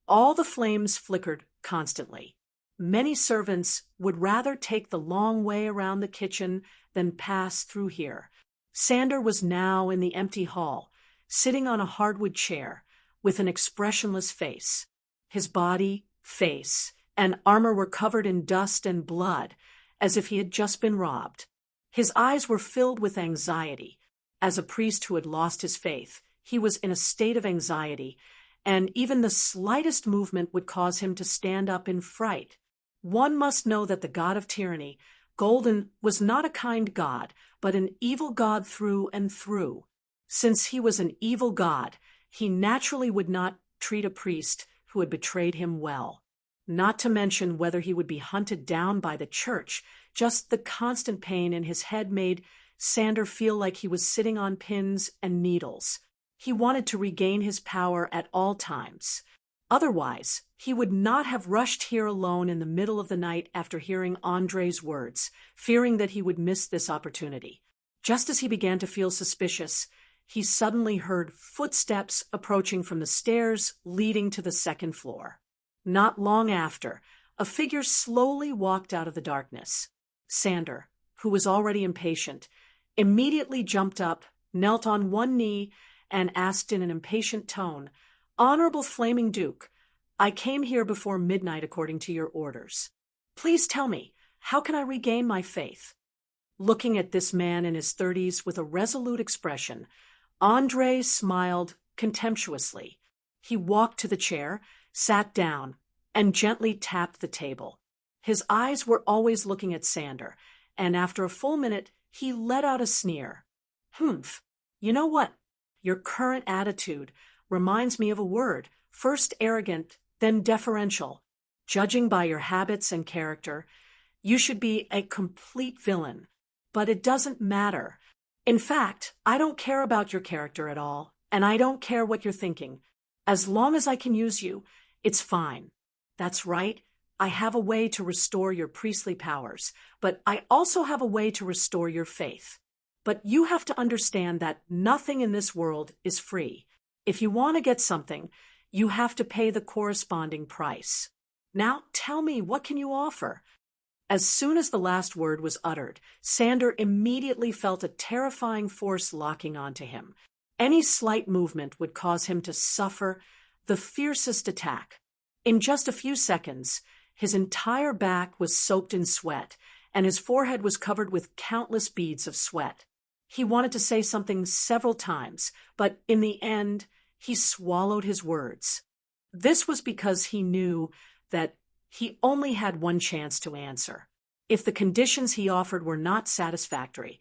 all the flames flickered constantly. Many servants would rather take the long way around the kitchen than pass through here. Sander was now in the empty hall, sitting on a hardwood chair, with an expressionless face. His body, face, and armor were covered in dust and blood, as if he had just been robbed. His eyes were filled with anxiety. As a priest who had lost his faith, he was in a state of anxiety, and even the slightest movement would cause him to stand up in fright. One must know that the god of tyranny, Golden, was not a kind god, but an evil god through and through. Since he was an evil god, he naturally would not treat a priest who had betrayed him well. Not to mention whether he would be hunted down by the church. Just the constant pain in his head made Sander feel like he was sitting on pins and needles. He wanted to regain his power at all times. Otherwise, he would not have rushed here alone in the middle of the night after hearing Andre's words, fearing that he would miss this opportunity. Just as he began to feel suspicious, he suddenly heard footsteps approaching from the stairs leading to the second floor. Not long after, a figure slowly walked out of the darkness. Sander, who was already impatient, immediately jumped up, knelt on one knee, and asked in an impatient tone, "Honorable Flaming Duke, I came here before midnight according to your orders. Please tell me, how can I regain my faith?" Looking at this man in his 30s with a resolute expression, Andre smiled contemptuously. He walked to the chair, sat down, and gently tapped the table. His eyes were always looking at Sander, and after a full minute, he let out a sneer. "Humph, you know what? Your current attitude reminds me of a word, first arrogant, then deferential. Judging by your habits and character, you should be a complete villain. But it doesn't matter. In fact, I don't care about your character at all, and I don't care what you're thinking. As long as I can use you, it's fine. That's right. I have a way to restore your priestly powers, but I also have a way to restore your faith. But you have to understand that nothing in this world is free. If you want to get something, you have to pay the corresponding price. Now tell me, what can you offer? As soon as the last word was uttered, Sander immediately felt a terrifying force locking onto him. Any slight movement would cause him to suffer the fiercest attack. In just a few seconds, his entire back was soaked in sweat, and his forehead was covered with countless beads of sweat. He wanted to say something several times, but in the end, he swallowed his words. This was because he knew that he only had one chance to answer. If the conditions he offered were not satisfactory,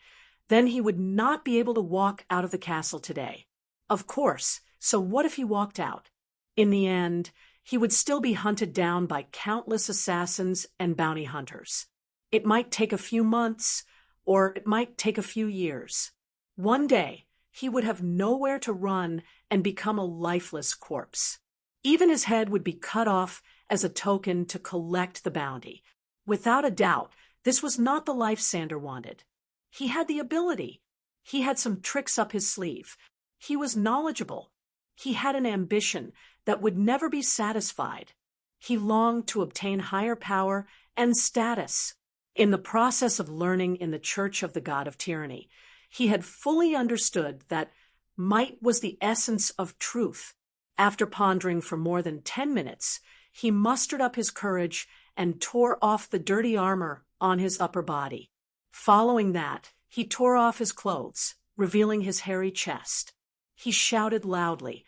then he would not be able to walk out of the castle today. Of course, so what if he walked out? In the end, he would still be hunted down by countless assassins and bounty hunters. It might take a few months, or it might take a few years. One day, he would have nowhere to run and become a lifeless corpse. Even his head would be cut off as a token to collect the bounty. Without a doubt, this was not the life Sander wanted. He had the ability. He had some tricks up his sleeve. He was knowledgeable. He had an ambition that would never be satisfied. He longed to obtain higher power and status. In the process of learning in the Church of the God of Tyranny, he had fully understood that might was the essence of truth. After pondering for more than 10 minutes, he mustered up his courage and tore off the dirty armor on his upper body. Following that, he tore off his clothes, revealing his hairy chest. He shouted loudly,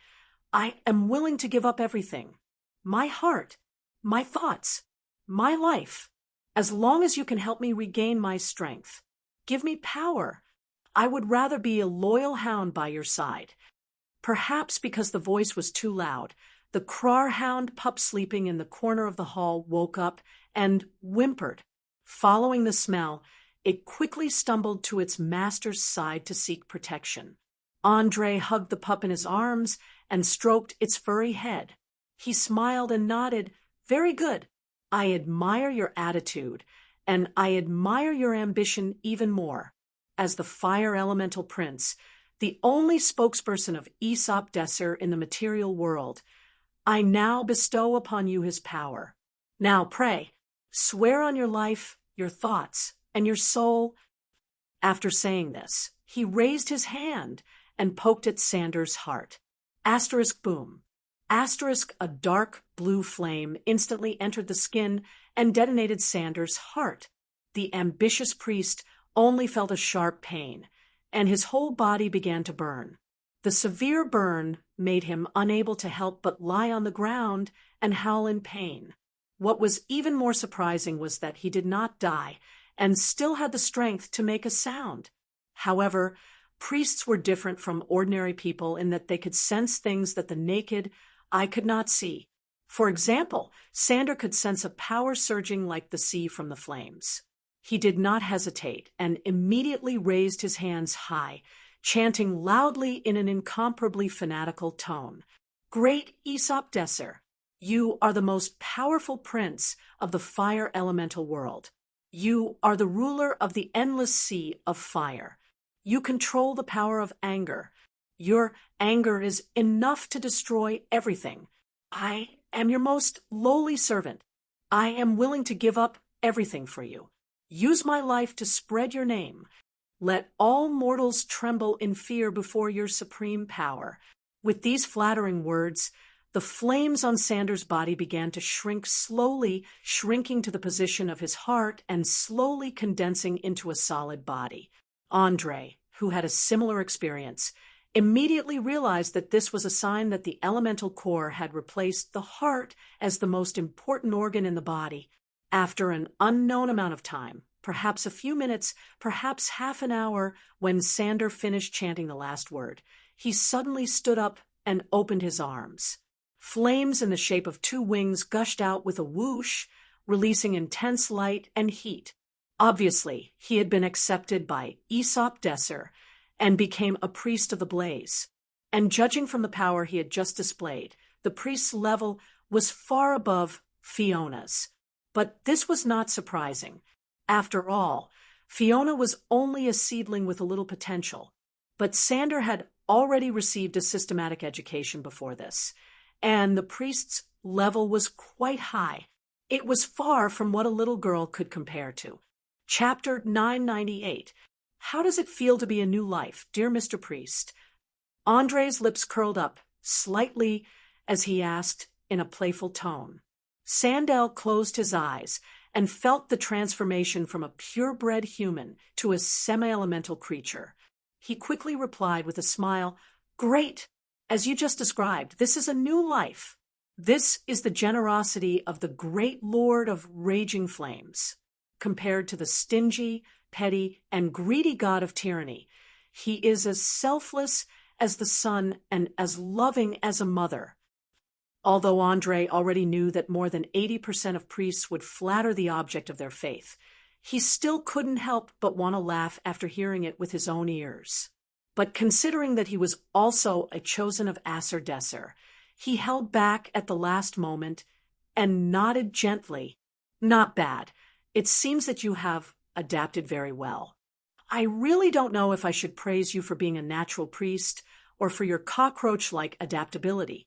"I am willing to give up everything. My heart, my thoughts, my life. As long as you can help me regain my strength. Give me power. I would rather be a loyal hound by your side." Perhaps because the voice was too loud, the Krarhound pup sleeping in the corner of the hall woke up and whimpered. Following the smell, it quickly stumbled to its master's side to seek protection. Andre hugged the pup in his arms and stroked its furry head. He smiled and nodded. "Very good. I admire your attitude, and I admire your ambition even more. As the fire elemental prince, the only spokesperson of Aesop Desser in the material world, I now bestow upon you his power. Now pray, swear on your life, your thoughts, and your soul." After saying this, he raised his hand and poked at Sander's heart. Asterisk boom. Asterisk, a dark blue flame instantly entered the skin and detonated Sander's heart. The ambitious priest only felt a sharp pain, and his whole body began to burn. The severe burn made him unable to help but lie on the ground and howl in pain. What was even more surprising was that he did not die and still had the strength to make a sound. However, priests were different from ordinary people in that they could sense things that the naked eye could not see. For example, Sander could sense a power surging like the sea from the flames. He did not hesitate and immediately raised his hands high, chanting loudly in an incomparably fanatical tone, "Great Aesop Desser, you are the most powerful prince of the fire elemental world. You are the ruler of the endless sea of fire. You control the power of anger. Your anger is enough to destroy everything. I am your most lowly servant. I am willing to give up everything for you. Use my life to spread your name. Let all mortals tremble in fear before your supreme power." With these flattering words, the flames on Sander's body began to shrink slowly, shrinking to the position of his heart and slowly condensing into a solid body. Andre, who had a similar experience, immediately realized that this was a sign that the elemental core had replaced the heart as the most important organ in the body. After an unknown amount of time, perhaps a few minutes, perhaps half an hour, when Sander finished chanting the last word, he suddenly stood up and opened his arms. Flames in the shape of two wings gushed out with a whoosh, releasing intense light and heat. Obviously, he had been accepted by Aesop Desser and became a priest of the blaze. And judging from the power he had just displayed, the priest's level was far above Fiona's. But this was not surprising. After all, Fiona was only a seedling with a little potential. But Sander had already received a systematic education before this, and the priest's level was quite high. It was far from what a little girl could compare to. Chapter 998. How does it feel to be a new life, dear Mr. Priest? Andre's lips curled up slightly as he asked in a playful tone. Sandel closed his eyes and felt the transformation from a purebred human to a semi-elemental creature. He quickly replied with a smile, "Great! As you just described, this is a new life. This is the generosity of the great Lord of Raging Flames. Compared to the stingy, petty, and greedy god of tyranny, he is as selfless as the sun and as loving as a mother." Although Andre already knew that more than 80% of priests would flatter the object of their faith, he still couldn't help but want to laugh after hearing it with his own ears. But considering that he was also a chosen of Acer Desser, he held back at the last moment and nodded gently. "Not bad. It seems that you have adapted very well. I really don't know if I should praise you for being a natural priest or for your cockroach-like adaptability.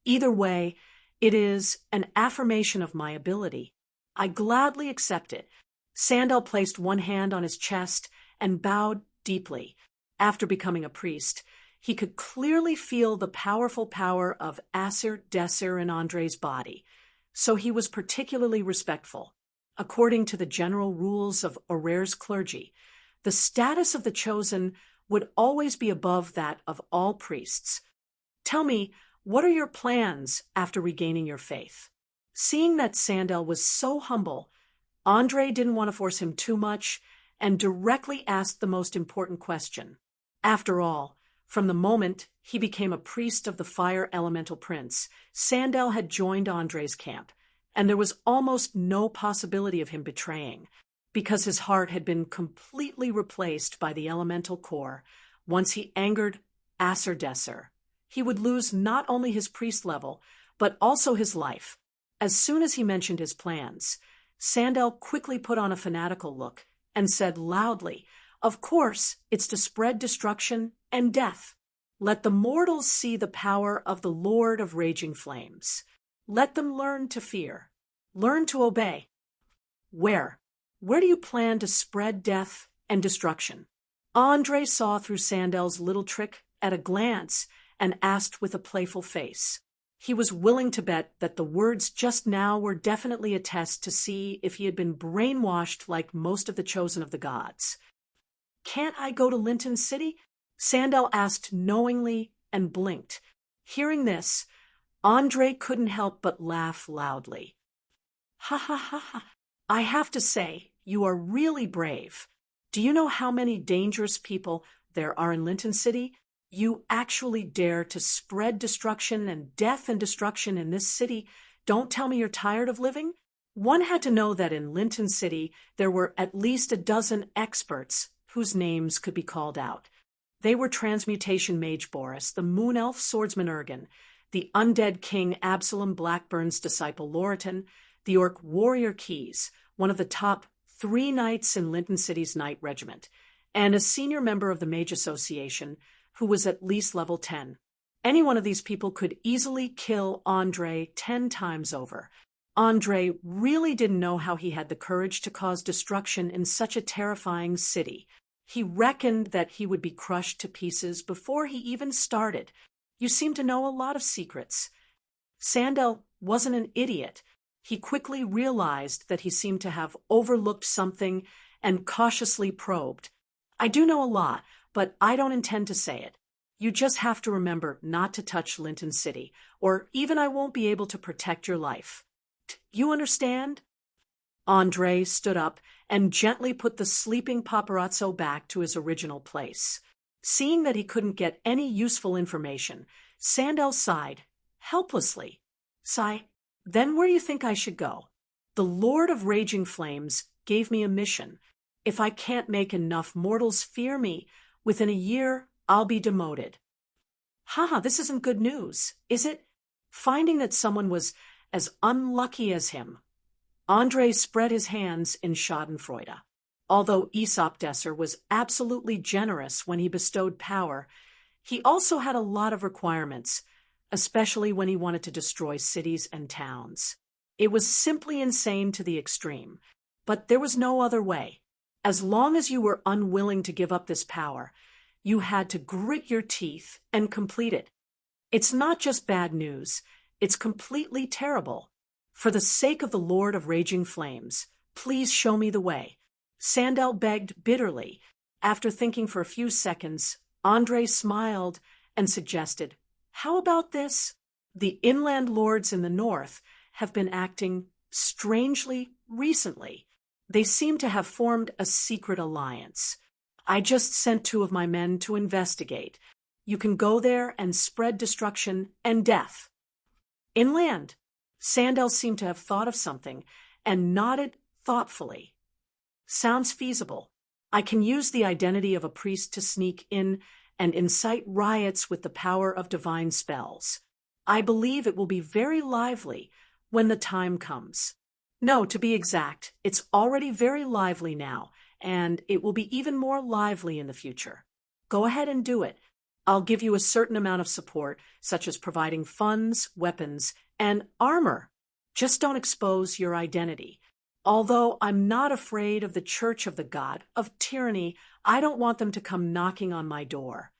Either way, it is an affirmation of my ability. I gladly accept it." Sandal placed one hand on his chest and bowed deeply. After becoming a priest, he could clearly feel the powerful power of Acer Desser in Andre's body, so he was particularly respectful. According to the general rules of Aurère's clergy, the status of the chosen would always be above that of all priests. "Tell me, what are your plans after regaining your faith?" Seeing that Sandel was so humble, Andre didn't want to force him too much and directly asked the most important question. After all, from the moment he became a priest of the Fire Elemental Prince, Sandel had joined Andre's camp, and there was almost no possibility of him betraying, because his heart had been completely replaced by the elemental core. Once he angered Acer Desser, he would lose not only his priest level, but also his life. As soon as he mentioned his plans, Sandel quickly put on a fanatical look and said loudly, "Of course, it's to spread destruction and death. Let the mortals see the power of the Lord of Raging Flames. Let them learn to fear, learn to obey." Where do you plan to spread death and destruction?" Andre saw through Sandel's little trick at a glance and asked with a playful face. He was willing to bet that the words just now were definitely a test to see if he had been brainwashed like most of the chosen of the gods. "Can't I go to Linton City?" Sandel asked knowingly and blinked. Hearing this, Andre couldn't help but laugh loudly. "Ha ha ha ha. I have to say, you are really brave. Do you know how many dangerous people there are in Linton City? You actually dare to spread destruction and death and destruction in this city. Don't tell me you're tired of living?" One had to know that in Linton City there were at least a dozen experts whose names could be called out. They were Transmutation Mage Boris, the Moon Elf Swordsman Ergen, the Undead King Absalom Blackburn's disciple Loriton, the Orc Warrior Keys, one of the top 3 knights in Linton City's Knight Regiment, and a senior member of the Mage Association who was at least level 10. Any one of these people could easily kill Andre 10 times over. Andre really didn't know how he had the courage to cause destruction in such a terrifying city. He reckoned that he would be crushed to pieces before he even started. "You seem to know a lot of secrets." Sandel wasn't an idiot. He quickly realized that he seemed to have overlooked something and cautiously probed. "I do know a lot, but I don't intend to say it. You just have to remember not to touch Linton City, or even I won't be able to protect your life. You understand?" Andre stood up and gently put the sleeping paparazzo back to his original place. Seeing that he couldn't get any useful information, Sandel sighed helplessly. Sigh, then where you think I should go? The Lord of Raging Flames gave me a mission. If I can't make enough mortals fear me, within a year I'll be demoted. Haha, this isn't good news, is it? Finding that someone was as unlucky as him. Andre spread his hands in schadenfreude. Although Aesopdesser was absolutely generous when he bestowed power, he also had a lot of requirements, especially when he wanted to destroy cities and towns. It was simply insane to the extreme, but there was no other way. As long as you were unwilling to give up this power, you had to grit your teeth and complete it. It's not just bad news, it's completely terrible. For the sake of the Lord of Raging Flames, please show me the way. Sandel begged bitterly. After thinking for a few seconds, Andre smiled and suggested, "How about this? The inland lords in the north have been acting strangely recently. They seem to have formed a secret alliance. I just sent 2 of my men to investigate. You can go there and spread destruction and death." Inland. Sandel seemed to have thought of something and nodded thoughtfully. Sounds feasible. I can use the identity of a priest to sneak in and incite riots with the power of divine spells. I believe it will be very lively when the time comes. No, to be exact, it's already very lively now, and it will be even more lively in the future. Go ahead and do it. I'll give you a certain amount of support, such as providing funds, weapons, and armor. Just don't expose your identity. Although I'm not afraid of the Church of the God of Tyranny, I don't want them to come knocking on my door.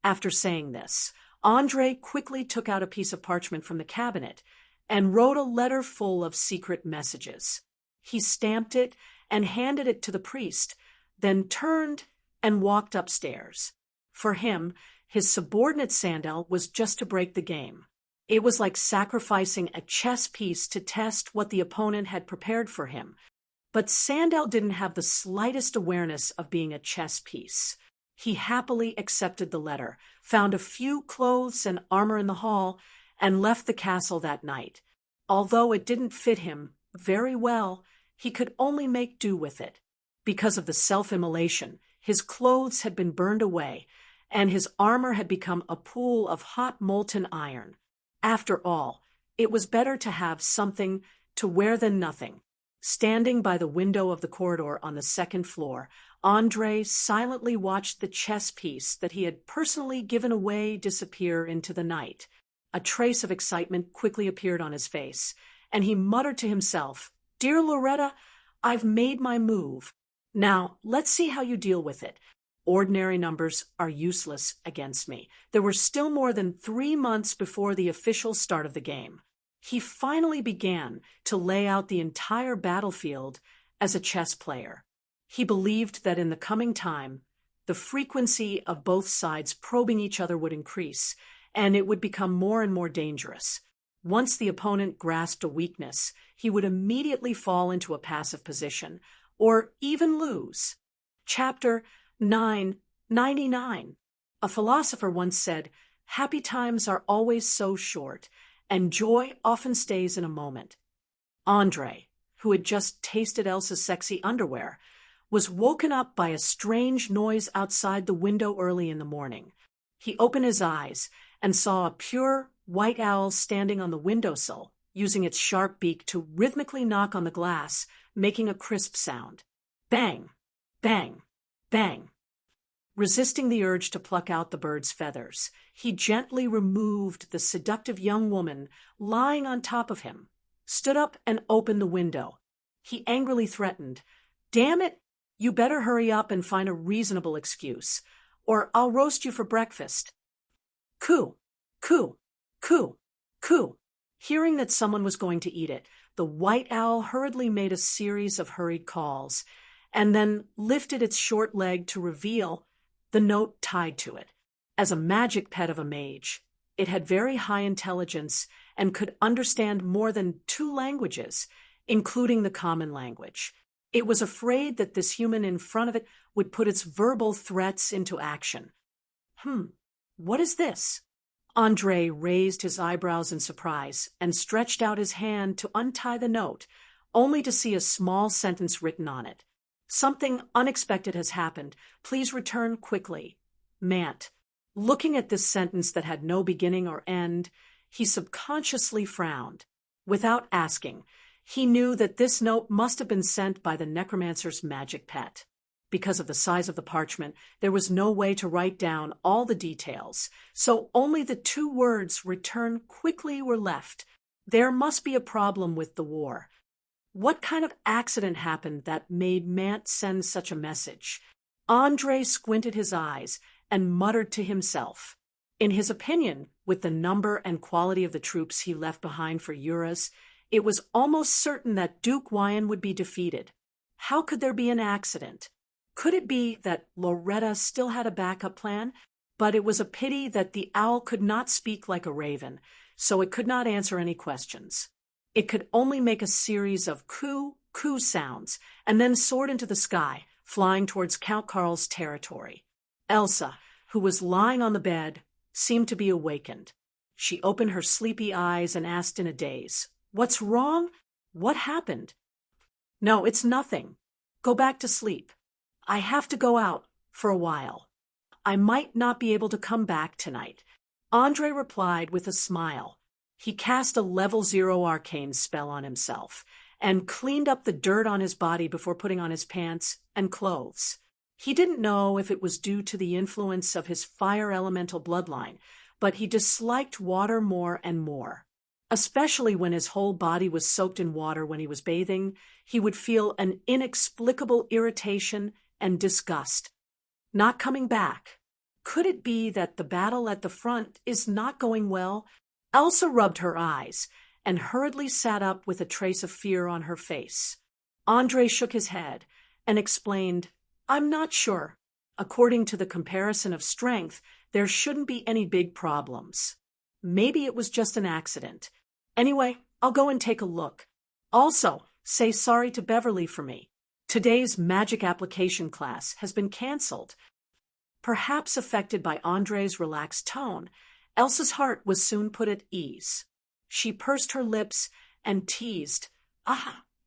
After saying this, Andre quickly took out a piece of parchment from the cabinet and wrote a letter full of secret messages. He stamped it and handed it to the priest, then turned and walked upstairs. For him, his subordinate Sandel was just to break the game. It was like sacrificing a chess piece to test what the opponent had prepared for him. But Sandel didn't have the slightest awareness of being a chess piece. He happily accepted the letter, found a few clothes and armor in the hall, and left the castle that night. Although it didn't fit him very well, he could only make do with it. Because of the self-immolation, his clothes had been burned away, and his armor had become a pool of hot molten iron. After all, it was better to have something to wear than nothing. Standing by the window of the corridor on the 2nd floor, Andre silently watched the chess piece that he had personally given away disappear into the night. A trace of excitement quickly appeared on his face, and he muttered to himself, "Dear Loretta, I've made my move. Now, let's see how you deal with it. Ordinary numbers are useless against me." There were still more than 3 months before the official start of the game. He finally began to lay out the entire battlefield as a chess player. He believed that in the coming time, the frequency of both sides probing each other would increase, and it would become more and more dangerous. Once the opponent grasped a weakness, he would immediately fall into a passive position, or even lose. Chapter 999. A philosopher once said, "Happy times are always so short, and joy often stays in a moment." Andre, who had just tasted Elsa's sexy underwear, was woken up by a strange noise outside the window early in the morning. He opened his eyes and saw a pure white owl standing on the windowsill, using its sharp beak to rhythmically knock on the glass, making a crisp sound. Bang! Bang! Bang! Resisting the urge to pluck out the bird's feathers, he gently removed the seductive young woman lying on top of him, stood up and opened the window. He angrily threatened, "Damn it, you better hurry up and find a reasonable excuse, or I'll roast you for breakfast." Coo, coo, coo, coo. Hearing that someone was going to eat it, the white owl hurriedly made a series of hurried calls, and then lifted its short leg to reveal the note tied to it. As a magic pet of a mage, it had very high intelligence and could understand more than 2 languages, including the common language. It was afraid that this human in front of it would put its verbal threats into action. What is this? Andre raised his eyebrows in surprise and stretched out his hand to untie the note, only to see a small sentence written on it. Something unexpected has happened. Please return quickly. Mant. Looking at this sentence that had no beginning or end, he subconsciously frowned. Without asking, he knew that this note must have been sent by the necromancer's magic pet. Because of the size of the parchment, there was no way to write down all the details, so only the 2 words "return quickly" were left. There must be a problem with the war. What kind of accident happened that made Mant send such a message? Andre squinted his eyes and muttered to himself. In his opinion, with the number and quality of the troops he left behind for Eurus, it was almost certain that Duke Wyan would be defeated. How could there be an accident? Could it be that Loretta still had a backup plan? But it was a pity that the owl could not speak like a raven, so it could not answer any questions. It could only make a series of coo, coo sounds, and then soared into the sky, flying towards Count Carl's territory. Elsa, who was lying on the bed, seemed to be awakened. She opened her sleepy eyes and asked in a daze, "What's wrong? What happened?" "No, it's nothing. Go back to sleep. I have to go out for a while. I might not be able to come back tonight," Andre replied with a smile. He cast a level 0 arcane spell on himself and cleaned up the dirt on his body before putting on his pants and clothes. He didn't know if it was due to the influence of his fire elemental bloodline, but he disliked water more and more. Especially when his whole body was soaked in water when he was bathing, he would feel an inexplicable irritation and disgust. Not coming back. Could it be that the battle at the front is not going well? Elsa rubbed her eyes and hurriedly sat up with a trace of fear on her face. Andre shook his head and explained, "I'm not sure. According to the comparison of strength, there shouldn't be any big problems. Maybe it was just an accident. Anyway, I'll go and take a look. Also, say sorry to Beverly for me. Today's magic application class has been canceled." Perhaps affected by Andre's relaxed tone, Elsa's heart was soon put at ease. She pursed her lips and teased,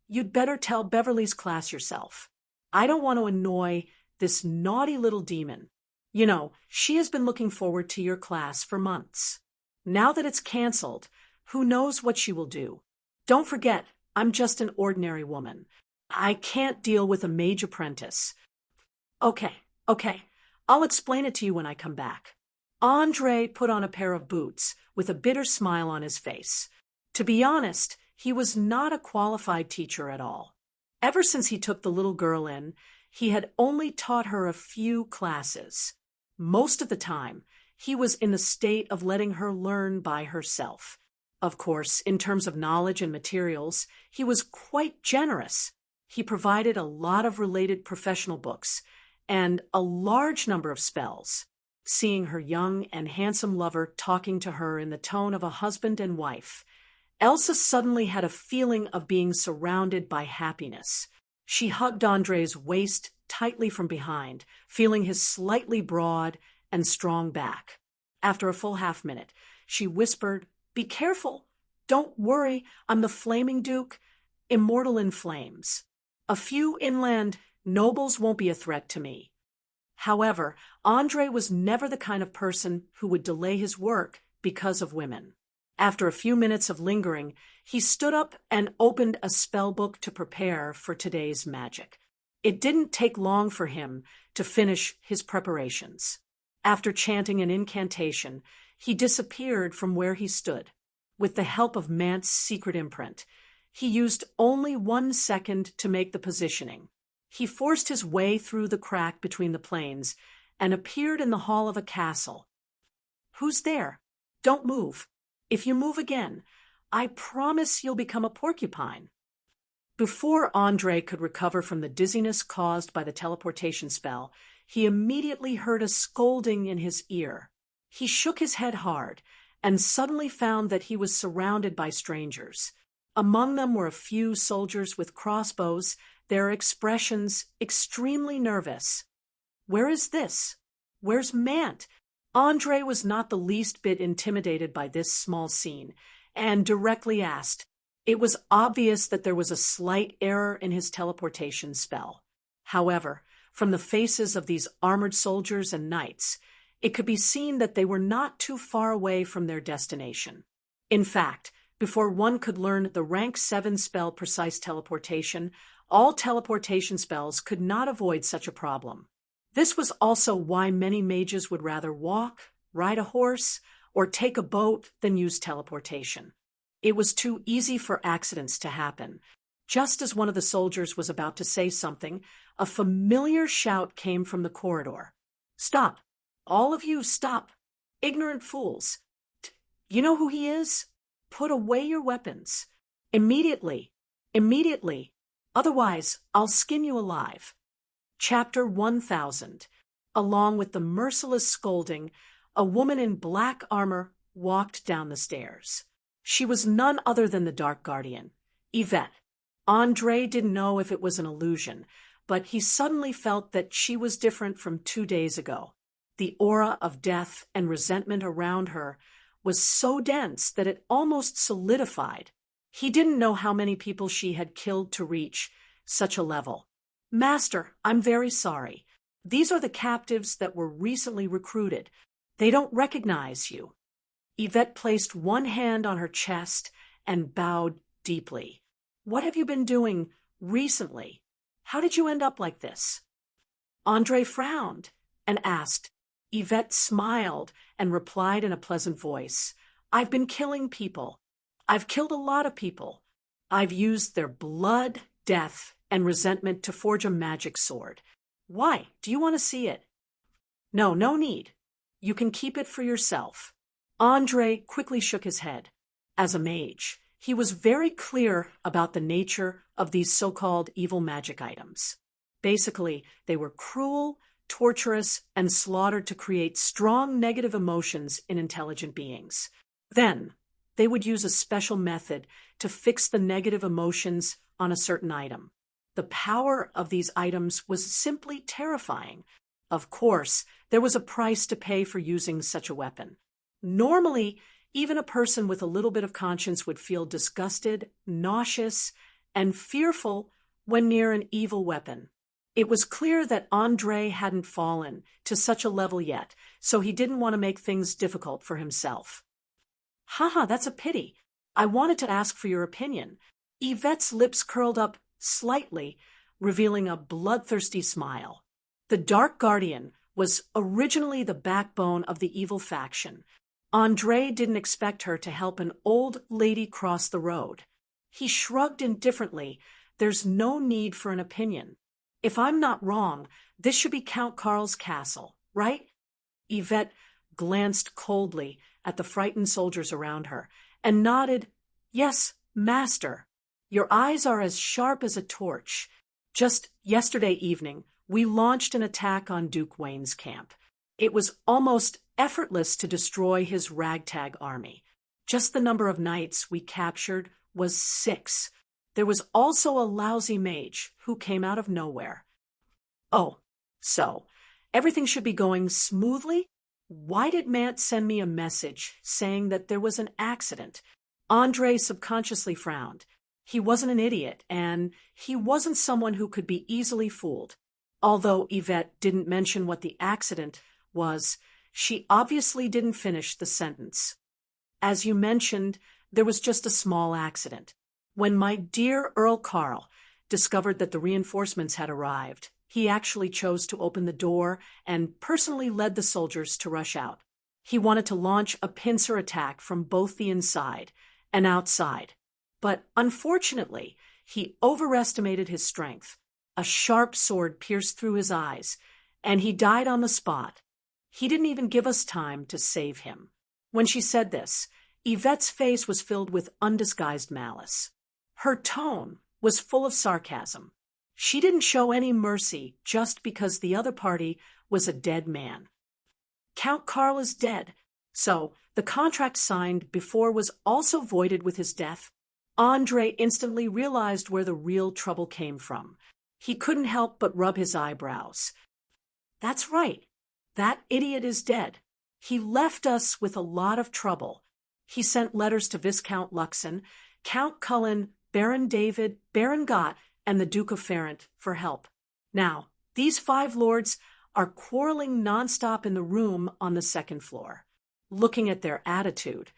"You'd better tell Beverly's class yourself. I don't want to annoy this naughty little demon. You know, she has been looking forward to your class for months. Now that it's canceled, who knows what she will do? Don't forget, I'm just an ordinary woman. I can't deal with a mage apprentice." Okay. I'll explain it to you when I come back." Andre put on a pair of boots with a bitter smile on his face. To be honest, he was not a qualified teacher at all. Ever since he took the little girl in, he had only taught her a few classes. Most of the time, he was in the state of letting her learn by herself. Of course, in terms of knowledge and materials, he was quite generous. He provided a lot of related professional books and a large number of spells. Seeing her young and handsome lover talking to her in the tone of a husband and wife, Elsa suddenly had a feeling of being surrounded by happiness. She hugged Andre's waist tightly from behind, feeling his slightly broad and strong back. After a full half-minute, she whispered, "Be careful. Don't worry, I'm the Flaming Duke, immortal in flames. A few inland nobles won't be a threat to me." However, Andre was never the kind of person who would delay his work because of women. After a few minutes of lingering, he stood up and opened a spell book to prepare for today's magic. It didn't take long for him to finish his preparations. After chanting an incantation, he disappeared from where he stood. With the help of Mant's secret imprint, he used only 1 second to make the positioning. He forced his way through the crack between the planes and appeared in the hall of a castle. "Who's there? Don't move. If you move again, I promise you'll become a porcupine." Before Andre could recover from the dizziness caused by the teleportation spell, he immediately heard a scolding in his ear. He shook his head hard and suddenly found that he was surrounded by strangers. Among them were a few soldiers with crossbows, their expressions extremely nervous. "Where is this? Where's Mant? Andre was not the least bit intimidated by this small scene, and directly asked. It was obvious that there was a slight error in his teleportation spell. However, from the faces of these armored soldiers and knights, it could be seen that they were not too far away from their destination. In fact, before one could learn the rank 7 spell Precise Teleportation, all teleportation spells could not avoid such a problem. This was also why many mages would rather walk, ride a horse, or take a boat than use teleportation. It was too easy for accidents to happen. Just as one of the soldiers was about to say something, a familiar shout came from the corridor. "Stop! All of you, stop! Ignorant fools! You know who he is? Put away your weapons. Immediately! Immediately! Otherwise, I'll skin you alive." Chapter 1000. Along with the merciless scolding, a woman in black armor walked down the stairs. She was none other than the Dark Guardian, Yvette. Andre didn't know if it was an illusion, but he suddenly felt that she was different from 2 days ago. The aura of death and resentment around her was so dense that it almost solidified. He didn't know how many people she had killed to reach such a level. "Master, I'm very sorry. These are the captives that were recently recruited. They don't recognize you." Yvette placed one hand on her chest and bowed deeply. "What have you been doing recently? How did you end up like this?" Andre frowned and asked. Yvette smiled and replied in a pleasant voice. "I've been killing people. I've killed a lot of people. I've used their blood, death, and resentment to forge a magic sword. Why? Do you want to see it?" "No, no need. You can keep it for yourself." Andre quickly shook his head. As a mage, he was very clear about the nature of these so-called evil magic items. Basically, they were cruel, torturous, and slaughtered to create strong negative emotions in intelligent beings. Then, they would use a special method to fix the negative emotions on a certain item. The power of these items was simply terrifying. Of course, there was a price to pay for using such a weapon. Normally, even a person with a little bit of conscience would feel disgusted, nauseous, and fearful when near an evil weapon. It was clear that Andre hadn't fallen to such a level yet, so he didn't want to make things difficult for himself. "Haha, that's a pity. I wanted to ask for your opinion." Yvette's lips curled up slightly, revealing a bloodthirsty smile. The Dark Guardian was originally the backbone of the evil faction. Andre didn't expect her to help an old lady cross the road. He shrugged indifferently. "There's no need for an opinion. If I'm not wrong, this should be Count Karl's castle, right?" Yvette glanced coldly at the frightened soldiers around her and nodded. "Yes, master. Your eyes are as sharp as a torch. Just yesterday evening, we launched an attack on Duke Wayne's camp. It was almost effortless to destroy his ragtag army. Just the number of knights we captured was 6. There was also a lousy mage who came out of nowhere." "Oh, so everything should be going smoothly? Why did Mant send me a message saying that there was an accident?" Andre subconsciously frowned. He wasn't an idiot, and he wasn't someone who could be easily fooled. Although Yvette didn't mention what the accident was, she obviously didn't finish the sentence. "As you mentioned, there was just a small accident. When my dear Earl Carl discovered that the reinforcements had arrived, he actually chose to open the door and personally led the soldiers to rush out. He wanted to launch a pincer attack from both the inside and outside. But unfortunately, he overestimated his strength. A sharp sword pierced through his eyes, and he died on the spot. He didn't even give us time to save him." When she said this, Yvette's face was filled with undisguised malice. Her tone was full of sarcasm. She didn't show any mercy just because the other party was a dead man. "Count Karl is dead, so the contract signed before was also voided with his death." Andre instantly realized where the real trouble came from. He couldn't help but rub his eyebrows. "That's right. That idiot is dead. He left us with a lot of trouble. He sent letters to Viscount Luxon, Count Cullen, Baron David, Baron Gott, and the Duke of Ferrant for help. Now, these 5 lords are quarreling nonstop in the room on the second floor. Looking at their attitude,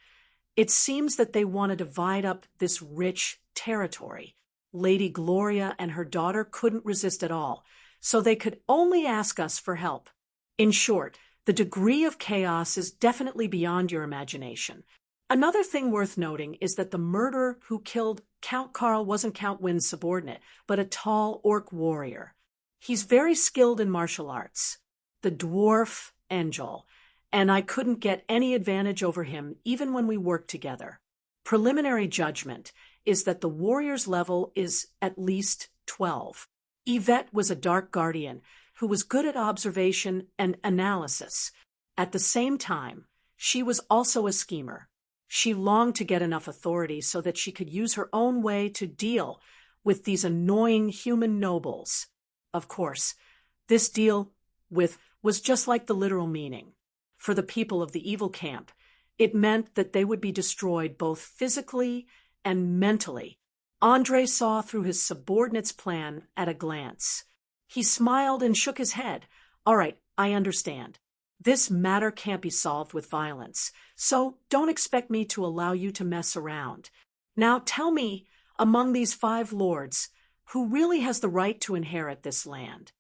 it seems that they want to divide up this rich territory. Lady Gloria and her daughter couldn't resist at all, so they could only ask us for help. In short, the degree of chaos is definitely beyond your imagination. Another thing worth noting is that the murderer who killed Count Karl wasn't Count Wynn's subordinate, but a tall orc warrior. He's very skilled in martial arts, the dwarf Angel, and I couldn't get any advantage over him even when we worked together. Preliminary judgment is that the warrior's level is at least 12. Yvette was a dark guardian who was good at observation and analysis. At the same time, she was also a schemer. She longed to get enough authority so that she could use her own way to deal with these annoying human nobles. Of course, this deal with was just like the literal meaning. For the people of the evil camp, it meant that they would be destroyed both physically and mentally. Andre saw through his subordinate's plan at a glance. He smiled and shook his head. All right, I understand. This matter can't be solved with violence, so don't expect me to allow you to mess around. Now tell me, among these 5 lords, who really has the right to inherit this land?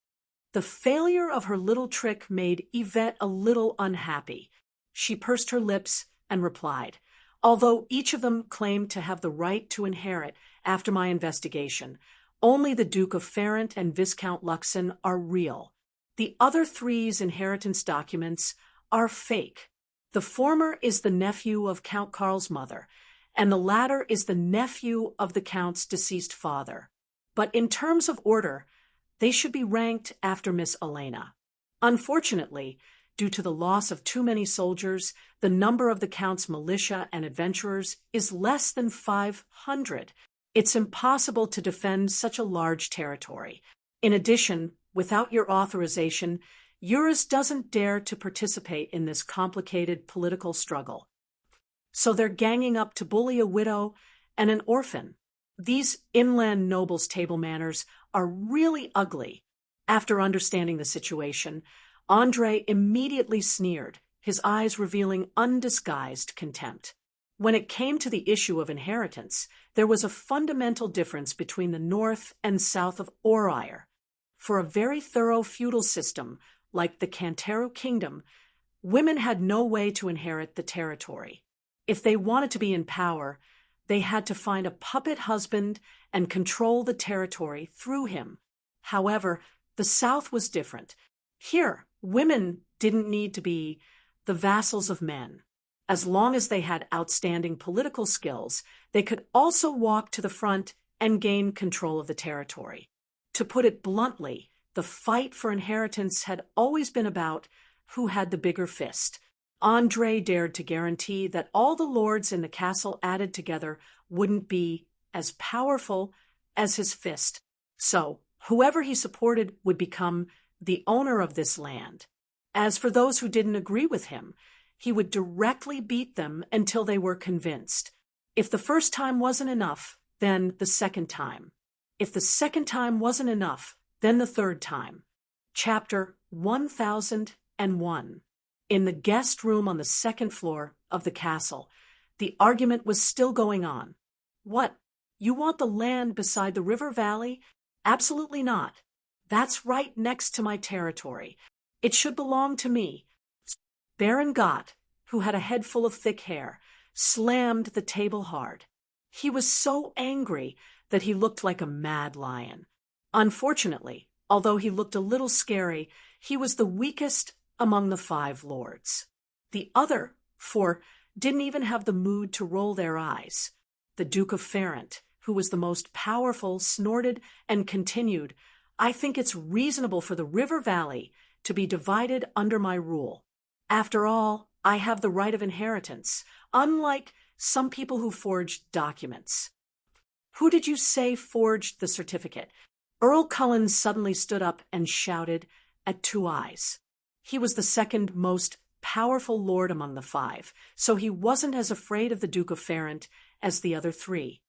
The failure of her little trick made Yvette a little unhappy. She pursed her lips and replied, although each of them claimed to have the right to inherit after my investigation, only the Duke of Ferrant and Viscount Luxon are real. The other 3's inheritance documents are fake. The former is the nephew of Count Karl's mother, and the latter is the nephew of the Count's deceased father. But in terms of order, they should be ranked after Miss Elena. Unfortunately, due to the loss of too many soldiers, the number of the Count's militia and adventurers is less than 500. It's impossible to defend such a large territory. In addition, without your authorization, Eurus doesn't dare to participate in this complicated political struggle. So they're ganging up to bully a widow and an orphan. These inland nobles' table manners are really ugly. After understanding the situation, Andre immediately sneered, his eyes revealing undisguised contempt. When it came to the issue of inheritance, there was a fundamental difference between the north and south of Orire. For a very thorough feudal system, like the Cantero Kingdom, women had no way to inherit the territory. If they wanted to be in power, they had to find a puppet husband and control the territory through him. However, the South was different. Here, women didn't need to be the vassals of men. As long as they had outstanding political skills, they could also walk to the front and gain control of the territory. To put it bluntly, the fight for inheritance had always been about who had the bigger fist. Andre dared to guarantee that all the lords in the castle added together wouldn't be as powerful as his fist. So, whoever he supported would become the owner of this land. As for those who didn't agree with him, he would directly beat them until they were convinced. If the first time wasn't enough, then the second time. If the second time wasn't enough, then the third time. Chapter 1001. In the guest room on the second floor of the castle, the argument was still going on. What? You want the land beside the river valley? Absolutely not. That's right next to my territory. It should belong to me. Baron Gott, who had a head full of thick hair, slammed the table hard. He was so angry that he looked like a mad lion. Unfortunately, although he looked a little scary, he was the weakest among the 5 lords. The other 4 didn't even have the mood to roll their eyes. The Duke of Ferrant, who was the most powerful, snorted and continued, I think it's reasonable for the river valley to be divided under my rule. After all, I have the right of inheritance, unlike some people who forged documents. Who did you say forged the certificate? Earl Cullen suddenly stood up and shouted at Two Eyes. He was the second most powerful lord among the five, so he wasn't as afraid of the Duke of Ferrant as the other three.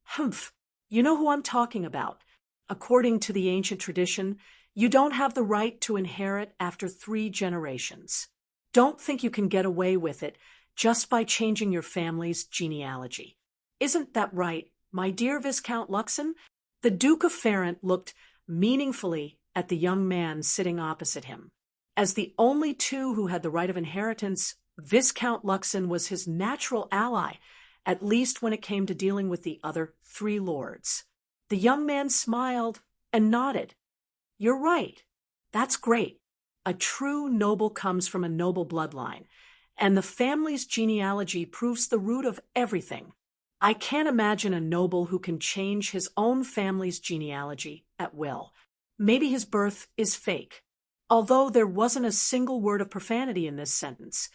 Humph, you know who I'm talking about. According to the ancient tradition, you don't have the right to inherit after 3 generations. Don't think you can get away with it just by changing your family's genealogy. Isn't that right, my dear Viscount Luxon? The Duke of Ferrant looked meaningfully at the young man sitting opposite him. As the only 2 who had the right of inheritance, Viscount Luxon was his natural ally, at least when it came to dealing with the other 3 lords. The young man smiled and nodded. You're right. That's great. A true noble comes from a noble bloodline, and the family's genealogy proves the root of everything. I can't imagine a noble who can change his own family's genealogy at will. Maybe his birth is fake. Although there wasn't a single word of profanity in this sentence,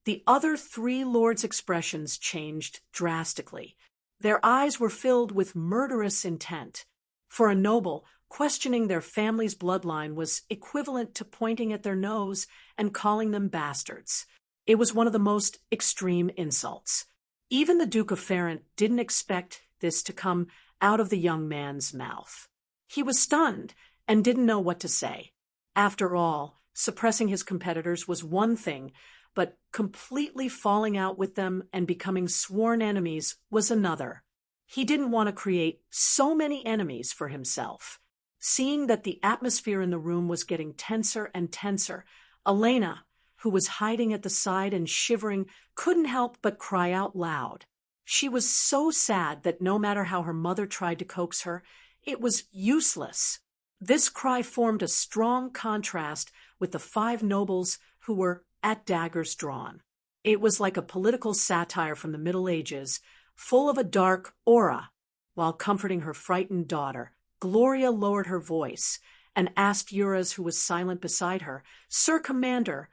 the other 3 lords' expressions changed drastically. Their eyes were filled with murderous intent. For a noble, questioning their family's bloodline was equivalent to pointing at their nose and calling them bastards. It was one of the most extreme insults. Even the Duke of Ferrant didn't expect this to come out of the young man's mouth. He was stunned and didn't know what to say. After all, suppressing his competitors was one thing, but completely falling out with them and becoming sworn enemies was another. He didn't want to create so many enemies for himself. Seeing that the atmosphere in the room was getting tenser and tenser, Elena, who was hiding at the side and shivering, couldn't help but cry out loud. She was so sad that no matter how her mother tried to coax her, it was useless. This cry formed a strong contrast with the 5 nobles who were at daggers drawn. It was like a political satire from the Middle Ages, full of a dark aura. While comforting her frightened daughter, Gloria lowered her voice and asked Euras, who was silent beside her, "Sir Commander,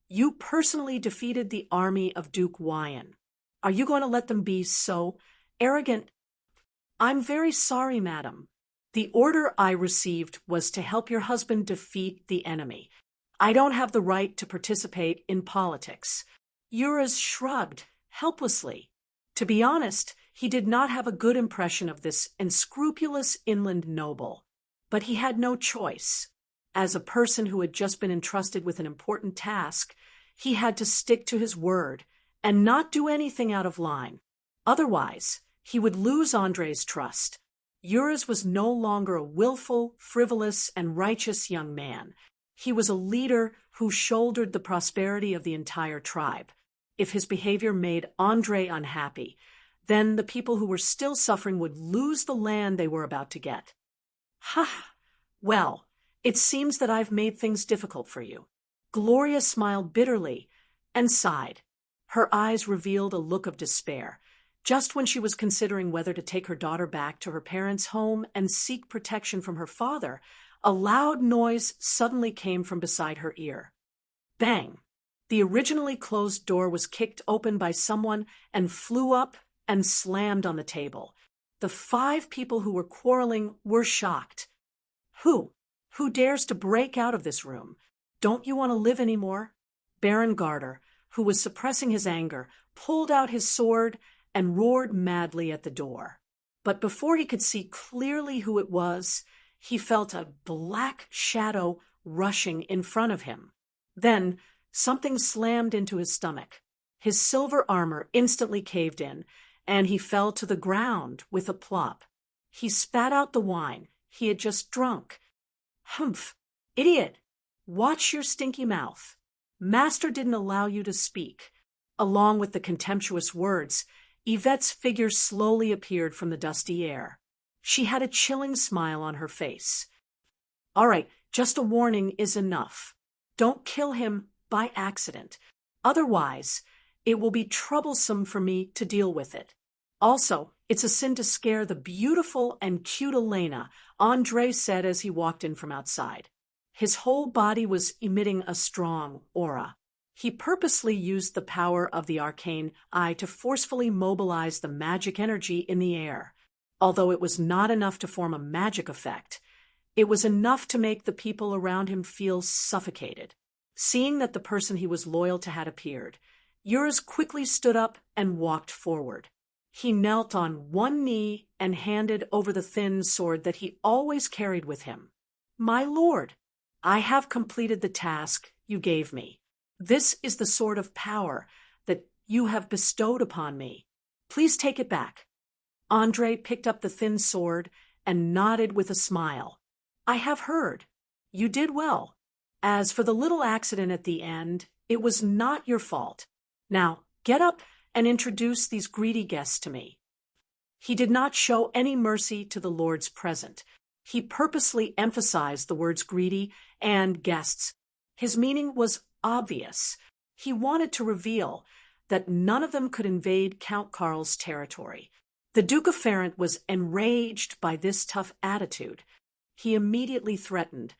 you personally defeated the army of Duke Wyan. Are you going to let them be so arrogant?" "I'm very sorry, madam. The order I received was to help your husband defeat the enemy. I don't have the right to participate in politics." Euras shrugged helplessly. To be honest, he did not have a good impression of this unscrupulous inland noble. But he had no choice. As a person who had just been entrusted with an important task, he had to stick to his word and not do anything out of line. Otherwise, he would lose Andre's trust. Euras was no longer a willful, frivolous, and righteous young man. He was a leader who shouldered the prosperity of the entire tribe. If his behavior made Andre unhappy, then the people who were still suffering would lose the land they were about to get. "Ha! Well, it seems that I've made things difficult for you." Gloria smiled bitterly and sighed. Her eyes revealed a look of despair. Just when she was considering whether to take her daughter back to her parents' home and seek protection from her father, a loud noise suddenly came from beside her ear. Bang! The originally closed door was kicked open by someone and flew up and slammed on the table. The 5 people who were quarreling were shocked. Who dares to break out of this room? Don't you want to live anymore?" Baron Garter, who was suppressing his anger, pulled out his sword and roared madly at the door. But before he could see clearly who it was, he felt a black shadow rushing in front of him. Then something slammed into his stomach. His silver armor instantly caved in, and he fell to the ground with a plop. He spat out the wine he had just drunk. "Humph! Idiot! Watch your stinky mouth. Master didn't allow you to speak." Along with the contemptuous words, Yvette's figure slowly appeared from the dusty air. She had a chilling smile on her face. "All right, just a warning is enough. Don't kill him by accident. Otherwise, it will be troublesome for me to deal with it. Also, it's a sin to scare the beautiful and cute Elena," Andre said as he walked in from outside. His whole body was emitting a strong aura. He purposely used the power of the arcane eye to forcefully mobilize the magic energy in the air. Although it was not enough to form a magic effect, it was enough to make the people around him feel suffocated. Seeing that the person he was loyal to had appeared, Euros quickly stood up and walked forward. He knelt on one knee and handed over the thin sword that he always carried with him. "My lord, I have completed the task you gave me. This is the sword of power that you have bestowed upon me. Please take it back." Andre picked up the thin sword and nodded with a smile. "I have heard. You did well. As for the little accident at the end, it was not your fault. Now, get up and introduce these greedy guests to me." He did not show any mercy to the lords present. He purposely emphasized the words greedy and guests. His meaning was obvious. He wanted to reveal that none of them could invade Count Karl's territory. The Duke of Ferrant was enraged by this tough attitude. He immediately threatened,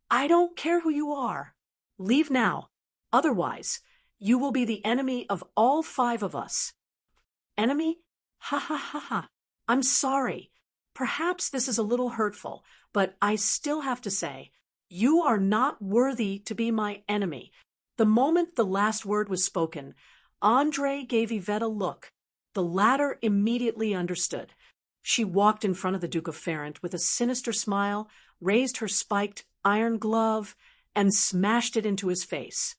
"I don't care who you are. Leave now. Otherwise, you will be the enemy of all 5 of us." "Enemy? Ha ha ha ha. I'm sorry. Perhaps this is a little hurtful, but I still have to say, you are not worthy to be my enemy." The moment the last word was spoken, Andre gave Yvette a look. The latter immediately understood. She walked in front of the Duke of Ferrant with a sinister smile, raised her spiked iron glove, and smashed it into his face.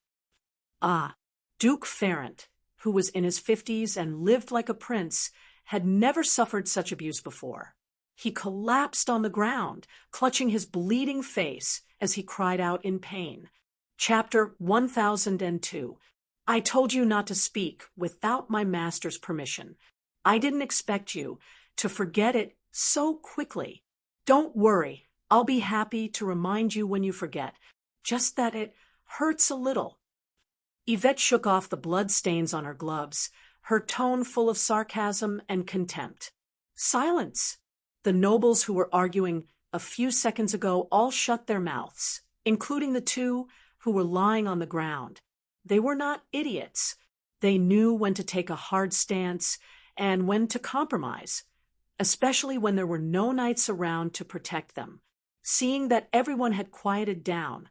Ah, Duke Ferrant, who was in his 50s and lived like a prince, had never suffered such abuse before. He collapsed on the ground, clutching his bleeding face as he cried out in pain. Chapter 1002. I told you not to speak without my master's permission. I didn't expect you to forget it so quickly. Don't worry, I'll be happy to remind you when you forget, just that it hurts a little. Yvette shook off the blood stains on her gloves, her tone full of sarcasm and contempt. Silence! The nobles who were arguing a few seconds ago all shut their mouths, including the 2 who were lying on the ground. They were not idiots. They knew when to take a hard stance and when to compromise, especially when there were no knights around to protect them. Seeing that everyone had quieted down,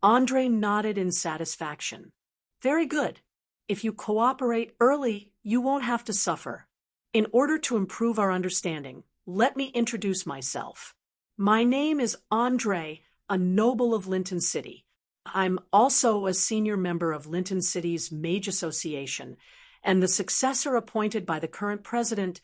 Andre nodded in satisfaction. "Very good. If you cooperate early, you won't have to suffer. In order to improve our understanding, let me introduce myself. My name is Andre, a noble of Linton City. I'm also a senior member of Linton City's Mage Association and the successor appointed by the current president,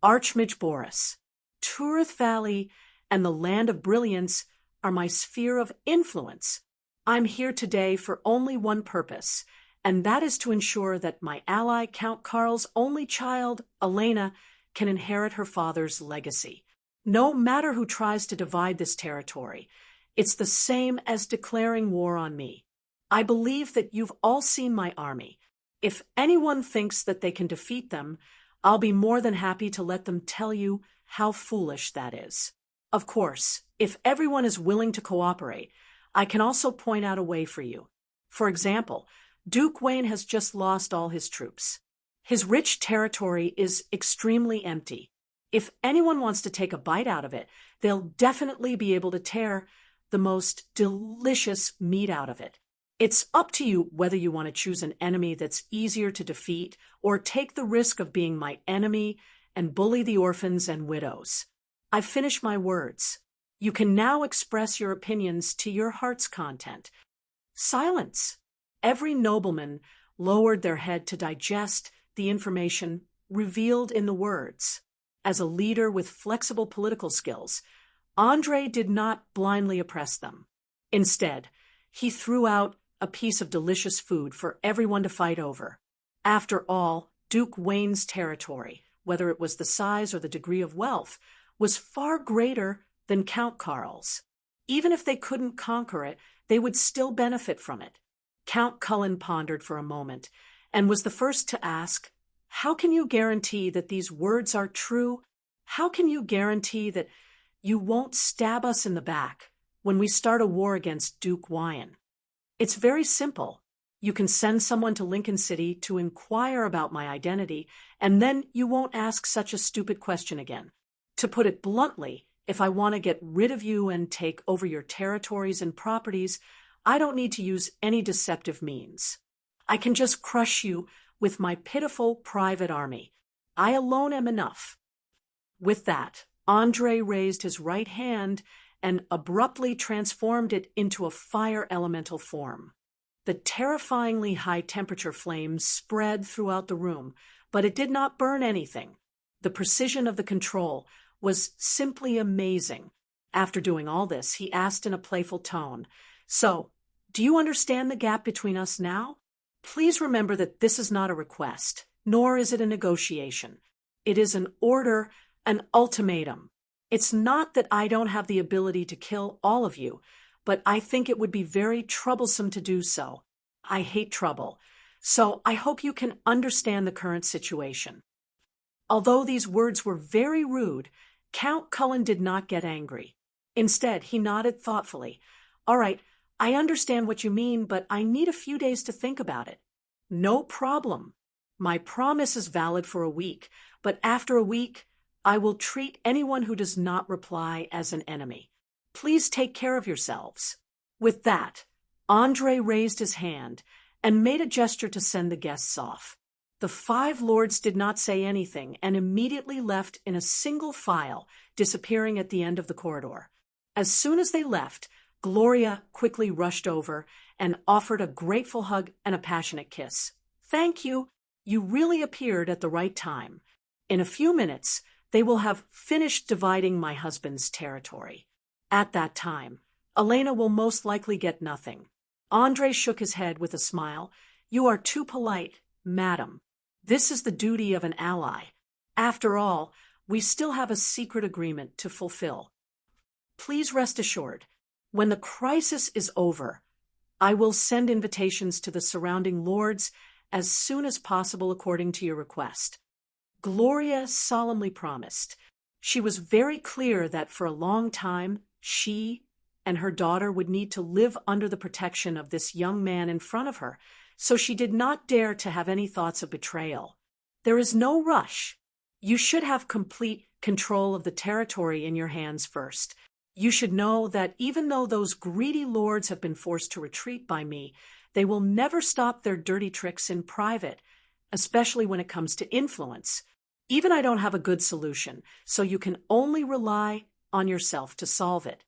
Archmage Boris. Turith Valley and the Land of Brilliance are my sphere of influence. I'm here today for only one purpose, and that is to ensure that my ally Count Karl's only child, Elena, can inherit her father's legacy. No matter who tries to divide this territory, it's the same as declaring war on me. I believe that you've all seen my army. If anyone thinks that they can defeat them, I'll be more than happy to let them tell you how foolish that is. Of course, if everyone is willing to cooperate, I can also point out a way for you. For example, Duke Wayne has just lost all his troops. His rich territory is extremely empty. If anyone wants to take a bite out of it, they'll definitely be able to tear the most delicious meat out of it. It's up to you whether you want to choose an enemy that's easier to defeat or take the risk of being my enemy and bully the orphans and widows. I've finished my words. You can now express your opinions to your heart's content. Silence. Every nobleman lowered their head to digest the information revealed in the words. As a leader with flexible political skills, Andre did not blindly oppress them. Instead, he threw out a piece of delicious food for everyone to fight over. After all, Duke Wayne's territory, whether it was the size or the degree of wealth, was far greater than Count Karl's. Even if they couldn't conquer it, they would still benefit from it. Count Cullen pondered for a moment and was the first to ask, "How can you guarantee that these words are true? How can you guarantee that you won't stab us in the back when we start a war against Duke Wyan?" "It's very simple. You can send someone to Lincoln City to inquire about my identity, and then you won't ask such a stupid question again. To put it bluntly, if I want to get rid of you and take over your territories and properties, I don't need to use any deceptive means. I can just crush you with my pitiful private army. I alone am enough." With that, Andre raised his right hand and abruptly transformed it into a fire elemental form. The terrifyingly high-temperature flames spread throughout the room, but it did not burn anything. The precision of the control was simply amazing. After doing all this, he asked in a playful tone, "So, do you understand the gap between us now? Please remember that this is not a request, nor is it a negotiation. It is an order, an ultimatum. It's not that I don't have the ability to kill all of you, but I think it would be very troublesome to do so. I hate trouble, so I hope you can understand the current situation." Although these words were very rude, Count Cullen did not get angry. Instead, he nodded thoughtfully. "All right, I understand what you mean, but I need a few days to think about it." "No problem. My promise is valid for a week, but after a week, I will treat anyone who does not reply as an enemy. Please take care of yourselves." With that, Andre raised his hand and made a gesture to send the guests off. The 5 lords did not say anything and immediately left in a single file, disappearing at the end of the corridor. As soon as they left, Gloria quickly rushed over and offered a grateful hug and a passionate kiss. "Thank you. You really appeared at the right time. In a few minutes, they will have finished dividing my husband's territory. At that time, Elena will most likely get nothing." Andre shook his head with a smile. "You are too polite, madam. This is the duty of an ally. After all, we still have a secret agreement to fulfill. Please rest assured, when the crisis is over, I will send invitations to the surrounding lords as soon as possible according to your request." Gloria solemnly promised. She was very clear that for a long time, she and her daughter would need to live under the protection of this young man in front of her, so she did not dare to have any thoughts of betrayal. There is no rush. You should have complete control of the territory in your hands first. You should know that even though those greedy lords have been forced to retreat by me, they will never stop their dirty tricks in private, especially when it comes to influence. Even I don't have a good solution, so you can only rely on yourself to solve it."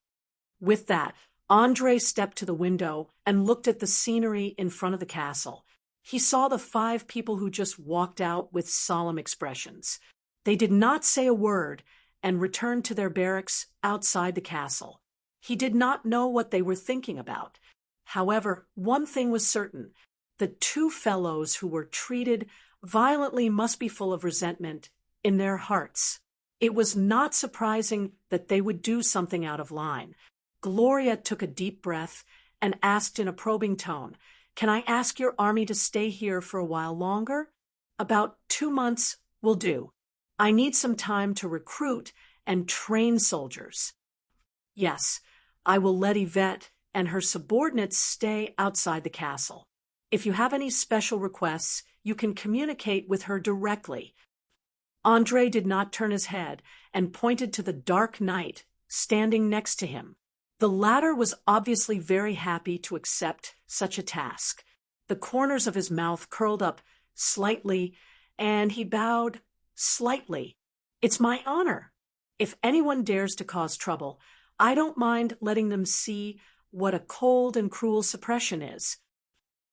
With that, Andre stepped to the window and looked at the scenery in front of the castle. He saw the 5 people who just walked out with solemn expressions. They did not say a word and returned to their barracks outside the castle. He did not know what they were thinking about. However, one thing was certain. The 2 fellows who were treated violently must be full of resentment in their hearts. It was not surprising that they would do something out of line. Gloria took a deep breath and asked in a probing tone, "Can I ask your army to stay here for a while longer?" "About 2 months will do. I need some time to recruit and train soldiers." "Yes, I will let Yvette and her subordinates stay outside the castle. If you have any special requests, you can communicate with her directly." Andre did not turn his head and pointed to the dark knight standing next to him. The latter was obviously very happy to accept such a task. The corners of his mouth curled up slightly, and he bowed slightly. "It's my honor. If anyone dares to cause trouble, I don't mind letting them see what a cold and cruel suppression is."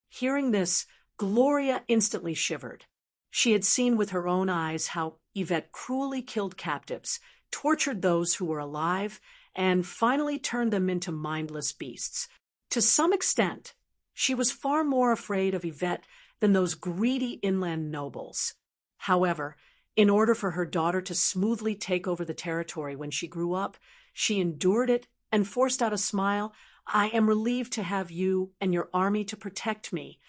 Hearing this, Gloria instantly shivered. She had seen with her own eyes how Yvette cruelly killed captives, tortured those who were alive, and finally turned them into mindless beasts. To some extent, she was far more afraid of Yvette than those greedy inland nobles. However, in order for her daughter to smoothly take over the territory when she grew up, she endured it and forced out a smile. "I am relieved to have you and your army to protect me."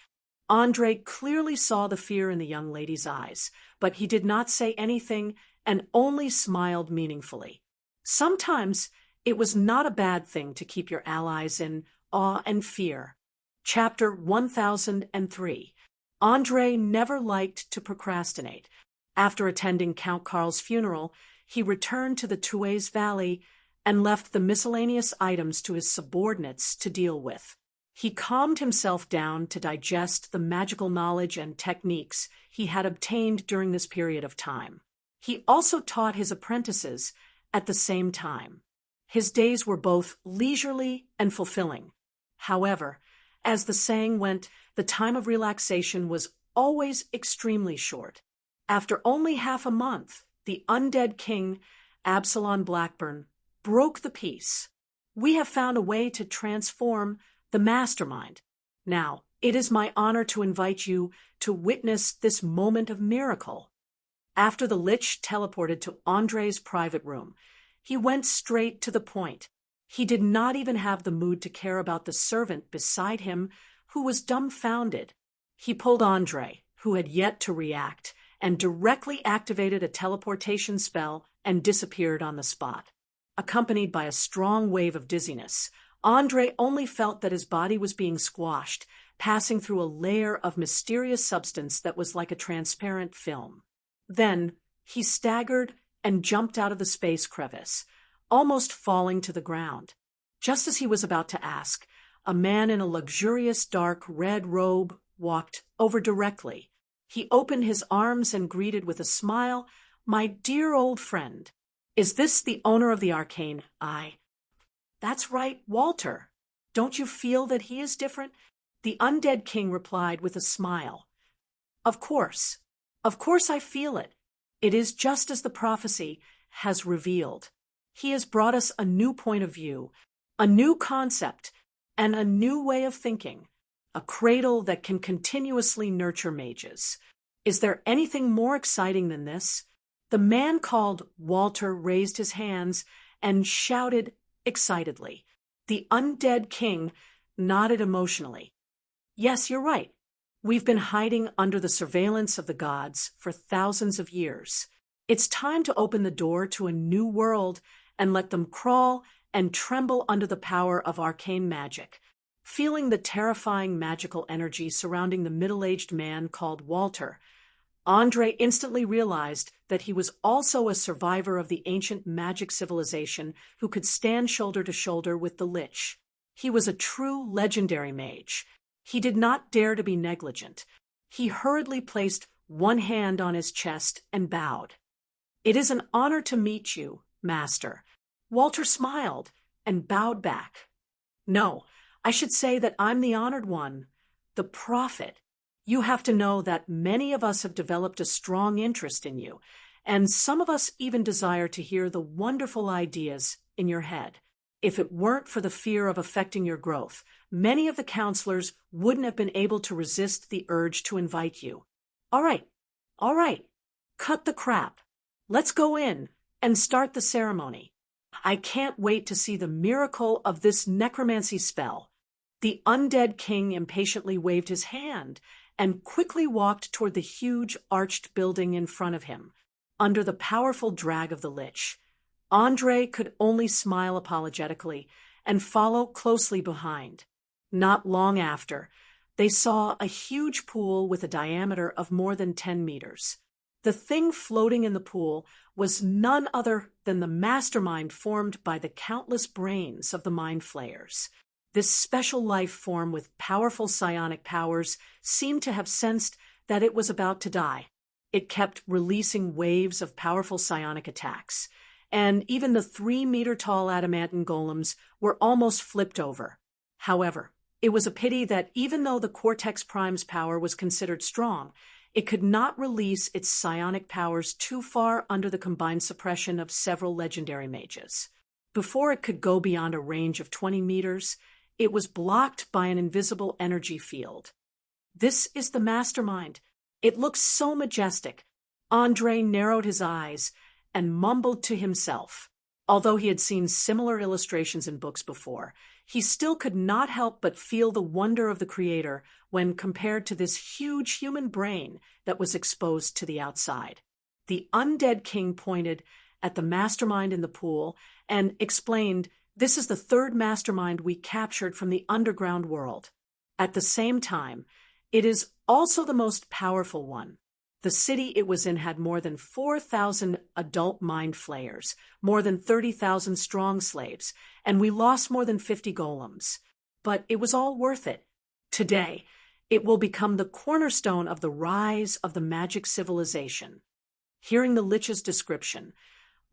Andre clearly saw the fear in the young lady's eyes, but he did not say anything and only smiled meaningfully. Sometimes it was not a bad thing to keep your allies in awe and fear. Chapter 1003. Andre never liked to procrastinate. After attending Count Karl's funeral, he returned to the Tues Valley and left the miscellaneous items to his subordinates to deal with. He calmed himself down to digest the magical knowledge and techniques he had obtained during this period of time. He also taught his apprentices at the same time. His days were both leisurely and fulfilling. However, as the saying went, the time of relaxation was always extremely short. After only half a month, the undead king, Absalom Blackburn, broke the peace. We have found a way to transform the mastermind. Now, it is my honor to invite you to witness this moment of miracle. After the Lich teleported to Andre's private room, he went straight to the point. He did not even have the mood to care about the servant beside him, who was dumbfounded. He pulled Andre, who had yet to react, and directly activated a teleportation spell and disappeared on the spot. Accompanied by a strong wave of dizziness, Andre only felt that his body was being squashed, passing through a layer of mysterious substance that was like a transparent film. Then, he staggered and jumped out of the space crevice, almost falling to the ground. Just as he was about to ask, a man in a luxurious dark red robe walked over directly. He opened his arms and greeted with a smile, "My dear old friend. Is this the owner of the Arcane? That's right, Walter. Don't you feel that he is different?" The undead king replied with a smile. Of course I feel it. It is just as the prophecy has revealed. He has brought us a new point of view, a new concept, and a new way of thinking, a cradle that can continuously nurture mages. Is there anything more exciting than this? The man called Walter raised his hands and shouted excitedly. The undead king nodded emotionally. Yes, you're right. We've been hiding under the surveillance of the gods for thousands of years. It's time to open the door to a new world and let them crawl and tremble under the power of arcane magic. Feeling the terrifying magical energy surrounding the middle-aged man called Walter, Andre instantly realized that he was also a survivor of the ancient magic civilization who could stand shoulder to shoulder with the Lich. He was a true legendary mage. He did not dare to be negligent. He hurriedly placed one hand on his chest and bowed. "It is an honor to meet you, Master." Walter smiled and bowed back. "No, I should say that I'm the honored one, the prophet. You have to know that many of us have developed a strong interest in you, and some of us even desire to hear the wonderful ideas in your head. If it weren't for the fear of affecting your growth, many of the counselors wouldn't have been able to resist the urge to invite you. All right, cut the crap. Let's go in and start the ceremony. I can't wait to see the miracle of this necromancy spell." The undead king impatiently waved his hand and quickly walked toward the huge arched building in front of him, under the powerful drag of the Lich. Andre could only smile apologetically and follow closely behind. Not long after, they saw a huge pool with a diameter of more than 10 meters. The thing floating in the pool was none other than the mastermind formed by the countless brains of the mind flayers. This special life form with powerful psionic powers seemed to have sensed that it was about to die. It kept releasing waves of powerful psionic attacks, and even the 3-meter-tall adamantine golems were almost flipped over. However, it was a pity that even though the Cortex Prime's power was considered strong, it could not release its psionic powers too far under the combined suppression of several legendary mages. Before it could go beyond a range of 20 meters, it was blocked by an invisible energy field. This is the mastermind. It looks so majestic. Andre narrowed his eyes and mumbled to himself. Although he had seen similar illustrations in books before, he still could not help but feel the wonder of the creator when compared to this huge human brain that was exposed to the outside. The undead king pointed at the mastermind in the pool and explained, "This is the third mastermind we captured from the underground world. At the same time, it is also the most powerful one. The city it was in had more than 4,000 adult mind flayers, more than 30,000 strong slaves, and we lost more than 50 golems. but it was all worth it. Today, it will become the cornerstone of the rise of the magic civilization. Hearing the Lich's description,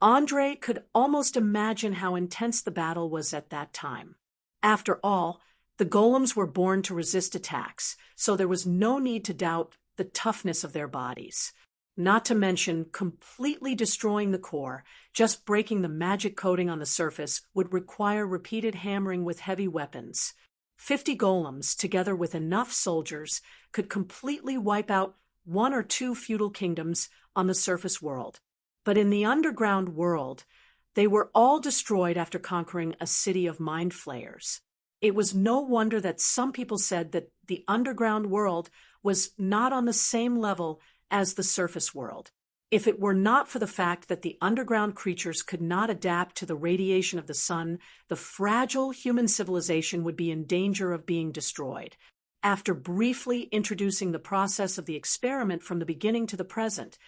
Andre could almost imagine how intense the battle was at that time. After all, the golems were born to resist attacks, so there was no need to doubt the toughness of their bodies. Not to mention, completely destroying the core, just breaking the magic coating on the surface would require repeated hammering with heavy weapons. 50 golems, together with enough soldiers, could completely wipe out 1 or 2 feudal kingdoms on the surface world. But in the underground world, they were all destroyed after conquering a city of mind flayers. It was no wonder that some people said that the underground world was not on the same level as the surface world. If it were not for the fact that the underground creatures could not adapt to the radiation of the sun, the fragile human civilization would be in danger of being destroyed. After briefly introducing the process of the experiment from the beginning to the present,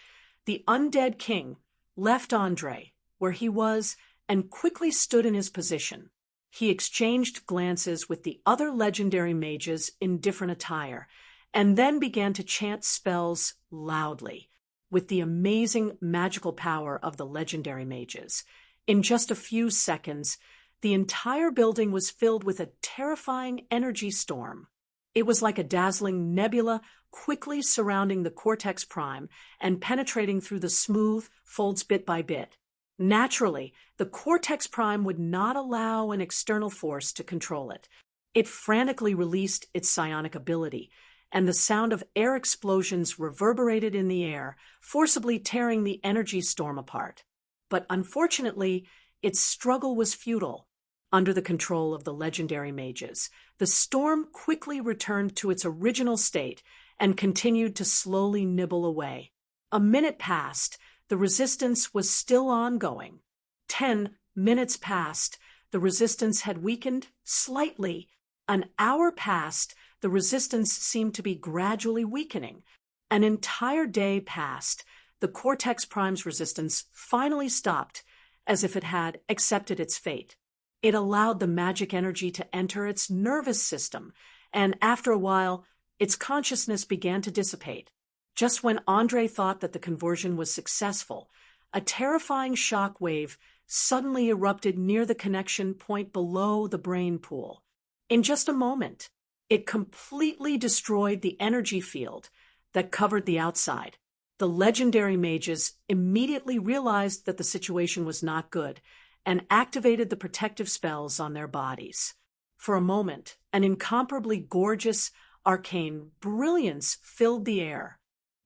the undead king left Andre where he was and quickly stood in his position. He exchanged glances with the other legendary mages in different attire, and then began to chant spells loudly, with the amazing magical power of the legendary mages. In just a few seconds, the entire building was filled with a terrifying energy storm. It was like a dazzling nebula quickly surrounding the Cortex Prime and penetrating through the smooth folds bit by bit. Naturally, the Cortex Prime would not allow an external force to control it. It frantically released its psionic ability, and the sound of air explosions reverberated in the air, forcibly tearing the energy storm apart. But unfortunately, its struggle was futile. Under the control of the legendary mages, the storm quickly returned to its original state and continued to slowly nibble away. A minute passed, the resistance was still ongoing. 10 minutes passed, the resistance had weakened slightly. An hour passed, the resistance seemed to be gradually weakening. An entire day passed, the Cortex Prime's resistance finally stopped, as if it had accepted its fate. It allowed the magic energy to enter its nervous system, and after a while, its consciousness began to dissipate. Just when Andre thought that the conversion was successful, a terrifying shock wave suddenly erupted near the connection point below the brain pool. In just a moment, it completely destroyed the energy field that covered the outside. The legendary mages immediately realized that the situation was not good and activated the protective spells on their bodies. For a moment, an incomparably gorgeous, arcane brilliance filled the air.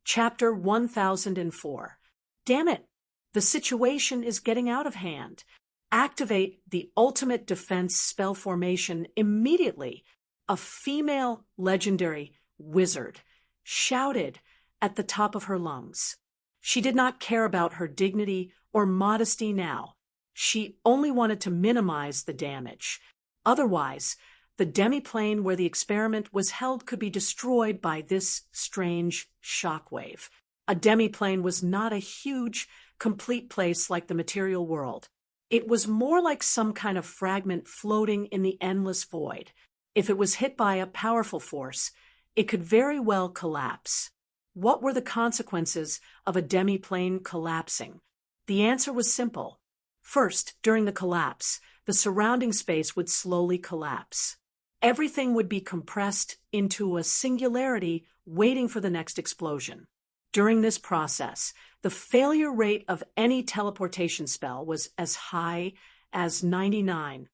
Chapter 1004. Damn it! The situation is getting out of hand. Activate the ultimate defense spell formation immediately. A female legendary wizard shouted at the top of her lungs. She did not care about her dignity or modesty now. She only wanted to minimize the damage. Otherwise, the demiplane where the experiment was held could be destroyed by this strange shockwave. A demiplane was not a huge, complete place like the material world. It was more like some kind of fragment floating in the endless void. If it was hit by a powerful force, it could very well collapse. What were the consequences of a demiplane collapsing? The answer was simple. First, during the collapse, the surrounding space would slowly collapse. Everything would be compressed into a singularity waiting for the next explosion. During this process, the failure rate of any teleportation spell was as high as 99%.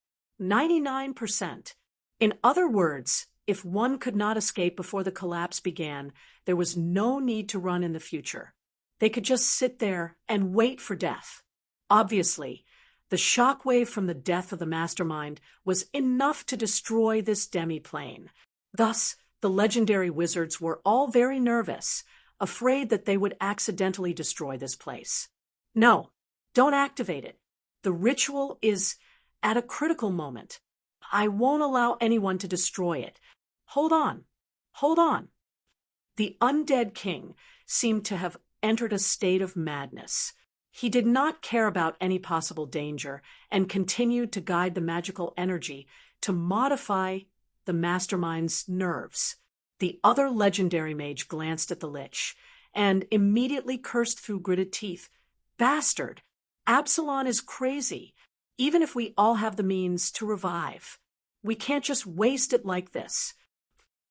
In other words, if one could not escape before the collapse began, there was no need to run in the future. They could just sit there and wait for death. Obviously, the shockwave from the death of the mastermind was enough to destroy this demiplane. Thus, the legendary wizards were all very nervous, afraid that they would accidentally destroy this place. No, don't activate it. The ritual is at a critical moment. I won't allow anyone to destroy it. Hold on. Hold on. The undead king seemed to have entered a state of madness. He did not care about any possible danger and continued to guide the magical energy to modify the mastermind's nerves. The other legendary mage glanced at the lich and immediately cursed through gritted teeth. Bastard! Absalon is crazy. Even if we all have the means to revive, we can't just waste it like this.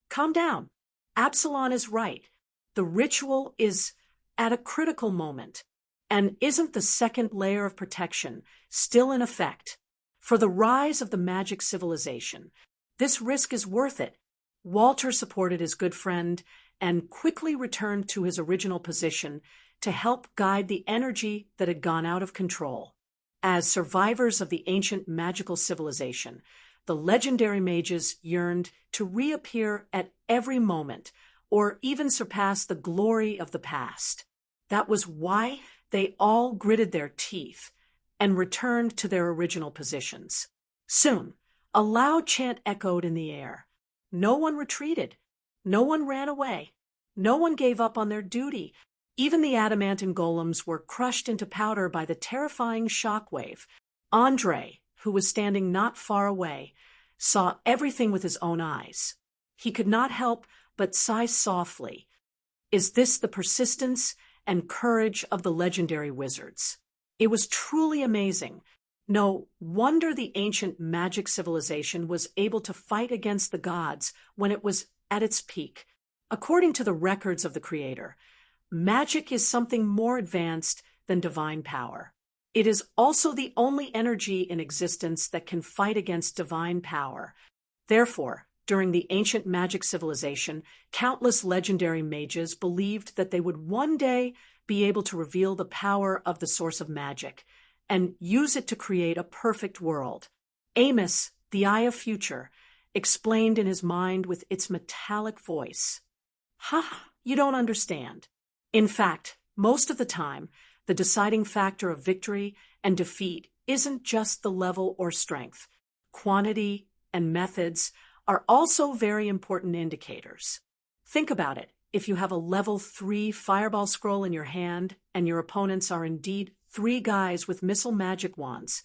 Calm down. Absalon is right. The ritual is at a critical moment. And isn't the second layer of protection still in effect? For the rise of the magic civilization, this risk is worth it. Walter supported his good friend and quickly returned to his original position to help guide the energy that had gone out of control. As survivors of the ancient magical civilization, the legendary mages yearned to reappear at every moment, or even surpass the glory of the past. That was why they all gritted their teeth and returned to their original positions. Soon, a loud chant echoed in the air. No one retreated. No one ran away. No one gave up on their duty. Even the adamantine golems were crushed into powder by the terrifying shockwave. Andre, who was standing not far away, saw everything with his own eyes. He could not help but sigh softly. Is this the persistence and courage of the legendary wizards? It was truly amazing. No wonder the ancient magic civilization was able to fight against the gods when it was at its peak. According to the records of the Creator, magic is something more advanced than divine power. It is also the only energy in existence that can fight against divine power. Therefore, during the ancient magic civilization, countless legendary mages believed that they would one day be able to reveal the power of the source of magic and use it to create a perfect world. Amos, the Eye of Future, explained in his mind with its metallic voice. Ha, you don't understand. In fact, most of the time, the deciding factor of victory and defeat isn't just the level or strength. Quantity and methods are also very important indicators. Think about it. If you have a level 3 fireball scroll in your hand and your opponents are indeed 3 guys with missile magic wands,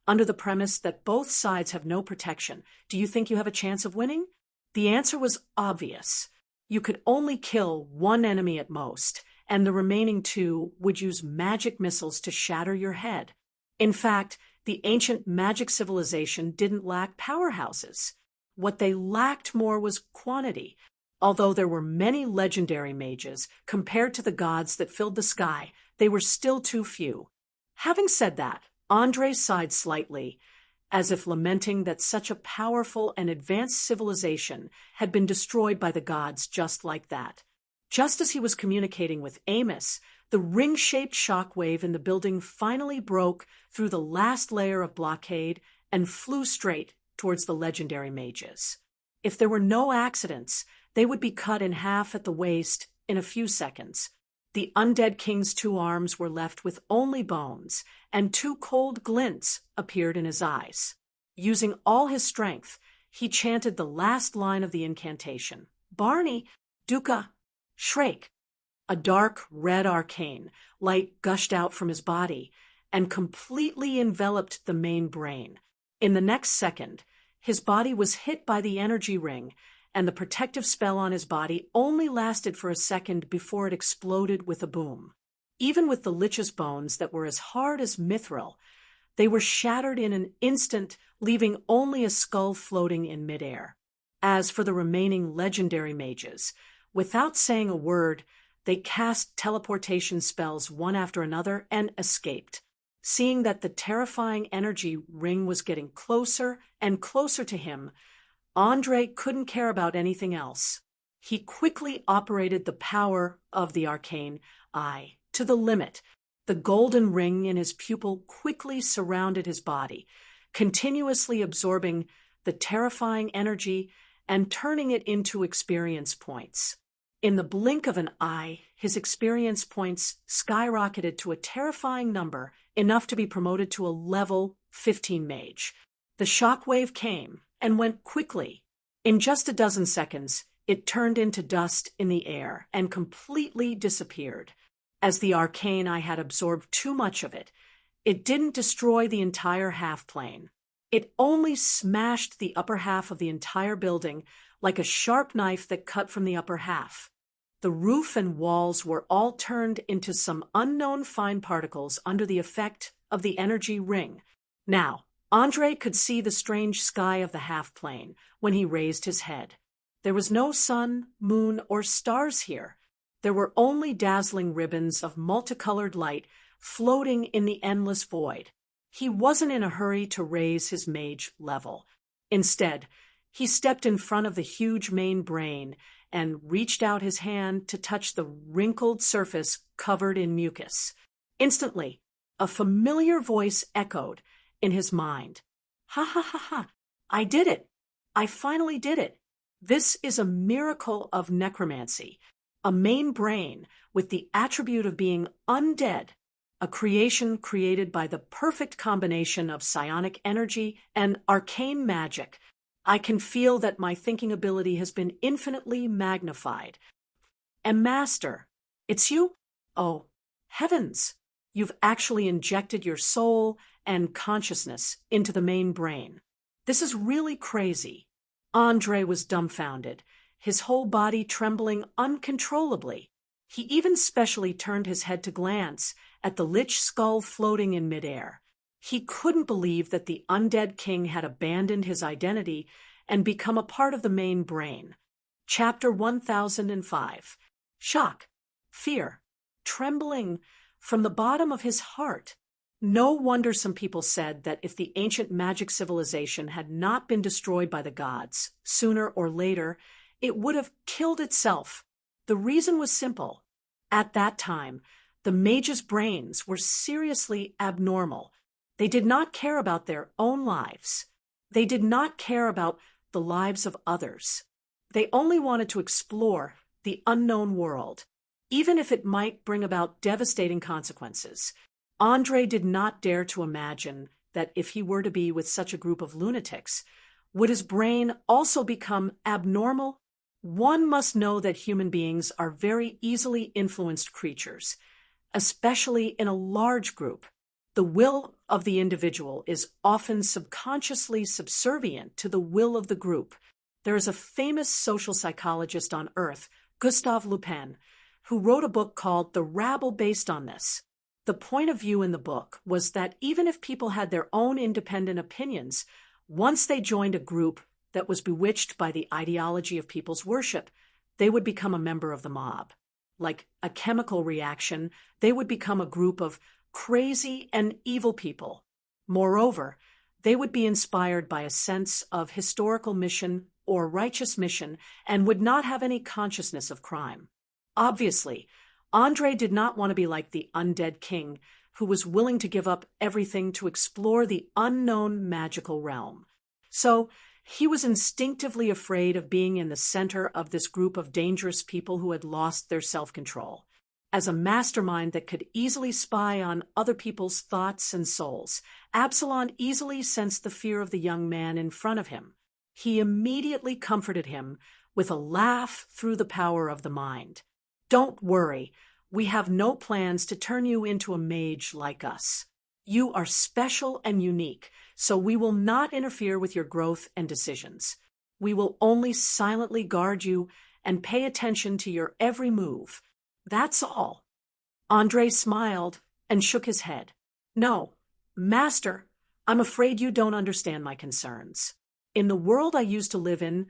under the premise that both sides have no protection, do you think you have a chance of winning? The answer was obvious. You could only kill 1 enemy at most, and the remaining 2 would use magic missiles to shatter your head. In fact, the ancient magic civilization didn't lack powerhouses. What they lacked more was quantity. Although there were many legendary mages, compared to the gods that filled the sky, they were still too few. Having said that, Andre sighed slightly, as if lamenting that such a powerful and advanced civilization had been destroyed by the gods just like that. Just as he was communicating with Amos, the ring-shaped shockwave in the building finally broke through the last layer of blockade and flew straight towards the legendary mages. If there were no accidents, they would be cut in half at the waist in a few seconds. The undead king's 2 arms were left with only bones, and 2 cold glints appeared in his eyes. Using all his strength, he chanted the last line of the incantation. Barney, Duca, Shrake. A dark red arcane light gushed out from his body and completely enveloped the main brain. In the next second, his body was hit by the energy ring, and the protective spell on his body only lasted for a second before it exploded with a boom. Even with the lich's bones that were as hard as mithril, they were shattered in an instant, leaving only a skull floating in midair. As for the remaining legendary mages, without saying a word, they cast teleportation spells one after another and escaped. Seeing that the terrifying energy ring was getting closer and closer to him, Andre couldn't care about anything else. He quickly operated the power of the arcane eye to the limit. The golden ring in his pupil quickly surrounded his body, continuously absorbing the terrifying energy and turning it into experience points. In the blink of an eye, his experience points skyrocketed to a terrifying number, enough to be promoted to a level 15 mage. The shockwave came and went quickly. In just a dozen seconds, it turned into dust in the air and completely disappeared. As the arcane eye had absorbed too much of it, it didn't destroy the entire half-plane. It only smashed the upper half of the entire building like a sharp knife that cut from the upper half. The roof and walls were all turned into some unknown fine particles under the effect of the energy ring. Now, Andre could see the strange sky of the half-plane when he raised his head. There was no sun, moon, or stars here. There were only dazzling ribbons of multicolored light floating in the endless void. He wasn't in a hurry to raise his mage level. Instead, he stepped in front of the huge main brain and reached out his hand to touch the wrinkled surface covered in mucus. Instantly, a familiar voice echoed in his mind. Ha ha ha ha! I did it! I finally did it! This is a miracle of necromancy, a main brain with the attribute of being undead, a creation created by the perfect combination of psionic energy and arcane magic. I can feel that my thinking ability has been infinitely magnified. And Master, it's you? Oh, heavens! You've actually injected your soul and consciousness into the main brain. This is really crazy. Andre was dumbfounded, his whole body trembling uncontrollably. He even specially turned his head to glance at the lich skull floating in midair. He couldn't believe that the undead king had abandoned his identity and become a part of the main brain. Chapter 1005. Shock, fear, trembling from the bottom of his heart. No wonder some people said that if the ancient magic civilization had not been destroyed by the gods, sooner or later, it would have killed itself. The reason was simple. At that time, the mages' brains were seriously abnormal. They did not care about their own lives. They did not care about the lives of others. They only wanted to explore the unknown world, even if it might bring about devastating consequences. Andre did not dare to imagine that if he were to be with such a group of lunatics, would his brain also become abnormal? One must know that human beings are very easily influenced creatures, especially in a large group. The will of the individual is often subconsciously subservient to the will of the group. There is a famous social psychologist on Earth, Gustave Le Pen, who wrote a book called The Rabble based on this. The point of view in the book was that even if people had their own independent opinions, once they joined a group that was bewitched by the ideology of people's worship, they would become a member of the mob. Like a chemical reaction, they would become a group of crazy and evil people. Moreover, they would be inspired by a sense of historical mission or righteous mission and would not have any consciousness of crime. Obviously, Andre did not want to be like the undead king who was willing to give up everything to explore the unknown magical realm. So, he was instinctively afraid of being in the center of this group of dangerous people who had lost their self-control. As a mastermind that could easily spy on other people's thoughts and souls, Absalom easily sensed the fear of the young man in front of him. He immediately comforted him with a laugh through the power of the mind. Don't worry, we have no plans to turn you into a mage like us. You are special and unique, so we will not interfere with your growth and decisions. We will only silently guard you and pay attention to your every move. That's all. Andre smiled and shook his head. No, Master, I'm afraid you don't understand my concerns. In the world I used to live in,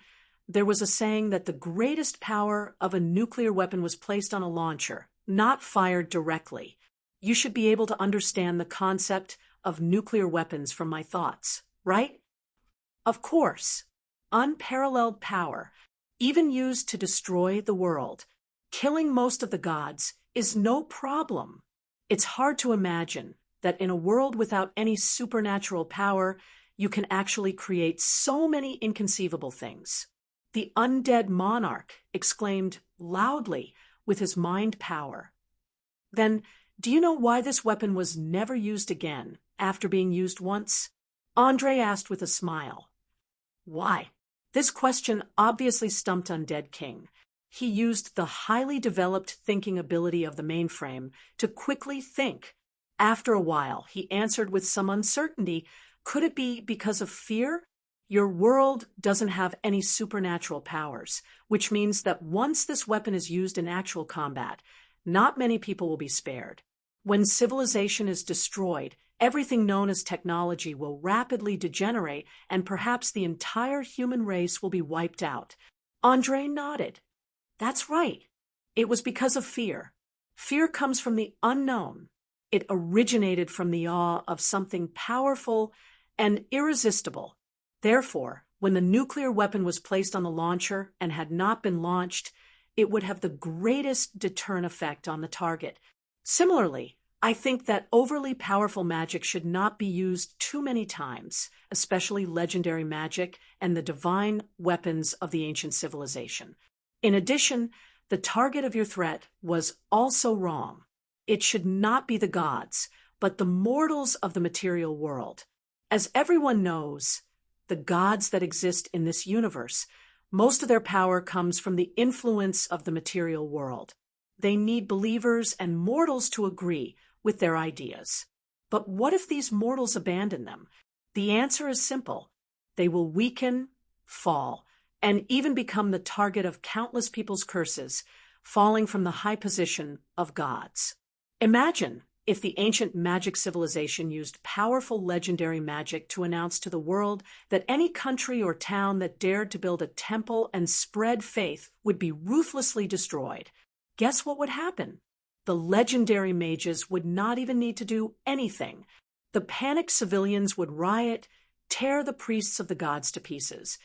there was a saying that the greatest power of a nuclear weapon was placed on a launcher, not fired directly. You should be able to understand the concept of nuclear weapons from my thoughts, right? Of course. Unparalleled power, even used to destroy the world, killing most of the gods, is no problem. It's hard to imagine that in a world without any supernatural power, you can actually create so many inconceivable things. The undead monarch exclaimed loudly with his mind power. Then, do you know why this weapon was never used again after being used once? Andre asked with a smile. Why? This question obviously stumped Undead King. He used the highly developed thinking ability of the mainframe to quickly think. After a while, he answered with some uncertainty, Could it be because of fear? Your world doesn't have any supernatural powers, which means that once this weapon is used in actual combat, not many people will be spared. When civilization is destroyed, everything known as technology will rapidly degenerate, and perhaps the entire human race will be wiped out. Andre nodded. That's right. It was because of fear. Fear comes from the unknown. It originated from the awe of something powerful and irresistible. Therefore, when the nuclear weapon was placed on the launcher and had not been launched, it would have the greatest deterrent effect on the target. Similarly, I think that overly powerful magic should not be used too many times, especially legendary magic and the divine weapons of the ancient civilization. In addition, the target of your threat was also wrong. It should not be the gods, but the mortals of the material world. As everyone knows, the gods that exist in this universe, most of their power comes from the influence of the material world. They need believers and mortals to agree with their ideas. But what if these mortals abandon them? The answer is simple. They will weaken, fall, and even become the target of countless people's curses, falling from the high position of gods. Imagine if the ancient magic civilization used powerful legendary magic to announce to the world that any country or town that dared to build a temple and spread faith would be ruthlessly destroyed. Guess what would happen? The legendary mages would not even need to do anything. The panicked civilians would riot, tear the priests of the gods to pieces,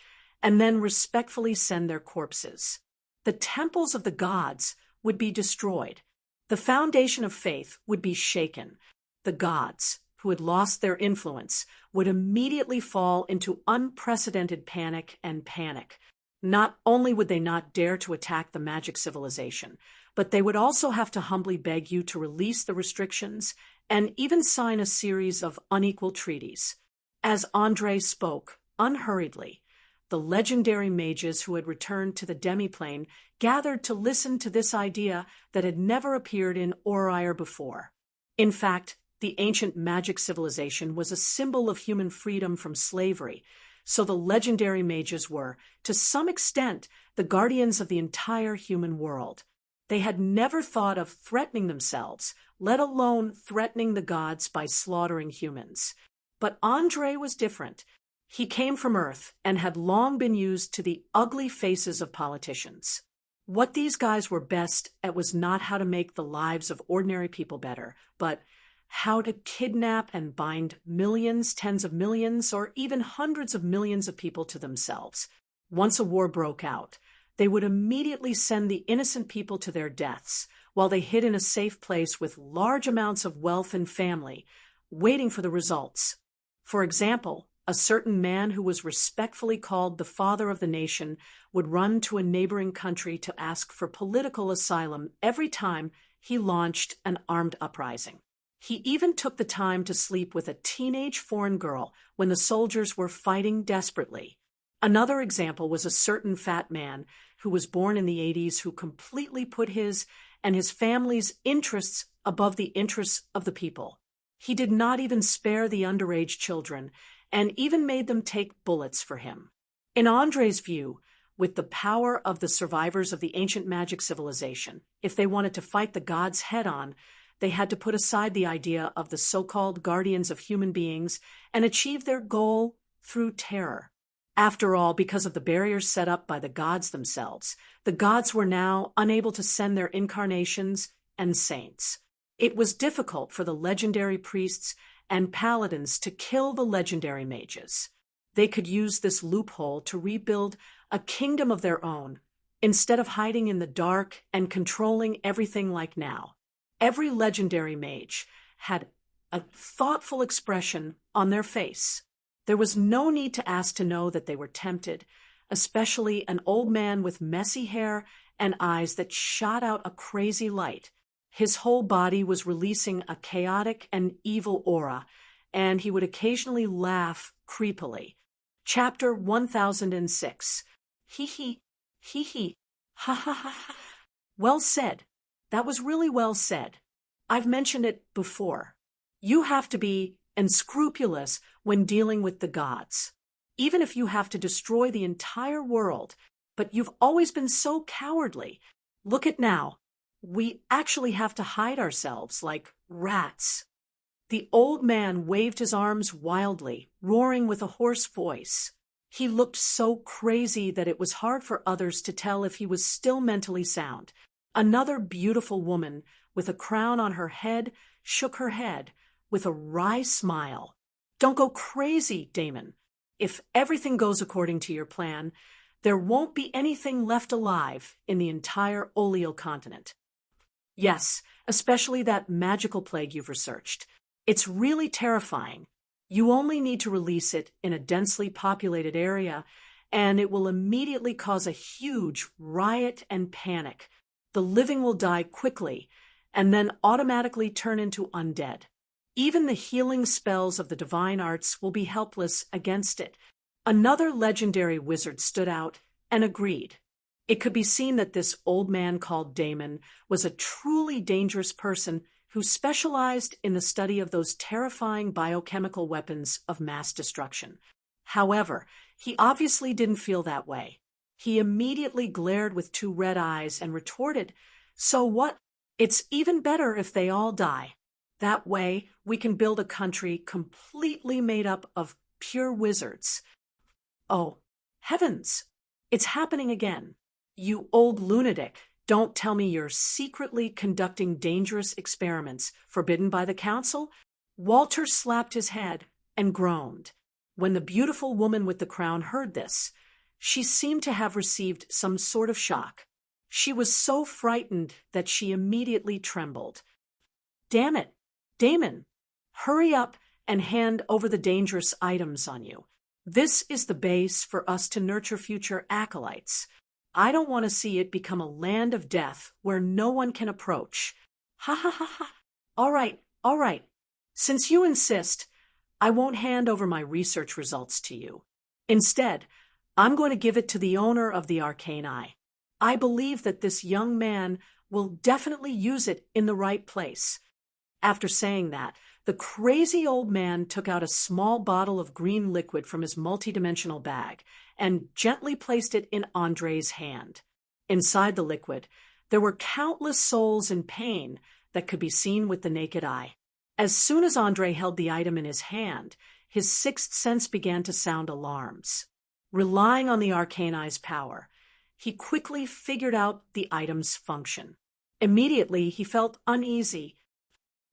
and then respectfully send their corpses. The temples of the gods would be destroyed. The foundation of faith would be shaken. The gods, who had lost their influence, would immediately fall into unprecedented panic. Not only would they not dare to attack the magic civilization, but they would also have to humbly beg you to release the restrictions and even sign a series of unequal treaties. As Andre spoke, unhurriedly, the legendary mages who had returned to the demiplane gathered to listen to this idea that had never appeared in Oriar before. In fact, the ancient magic civilization was a symbol of human freedom from slavery, so the legendary mages were, to some extent, the guardians of the entire human world. They had never thought of threatening themselves, let alone threatening the gods by slaughtering humans. But Andre was different. He came from Earth and had long been used to the ugly faces of politicians. What these guys were best at was not how to make the lives of ordinary people better, but how to kidnap and bind millions, tens of millions, or even hundreds of millions of people to themselves. Once a war broke out, they would immediately send the innocent people to their deaths, while they hid in a safe place with large amounts of wealth and family, waiting for the results. For example, a certain man who was respectfully called the father of the nation would run to a neighboring country to ask for political asylum every time he launched an armed uprising. He even took the time to sleep with a teenage foreign girl when the soldiers were fighting desperately. Another example was a certain fat man who was born in the 80s who completely put his and his family's interests above the interests of the people. He did not even spare the underage children, and even made them take bullets for him. In Andre's view, with the power of the survivors of the ancient magic civilization, if they wanted to fight the gods head-on, they had to put aside the idea of the so-called guardians of human beings and achieve their goal through terror. After all, because of the barriers set up by the gods themselves, the gods were now unable to send their incarnations and saints. It was difficult for the legendary priests and paladins to kill the legendary mages. They could use this loophole to rebuild a kingdom of their own, instead of hiding in the dark and controlling everything like now. Every legendary mage had a thoughtful expression on their face. There was no need to ask to know that they were tempted, especially an old man with messy hair and eyes that shot out a crazy light. His whole body was releasing a chaotic and evil aura, and he would occasionally laugh creepily. Chapter 1006. Hee hee, ha ha ha. Well said. That was really well said. I've mentioned it before. You have to be and scrupulous when dealing with the gods. Even if you have to destroy the entire world, but you've always been so cowardly. Look at now. We actually have to hide ourselves like rats." The old man waved his arms wildly, roaring with a hoarse voice. He looked so crazy that it was hard for others to tell if he was still mentally sound. Another beautiful woman, with a crown on her head, shook her head with a wry smile. "Don't go crazy, Damon. If everything goes according to your plan, there won't be anything left alive in the entire Oleal continent. Yes, especially that magical plague you've researched. It's really terrifying. You only need to release it in a densely populated area, and it will immediately cause a huge riot and panic. The living will die quickly, and then automatically turn into undead. Even the healing spells of the divine arts will be helpless against it." Another legendary wizard stood out and agreed. It could be seen that this old man called Damon was a truly dangerous person who specialized in the study of those terrifying biochemical weapons of mass destruction. However, he obviously didn't feel that way. He immediately glared with two red eyes and retorted, "So what? It's even better if they all die. That way, we can build a country completely made up of pure wizards." "Oh, heavens! It's happening again. You old lunatic, don't tell me you're secretly conducting dangerous experiments forbidden by the council?" Walter slapped his head and groaned. When the beautiful woman with the crown heard this, she seemed to have received some sort of shock. She was so frightened that she immediately trembled. "Damn it, Damon, hurry up and hand over the dangerous items on you. This is the base for us to nurture future acolytes. I don't want to see it become a land of death where no one can approach." "Ha ha ha ha. All right, all right. Since you insist, I won't hand over my research results to you. Instead, I'm going to give it to the owner of the Arcane Eye. I believe that this young man will definitely use it in the right place." After saying that, the crazy old man took out a small bottle of green liquid from his multidimensional bag and gently placed it in Andre's hand. Inside the liquid, there were countless souls in pain that could be seen with the naked eye. As soon as Andre held the item in his hand, his sixth sense began to sound alarms. Relying on the Arcane Eye's power, he quickly figured out the item's function. Immediately, he felt uneasy.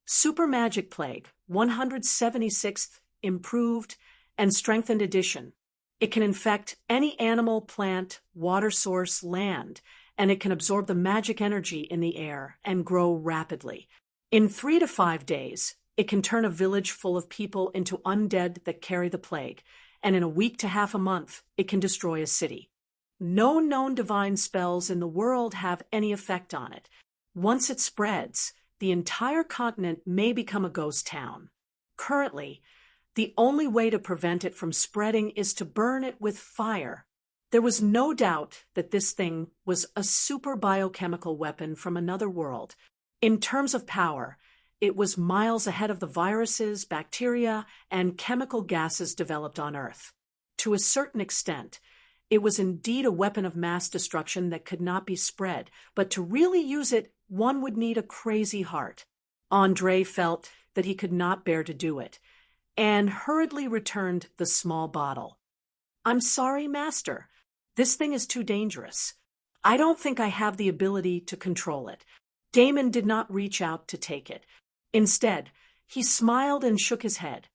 Super Magic Plague, 176th Improved and Strengthened Edition. It can infect any animal, plant, water source, land, and it can absorb the magic energy in the air and grow rapidly. In 3 to 5 days, it can turn a village full of people into undead that carry the plague, and in a week to half a month, it can destroy a city. No known divine spells in the world have any effect on it. Once it spreads, the entire continent may become a ghost town. Currently, the only way to prevent it from spreading is to burn it with fire. There was no doubt that this thing was a super biochemical weapon from another world. In terms of power, it was miles ahead of the viruses, bacteria, and chemical gases developed on Earth. To a certain extent, it was indeed a weapon of mass destruction that could not be spread, but to really use it, one would need a crazy heart. Andre felt that he could not bear to do it, and hurriedly returned the small bottle. "I'm sorry, Master. This thing is too dangerous. I don't think I have the ability to control it." Damon did not reach out to take it. Instead, he smiled and shook his head.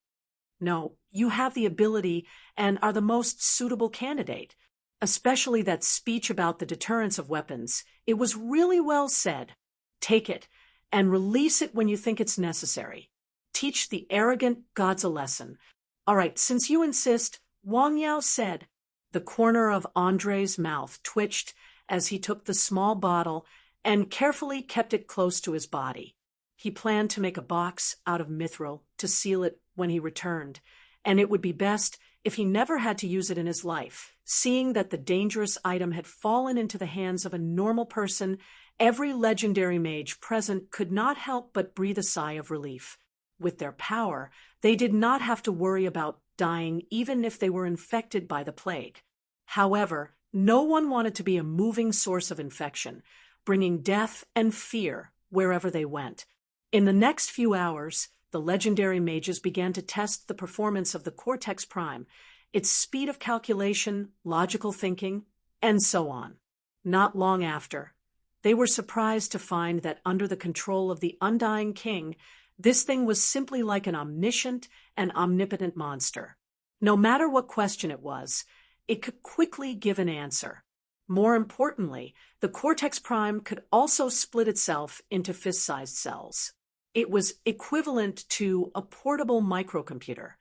"No, you have the ability and are the most suitable candidate. Especially that speech about the deterrence of weapons. It was really well said. Take it, and release it when you think it's necessary. Teach the arrogant gods a lesson. All right, since you insist," Wang Yao said. The corner of Andre's mouth twitched as he took the small bottle and carefully kept it close to his body. He planned to make a box out of mithril to seal it when he returned, and it would be best if he never had to use it in his life. Seeing that the dangerous item had fallen into the hands of a normal person, every legendary mage present could not help but breathe a sigh of relief. With their power, They did not have to worry about dying even if they were infected by the plague. However, no one wanted to be a moving source of infection, bringing death and fear wherever they went. In the next few hours, the legendary mages began to test the performance of the Cortex Prime, its speed of calculation, logical thinking, and so on. Not long after, they were surprised to find that under the control of the Undying King, this thing was simply like an omniscient and omnipotent monster. No matter what question it was, it could quickly give an answer. More importantly, the Cortex Prime could also split itself into fist-sized cells. It was equivalent to a portable microcomputer.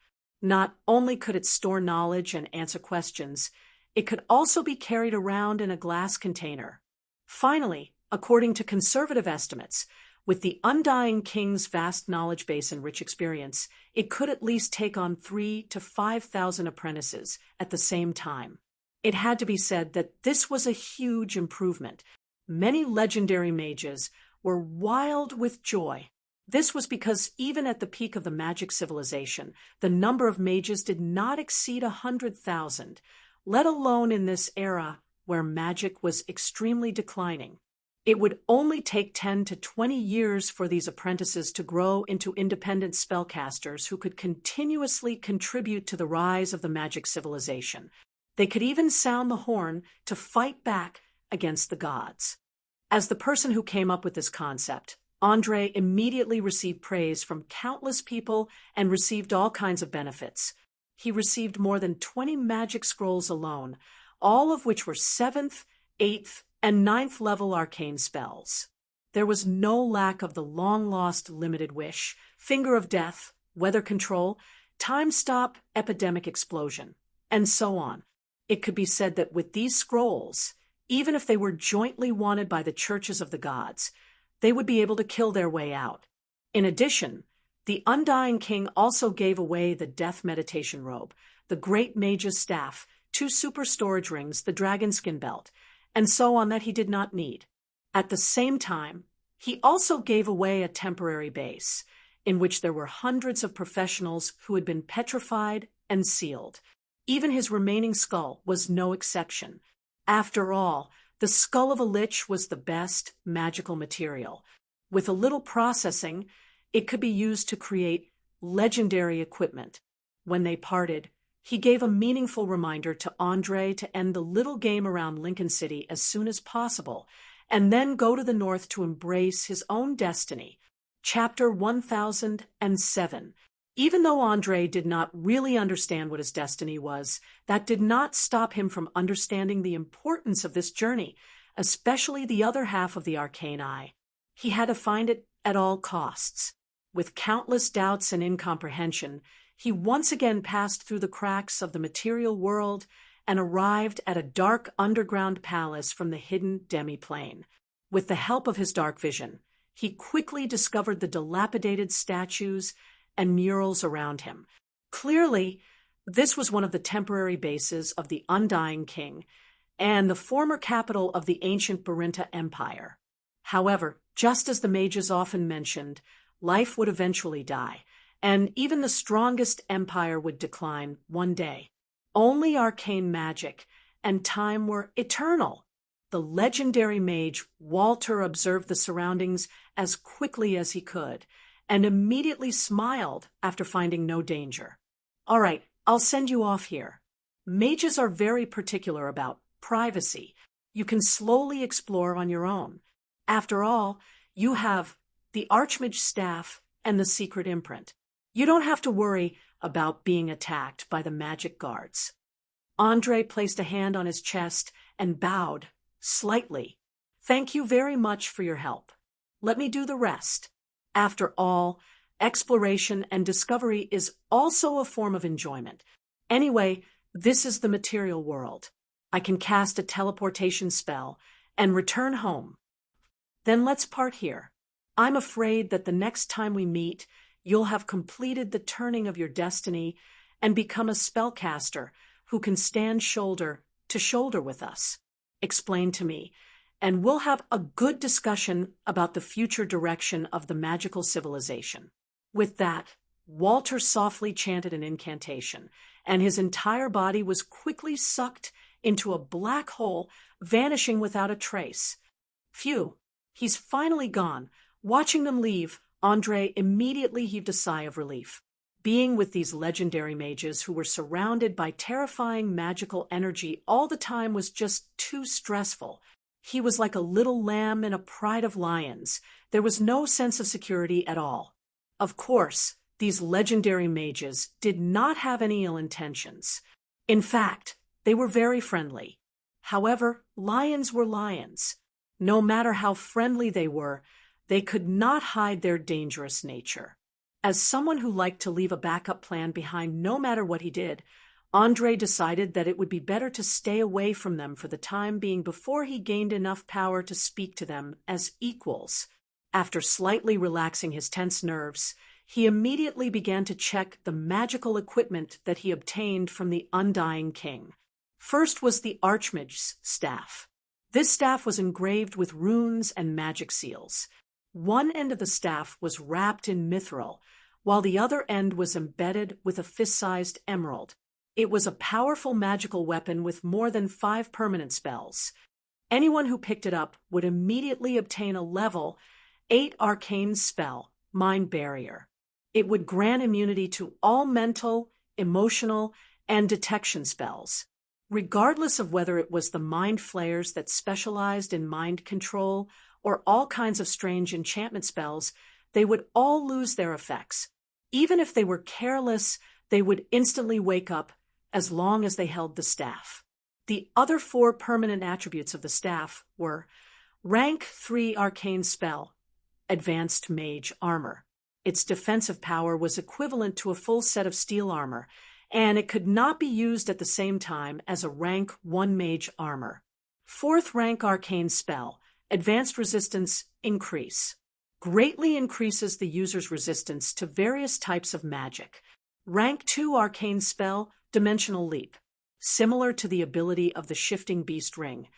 Not only could it store knowledge and answer questions, it could also be carried around in a glass container. Finally, according to conservative estimates, with the Undying King's vast knowledge base and rich experience, it could at least take on 3,000 to 5,000 apprentices at the same time. It had to be said that this was a huge improvement. Many legendary mages were wild with joy. This was because even at the peak of the magic civilization, the number of mages did not exceed 100,000, let alone in this era where magic was extremely declining. It would only take 10 to 20 years for these apprentices to grow into independent spellcasters who could continuously contribute to the rise of the magic civilization. They could even sound the horn to fight back against the gods. As the person who came up with this concept, Andre immediately received praise from countless people and received all kinds of benefits. He received more than 20 magic scrolls alone, all of which were 7th, 8th, and 9th level arcane spells. There was no lack of the long-lost limited wish, finger of death, weather control, time stop, epidemic explosion, and so on. It could be said that with these scrolls, even if they were jointly wanted by the churches of the gods, they would be able to kill their way out. In addition, the Undying King also gave away the Death Meditation Robe, the Great Mage's Staff, 2 super storage rings, the Dragonskin Belt, and so on that he did not need. At the same time, he also gave away a temporary base, in which there were hundreds of professionals who had been petrified and sealed. Even his remaining skull was no exception. After all, the skull of a lich was the best magical material. With a little processing, it could be used to create legendary equipment. When they parted, he gave a meaningful reminder to Andre to end the little game around Lincoln City as soon as possible, and then go to the north to embrace his own destiny. Chapter 1007. Even though Andre did not really understand what his destiny was, that did not stop him from understanding the importance of this journey, especially the other half of the arcane eye. He had to find it at all costs. With countless doubts and incomprehension, he once again passed through the cracks of the material world and arrived at a dark underground palace from the hidden demi-plane. With the help of his dark vision, he quickly discovered the dilapidated statues and murals around him. Clearly, this was one of the temporary bases of the Undying King and the former capital of the ancient Barinta Empire. However, just as the mages often mentioned, life would eventually die, and even the strongest empire would decline one day. Only arcane magic and time were eternal. The legendary mage Walter observed the surroundings as quickly as he could, and immediately smiled after finding no danger. "All right, I'll send you off here. Mages are very particular about privacy. You can slowly explore on your own. After all, you have the Archmage's staff and the secret imprint. You don't have to worry about being attacked by the magic guards." Andre placed a hand on his chest and bowed slightly. "Thank you very much for your help. Let me do the rest." After all, exploration and discovery is also a form of enjoyment. Anyway, this is the material world. I can cast a teleportation spell and return home. Then let's part here. I'm afraid that the next time we meet, you'll have completed the turning of your destiny and become a spellcaster who can stand shoulder to shoulder with us. Explain to me, and we'll have a good discussion about the future direction of the magical civilization. With that, Walter softly chanted an incantation, and his entire body was quickly sucked into a black hole, vanishing without a trace. Phew, he's finally gone. Watching them leave, Andre immediately heaved a sigh of relief. Being with these legendary mages who were surrounded by terrifying magical energy all the time was just too stressful. He was like a little lamb in a pride of lions. There was no sense of security at all. Of course, these legendary mages did not have any ill intentions. In fact, they were very friendly. However, lions were lions. No matter how friendly they were, they could not hide their dangerous nature. As someone who liked to leave a backup plan behind no matter what he did, Andre decided that it would be better to stay away from them for the time being before he gained enough power to speak to them as equals. After slightly relaxing his tense nerves, he immediately began to check the magical equipment that he obtained from the Undying King. First was the Archmage's staff. This staff was engraved with runes and magic seals. One end of the staff was wrapped in mithril, while the other end was embedded with a fist-sized emerald. It was a powerful magical weapon with more than 5 permanent spells. Anyone who picked it up would immediately obtain a level 8 arcane spell, Mind Barrier. It would grant immunity to all mental, emotional, and detection spells. Regardless of whether it was the mind flayers that specialized in mind control or all kinds of strange enchantment spells, they would all lose their effects. Even if they were careless, they would instantly wake up as long as they held the staff. The other 4 permanent attributes of the staff were Rank 3 Arcane Spell, Advanced Mage Armor. Its defensive power was equivalent to a full set of steel armor, and it could not be used at the same time as a Rank 1 Mage Armor. 4th Rank Arcane Spell, Advanced Resistance Increase. Greatly increases the user's resistance to various types of magic. Rank 2 Arcane Spell, Dimensional Leap. Similar to the ability of the Shifting Beast Ring,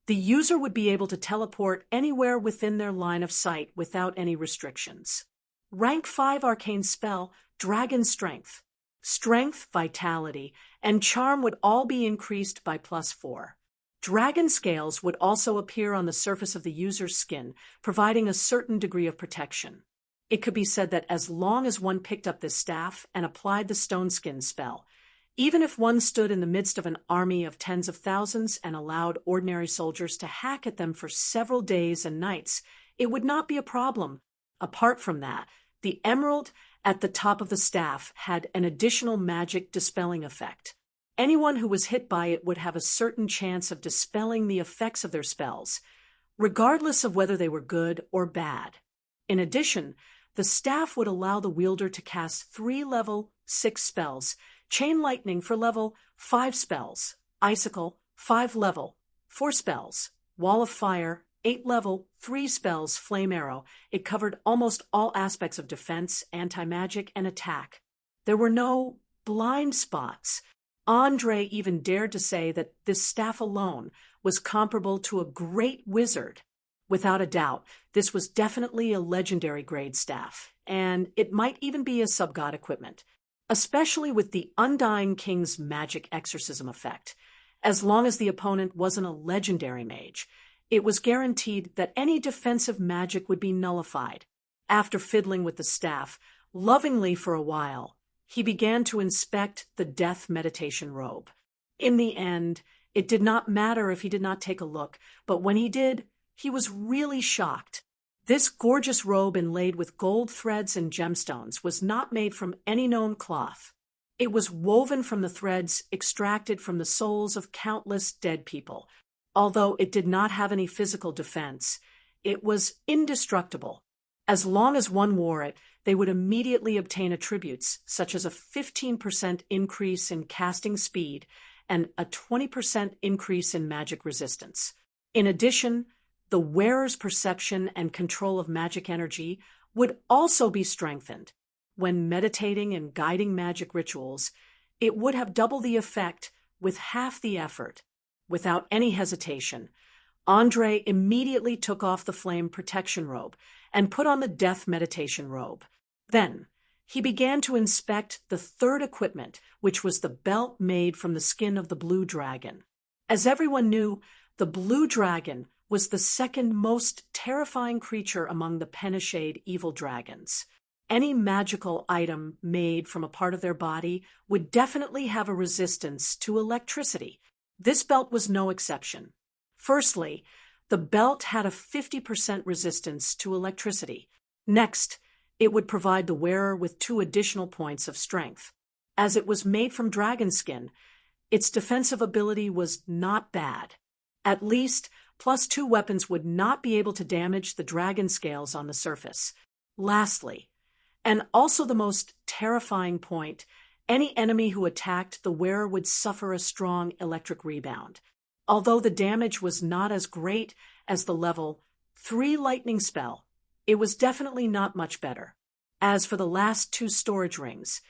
the user would be able to teleport anywhere within their line of sight without any restrictions. Rank 5 Arcane Spell, Dragon Strength. Strength, vitality, and charm would all be increased by +4. Dragon scales would also appear on the surface of the user's skin, providing a certain degree of protection. It could be said that as long as one picked up this staff and applied the Stone Skin spell, even if one stood in the midst of an army of tens of thousands and allowed ordinary soldiers to hack at them for several days and nights, it would not be a problem. Apart from that, the emerald at the top of the staff had an additional magic dispelling effect. Anyone who was hit by it would have a certain chance of dispelling the effects of their spells, regardless of whether they were good or bad. In addition, the staff would allow the wielder to cast 3 level 6 spells, Chain Lightning for level 5 spells, Icicle 5 level 4 spells, Wall of Fire 8 level 3 spells, Flame Arrow. It covered almost all aspects of defense, anti-magic, and attack. There were no blind spots. Andre even dared to say that this staff alone was comparable to a great wizard. Without a doubt, this was definitely a legendary grade staff, and it might even be a sub-god equipment, especially with the Undying King's magic exorcism effect. As long as the opponent wasn't a legendary mage, it was guaranteed that any defensive magic would be nullified. After fiddling with the staff lovingly for a while, he began to inspect the death meditation robe. In the end, it did not matter if he did not take a look, but when he did, he was really shocked. This gorgeous robe inlaid with gold threads and gemstones was not made from any known cloth. It was woven from the threads extracted from the souls of countless dead people. Although it did not have any physical defense, it was indestructible. As long as one wore it, they would immediately obtain attributes such as a 15% increase in casting speed and a 20% increase in magic resistance. In addition, the wearer's perception and control of magic energy would also be strengthened. When meditating and guiding magic rituals, it would have double the effect with half the effort. Without any hesitation, Andre immediately took off the flame protection robe and put on the death meditation robe. Then, He began to inspect the third equipment, which was the belt made from the skin of the blue dragon. As everyone knew, the blue dragon was the second most terrifying creature among the Penishade evil dragons. Any magical item made from a part of their body would definitely have a resistance to electricity. This belt was no exception. Firstly, the belt had a 50% resistance to electricity. Next, it would provide the wearer with 2 additional points of strength. As it was made from dragon skin, its defensive ability was not bad. At least, +2 weapons would not be able to damage the dragon scales on the surface. Lastly, and also the most terrifying point, any enemy who attacked the wearer would suffer a strong electric rebound. Although the damage was not as great as the level 3 lightning spell, it was definitely not much better. As for the last 2 storage rings,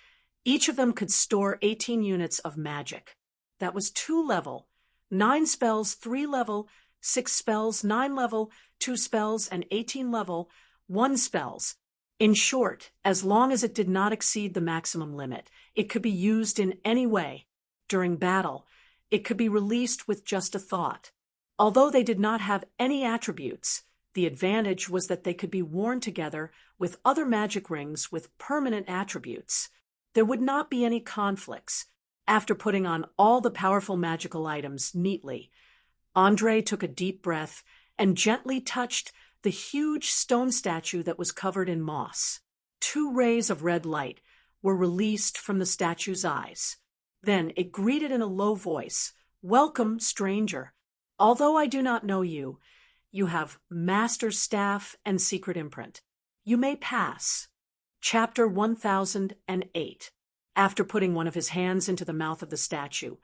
each of them could store 18 units of magic. That was 2 level, 9 spells, 3 level, 6 spells, 9 level, 2 spells, and 18 level, 1 spells. In short, as long as it did not exceed the maximum limit, it could be used in any way. During battle, it could be released with just a thought. Although they did not have any attributes, the advantage was that they could be worn together with other magic rings with permanent attributes. There would not be any conflicts. After putting on all the powerful magical items neatly, Andre took a deep breath and gently touched the huge stone statue that was covered in moss. 2 rays of red light were released from the statue's eyes. Then it greeted in a low voice, "Welcome, stranger. Although I do not know you, you have master's staff and secret imprint. You may pass." Chapter 1008. After putting one of his hands into the mouth of the statue,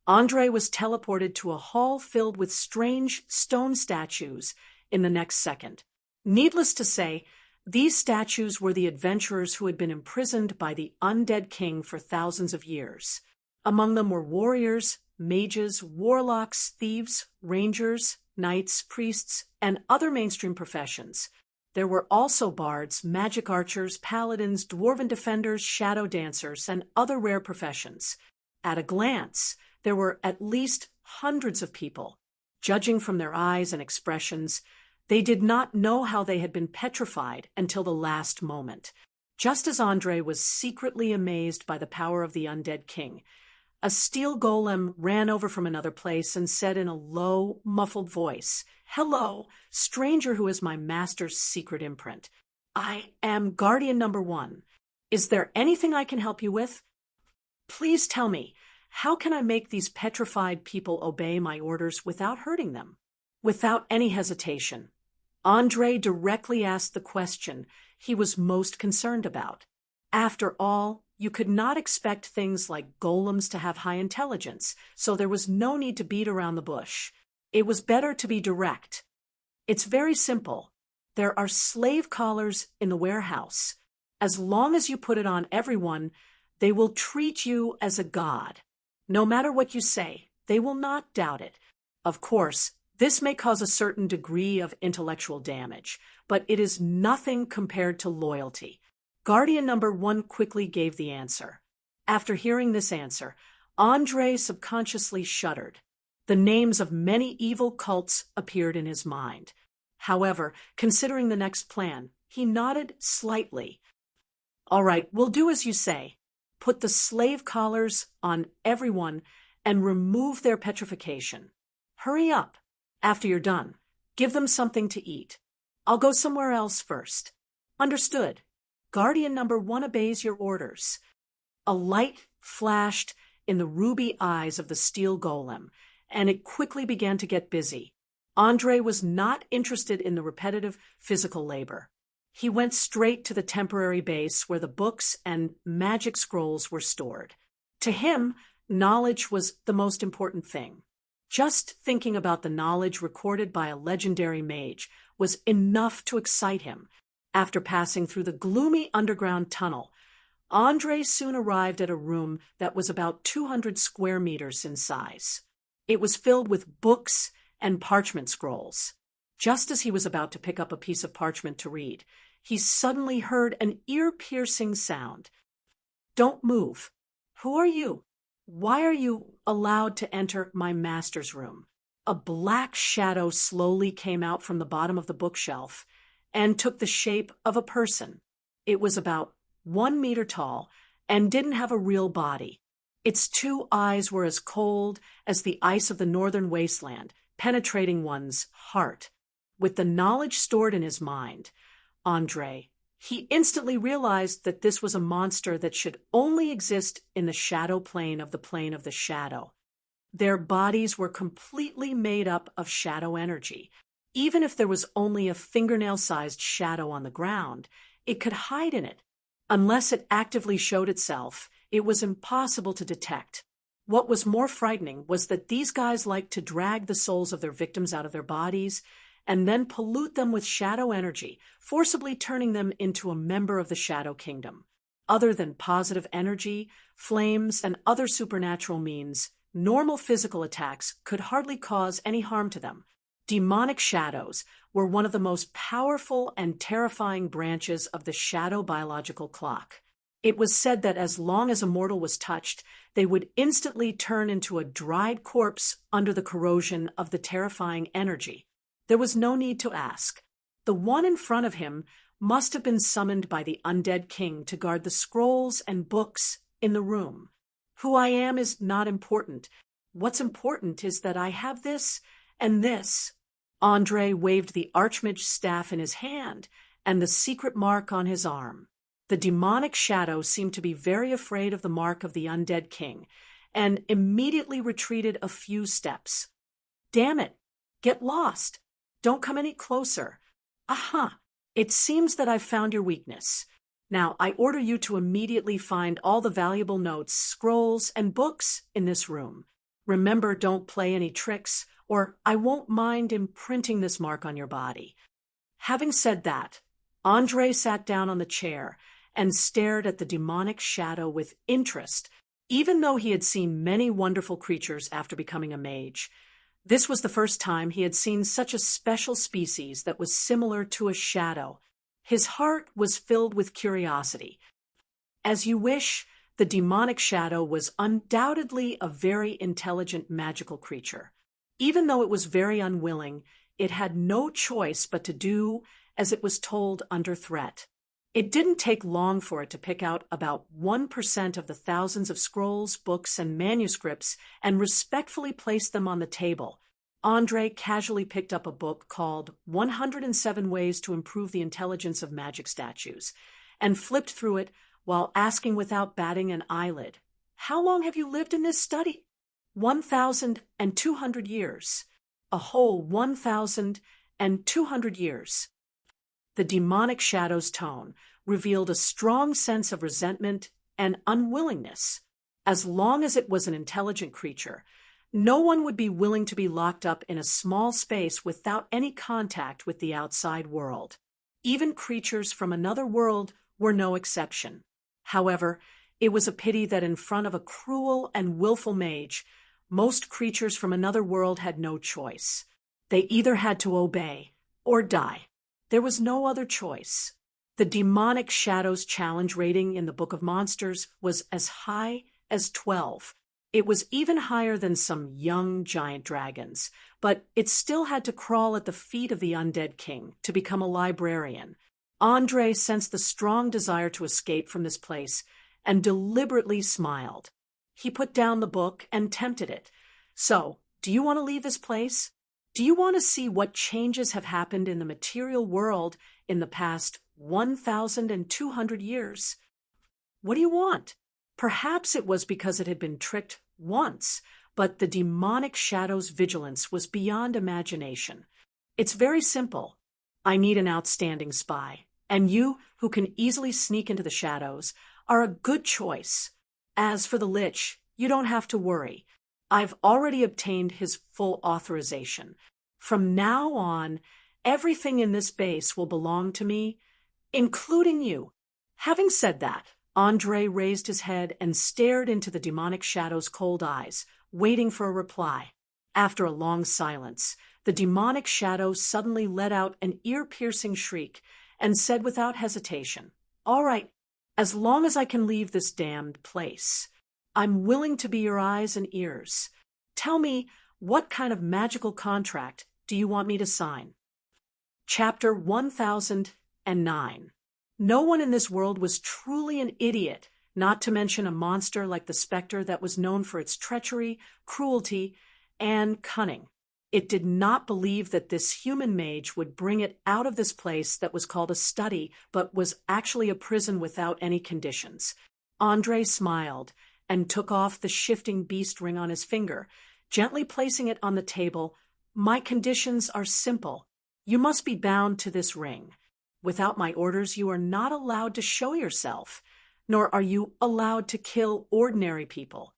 Andre was teleported to a hall filled with strange stone statues in the next second. Needless to say, these statues were the adventurers who had been imprisoned by the undead king for thousands of years. Among them were warriors, mages, warlocks, thieves, rangers, knights, priests, and other mainstream professions. There were also bards, magic archers, paladins, dwarven defenders, shadow dancers, and other rare professions. At a glance, there were at least hundreds of people. Judging from their eyes and expressions, they did not know how they had been petrified until the last moment. Just as Andre was secretly amazed by the power of the undead king, a steel golem ran over from another place and said in a low, muffled voice, "Hello, stranger who is my master's secret imprint. I am Guardian number 1. Is there anything I can help you with? Please tell me, how can I make these petrified people obey my orders without hurting them?" Without any hesitation, Andre directly asked the question he was most concerned about. After all, you could not expect things like golems to have high intelligence, so there was no need to beat around the bush. It was better to be direct. It's very simple. There are slave collars in the warehouse. As long as you put it on everyone, they will treat you as a god. No matter what you say, they will not doubt it. Of course, this may cause a certain degree of intellectual damage, but it is nothing compared to loyalty. Guardian number 1 quickly gave the answer. After hearing this answer, Andre subconsciously shuddered. The names of many evil cults appeared in his mind. However, considering the next plan, he nodded slightly. "All right, we'll do as you say. Put the slave collars on everyone and remove their petrification. Hurry up. After you're done, give them something to eat. I'll go somewhere else first." "Understood. Guardian number 1 obeys your orders." A light flashed in the ruby eyes of the steel golem, and it quickly began to get busy. Andre was not interested in the repetitive physical labor. He went straight to the temporary base where the books and magic scrolls were stored. To him, knowledge was the most important thing. Just thinking about the knowledge recorded by a legendary mage was enough to excite him. After passing through the gloomy underground tunnel, Andre soon arrived at a room that was about 200 square meters in size. It was filled with books and parchment scrolls. Just as he was about to pick up a piece of parchment to read, he suddenly heard an ear-piercing sound. "Don't move. Who are you? Why are you allowed to enter my master's room?" A black shadow slowly came out from the bottom of the bookshelf and took the shape of a person. It was about 1 meter tall and didn't have a real body. Its 2 eyes were as cold as the ice of the northern wasteland, penetrating one's heart. With the knowledge stored in his mind, he instantly realized that this was a monster that should only exist in the shadow plane of the shadow. Their bodies were completely made up of shadow energy. Even if there was only a fingernail-sized shadow on the ground, it could hide in it. Unless it actively showed itself, it was impossible to detect. What was more frightening was that these guys liked to drag the souls of their victims out of their bodies and then pollute them with shadow energy, forcibly turning them into a member of the Shadow Kingdom. Other than positive energy, flames, and other supernatural means, normal physical attacks could hardly cause any harm to them. Demonic shadows were one of the most powerful and terrifying branches of the shadow biological clock. It was said that as long as a mortal was touched, they would instantly turn into a dried corpse under the corrosion of the terrifying energy. There was no need to ask. The one in front of him must have been summoned by the undead king to guard the scrolls and books in the room. Who I am is not important. What's important is that I have this and this. Andre waved the archmage's staff in his hand and the secret mark on his arm. The demonic shadow seemed to be very afraid of the mark of the undead king and immediately retreated a few steps. "Damn it! Get lost! Don't come any closer. Aha! It seems that I've found your weakness. Now I order you to immediately find all the valuable notes, scrolls, and books in this room. Remember, don't play any tricks, or I won't mind imprinting this mark on your body." Having said that, Andre sat down on the chair and stared at the demonic shadow with interest, even though he had seen many wonderful creatures after becoming a mage. This was the first time he had seen such a special species that was similar to a shadow. His heart was filled with curiosity. As you wish, the demonic shadow was undoubtedly a very intelligent magical creature. Even though it was very unwilling, it had no choice but to do as it was told under threat. It didn't take long for it to pick out about 1% of the thousands of scrolls, books, and manuscripts and respectfully place them on the table. Andre casually picked up a book called 107 Ways to Improve the Intelligence of Magic Statues and flipped through it while asking without batting an eyelid, "How long have you lived in this study?" 1,200 years. A whole 1,200 years. The demonic shadow's tone revealed a strong sense of resentment and unwillingness. As long as it was an intelligent creature, no one would be willing to be locked up in a small space without any contact with the outside world. Even creatures from another world were no exception. However, it was a pity that in front of a cruel and willful mage, most creatures from another world had no choice. They either had to obey or die. There was no other choice. The demonic shadow's challenge rating in the Book of Monsters was as high as 12. It was even higher than some young giant dragons, but it still had to crawl at the feet of the undead king to become a librarian. Andre sensed the strong desire to escape from this place and deliberately smiled. He put down the book and tempted it. "So, do you want to leave this place? Do you want to see what changes have happened in the material world in the past 1,200 years? What do you want?" Perhaps it was because it had been tricked once, but the demonic shadow's vigilance was beyond imagination. "It's very simple. I need an outstanding spy, and you, who can easily sneak into the shadows, are a good choice. As for the Lich, you don't have to worry. I've already obtained his full authorization. From now on, everything in this base will belong to me, including you." Having said that, Andre raised his head and stared into the demonic shadow's cold eyes, waiting for a reply. After a long silence, the demonic shadow suddenly let out an ear-piercing shriek and said without hesitation, "All right, as long as I can leave this damned place. I'm willing to be your eyes and ears. Tell me, what kind of magical contract do you want me to sign?" Chapter 1009. No one in this world was truly an idiot, not to mention a monster like the specter that was known for its treachery, cruelty, and cunning. It did not believe that this human mage would bring it out of this place that was called a study, but was actually a prison without any conditions. Andre smiled and took off the shifting beast ring on his finger, gently placing it on the table. "My conditions are simple. You must be bound to this ring. Without my orders, you are not allowed to show yourself, nor are you allowed to kill ordinary people."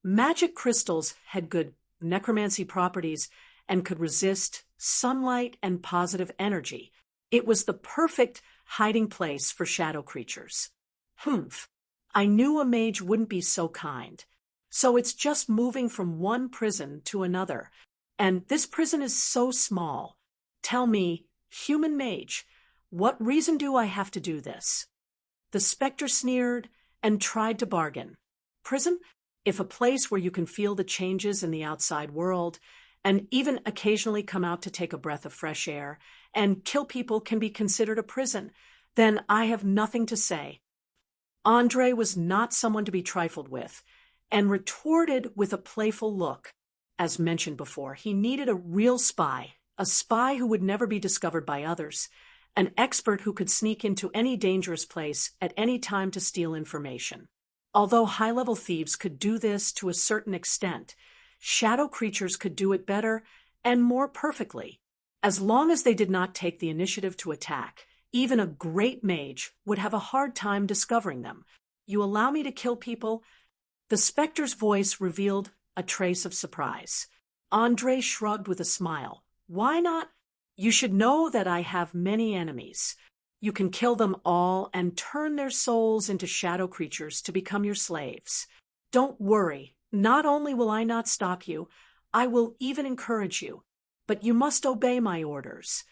Magic crystals had good necromancy properties and could resist sunlight and positive energy. It was the perfect hiding place for shadow creatures. Humph. I knew a mage wouldn't be so kind. So it's just moving from one prison to another. And this prison is so small. Tell me, human mage, what reason do I have to do this? The specter sneered and tried to bargain. Prison? If a place where you can feel the changes in the outside world, and even occasionally come out to take a breath of fresh air, and kill people can be considered a prison, then I have nothing to say. Andre was not someone to be trifled with, and retorted with a playful look. As mentioned before, he needed a real spy, a spy who would never be discovered by others, an expert who could sneak into any dangerous place at any time to steal information. Although high-level thieves could do this to a certain extent, shadow creatures could do it better and more perfectly. As long as they did not take the initiative to attack, even a great mage would have a hard time discovering them. "You allow me to kill people?" The specter's voice revealed a trace of surprise. Andre shrugged with a smile. "Why not? You should know that I have many enemies. You can kill them all and turn their souls into shadow creatures to become your slaves. Don't worry, not only will I not stop you, I will even encourage you, but you must obey my orders."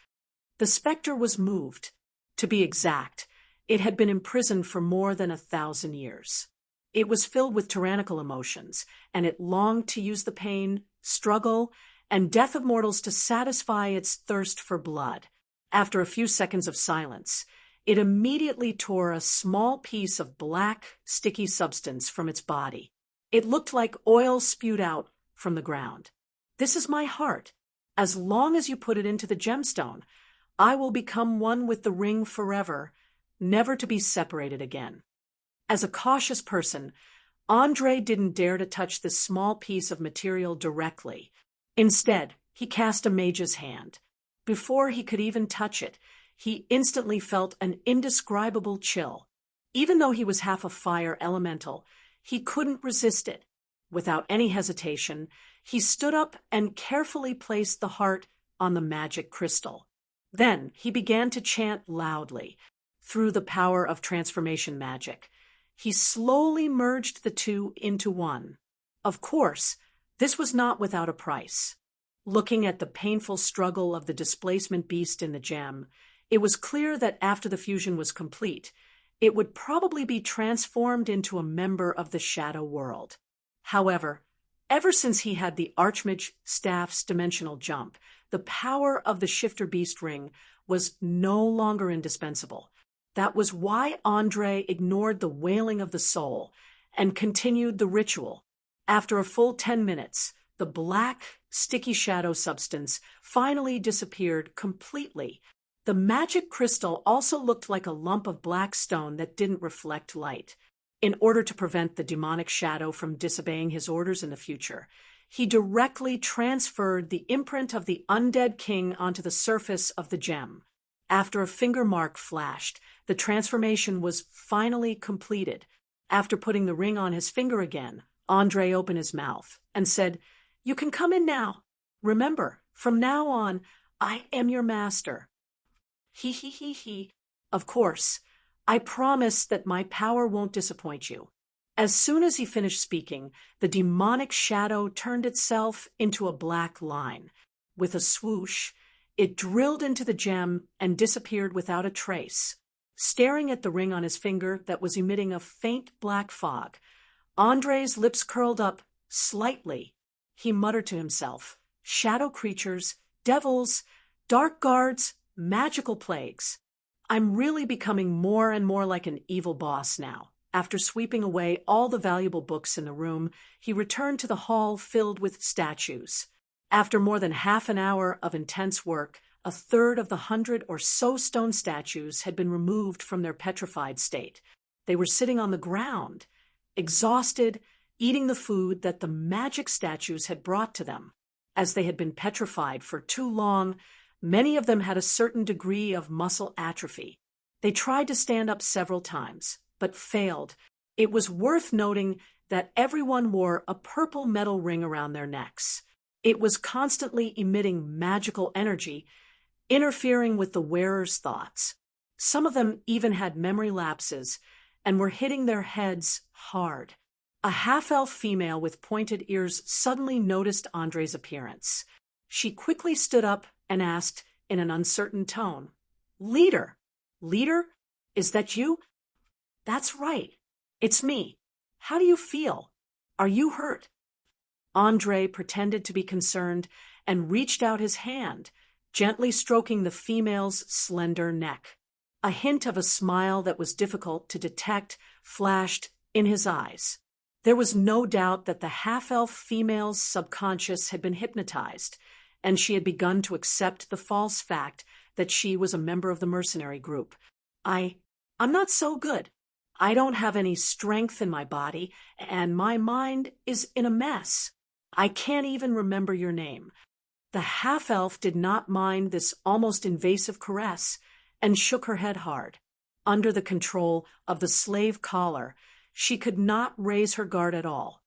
The specter was moved. To be exact, it had been imprisoned for more than 1,000 years. It was filled with tyrannical emotions, and it longed to use the pain, struggle, and death of mortals to satisfy its thirst for blood. After a few seconds of silence, it immediately tore a small piece of black, sticky substance from its body. It looked like oil spewed out from the ground. "This is my heart. As long as you put it into the gemstone, I will become one with the ring forever, never to be separated again." As a cautious person, Andre didn't dare to touch this small piece of material directly. Instead, he cast a mage's hand. Before he could even touch it, he instantly felt an indescribable chill. Even though he was half a fire elemental, he couldn't resist it. Without any hesitation, he stood up and carefully placed the heart on the magic crystal. Then he began to chant loudly. Through the power of transformation magic, he slowly merged the two into one. Of course, this was not without a price. Looking at the painful struggle of the displacement beast in the gem, it was clear that after the fusion was complete, it would probably be transformed into a member of the shadow world. However, ever since he had the Archmage staff's dimensional jump, the power of the shifter beast ring was no longer indispensable. That was why Andre ignored the wailing of the soul and continued the ritual. After a full 10 minutes, the black, sticky shadow substance finally disappeared completely. The magic crystal also looked like a lump of black stone that didn't reflect light. In order to prevent the demonic shadow from disobeying his orders in the future, he directly transferred the imprint of the undead king onto the surface of the gem. After a finger mark flashed, the transformation was finally completed. After putting the ring on his finger again, Andre opened his mouth and said, "You can come in now. Remember, from now on, I am your master." He. Of course, I promise that my power won't disappoint you. As soon as he finished speaking, the demonic shadow turned itself into a black line. With a swoosh, It drilled into the gem and disappeared without a trace. Staring at the ring on his finger that was emitting a faint black fog, Andre's lips curled up slightly. He muttered to himself, shadow creatures, devils, dark guards, magical plagues. I'm really becoming more and more like an evil boss now. After sweeping away all the valuable books in the room, he returned to the hall filled with statues. After more than half an hour of intense work, a third of the 100 or so stone statues had been removed from their petrified state. They were sitting on the ground, exhausted, eating the food that the magic statues had brought to them. As they had been petrified for too long, many of them had a certain degree of muscle atrophy. They tried to stand up several times, but failed. It was worth noting that everyone wore a purple metal ring around their necks. It was constantly emitting magical energy, interfering with the wearer's thoughts. Some of them even had memory lapses and were hitting their heads hard. A half-elf female with pointed ears suddenly noticed Andre's appearance. She quickly stood up and asked in an uncertain tone, "Leader? Leader? Is that you?" "That's right. It's me. How do you feel? Are you hurt?" Andre pretended to be concerned and reached out his hand, gently stroking the female's slender neck. A hint of a smile that was difficult to detect flashed in his eyes. There was no doubt that the half-elf female's subconscious had been hypnotized, and she had begun to accept the false fact that she was a member of the mercenary group. I'm not so good. I don't have any strength in my body, and my mind is in a mess. I can't even remember your name." The half-elf did not mind this almost invasive caress and shook her head hard. Under the control of the slave collar, she could not raise her guard at all.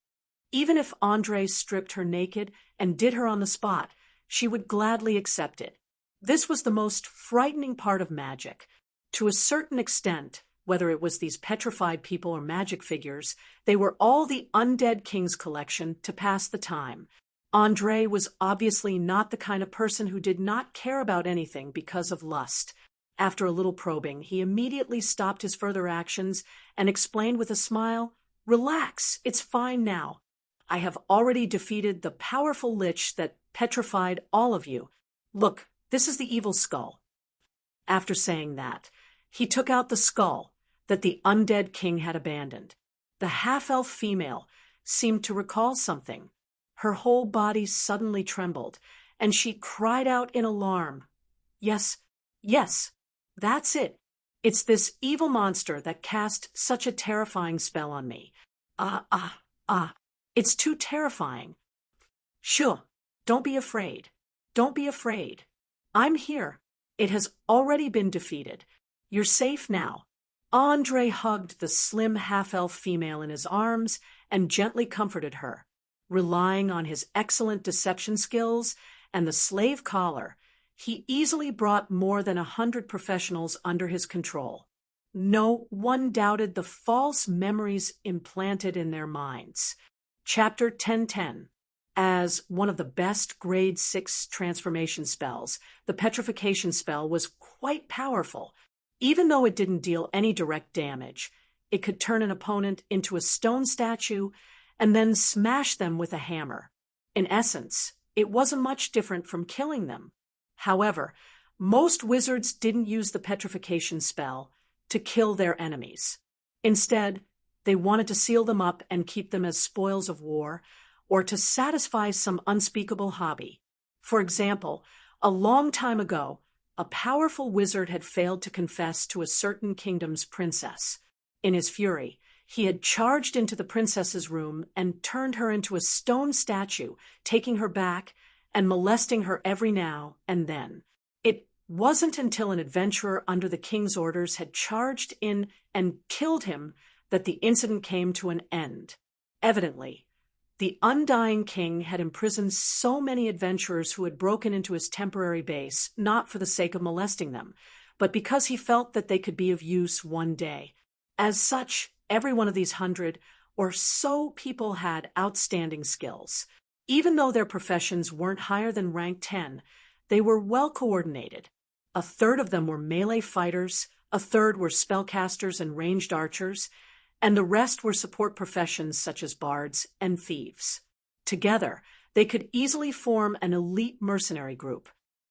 Even if Andre stripped her naked and did her on the spot, she would gladly accept it. This was the most frightening part of magic. To a certain extent, whether it was these petrified people or magic figures, they were all the undead king's collection to pass the time. Andre was obviously not the kind of person who did not care about anything because of lust. After a little probing, he immediately stopped his further actions and explained with a smile, "Relax, it's fine now. I have already defeated the powerful lich that petrified all of you. Look, this is the evil skull." After saying that, he took out the skull that the undead king had abandoned. The half-elf female seemed to recall something. Her whole body suddenly trembled, and she cried out in alarm, Yes, that's it. It's this evil monster that cast such a terrifying spell on me. It's too terrifying." "Sure, don't be afraid. Don't be afraid. I'm here. It has already been defeated. You're safe now." Andre hugged the slim half-elf female in his arms and gently comforted her. Relying on his excellent deception skills and the slave collar, he easily brought more than 100 professionals under his control. No one doubted the false memories implanted in their minds. Chapter 1010. As one of the best grade 6 transformation spells, the petrification spell was quite powerful. Even though it didn't deal any direct damage, it could turn an opponent into a stone statue and then smash them with a hammer. In essence, it wasn't much different from killing them. However, most wizards didn't use the petrification spell to kill their enemies. Instead, they wanted to seal them up and keep them as spoils of war, or to satisfy some unspeakable hobby. For example, a long time ago, a powerful wizard had failed to confess to a certain kingdom's princess. In his fury, he had charged into the princess's room and turned her into a stone statue, taking her back and molesting her every now and then. It wasn't until an adventurer under the king's orders had charged in and killed him that the incident came to an end. Evidently, the undying king had imprisoned so many adventurers who had broken into his temporary base, not for the sake of molesting them, but because he felt that they could be of use one day. As such, every one of these 100 or so people had outstanding skills. Even though their professions weren't higher than rank 10, They were well coordinated. A third of them were melee fighters, a third were spellcasters and ranged archers, and the rest were support professions such as bards and thieves. Together, they could easily form an elite mercenary group.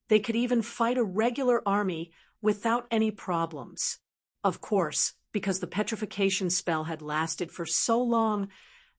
They could even fight a regular army without any problems. Of course, because the petrification spell had lasted for so long,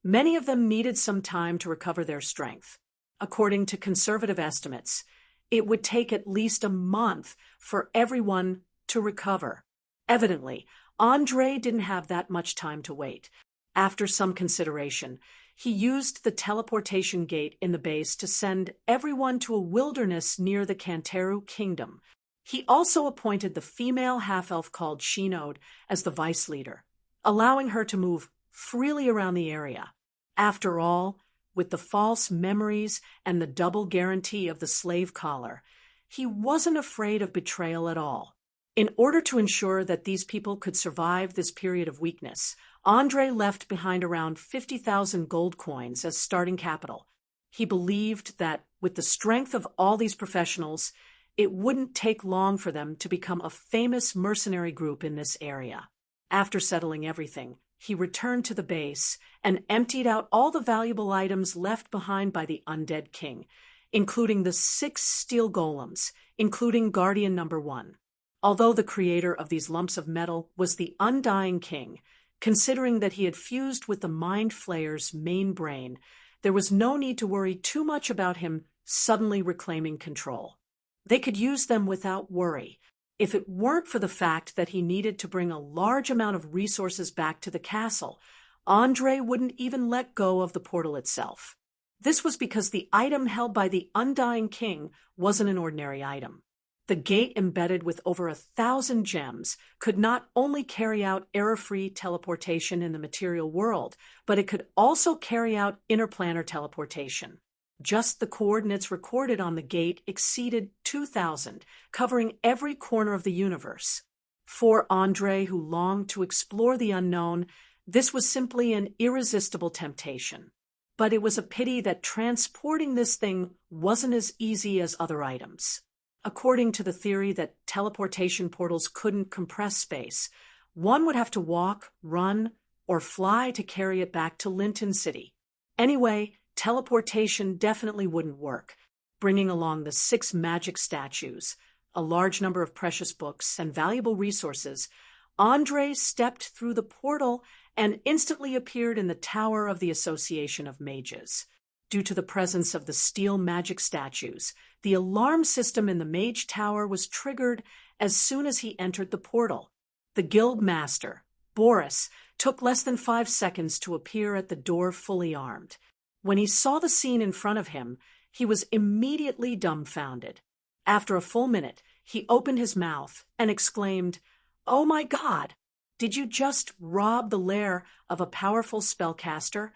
many of them needed some time to recover their strength. According to conservative estimates, it would take at least a month for everyone to recover. Evidently, Andre didn't have that much time to wait. After some consideration, he used the teleportation gate in the base to send everyone to a wilderness near the Canteru Kingdom. He also appointed the female half-elf called Shinode as the vice leader, allowing her to move freely around the area. After all, with the false memories and the double guarantee of the slave collar, he wasn't afraid of betrayal at all. In order to ensure that these people could survive this period of weakness, Andre left behind around 50,000 gold coins as starting capital. He believed that with the strength of all these professionals, it wouldn't take long for them to become a famous mercenary group in this area. After settling everything, he returned to the base and emptied out all the valuable items left behind by the undead king, including the 6 steel golems, including Guardian Number 1. Although the creator of these lumps of metal was the Undying King, considering that he had fused with the Mind Flayer's main brain, there was no need to worry too much about him suddenly reclaiming control. They could use them without worry, if it weren't for the fact that he needed to bring a large amount of resources back to the castle. Andre wouldn't even let go of the portal itself. This was because the item held by the Undying King wasn't an ordinary item. The gate, embedded with over 1,000 gems, could not only carry out error-free teleportation in the material world, but it could also carry out interplanar teleportation. Just the coordinates recorded on the gate exceeded 2,000, covering every corner of the universe. For Andre, who longed to explore the unknown, this was simply an irresistible temptation. But it was a pity that transporting this thing wasn't as easy as other items. According to the theory that teleportation portals couldn't compress space, one would have to walk, run, or fly to carry it back to Linton City. Anyway, teleportation definitely wouldn't work. Bringing along the 6 magic statues, a large number of precious books, and valuable resources, Andre stepped through the portal and instantly appeared in the Tower of the Association of Mages. Due to the presence of the steel magic statues, the alarm system in the Mage Tower was triggered as soon as he entered the portal. The guild master, Boris, took less than 5 seconds to appear at the door fully armed. When he saw the scene in front of him, he was immediately dumbfounded. After a full minute, he opened his mouth and exclaimed, "Oh my God! Did you just rob the lair of a powerful spellcaster?"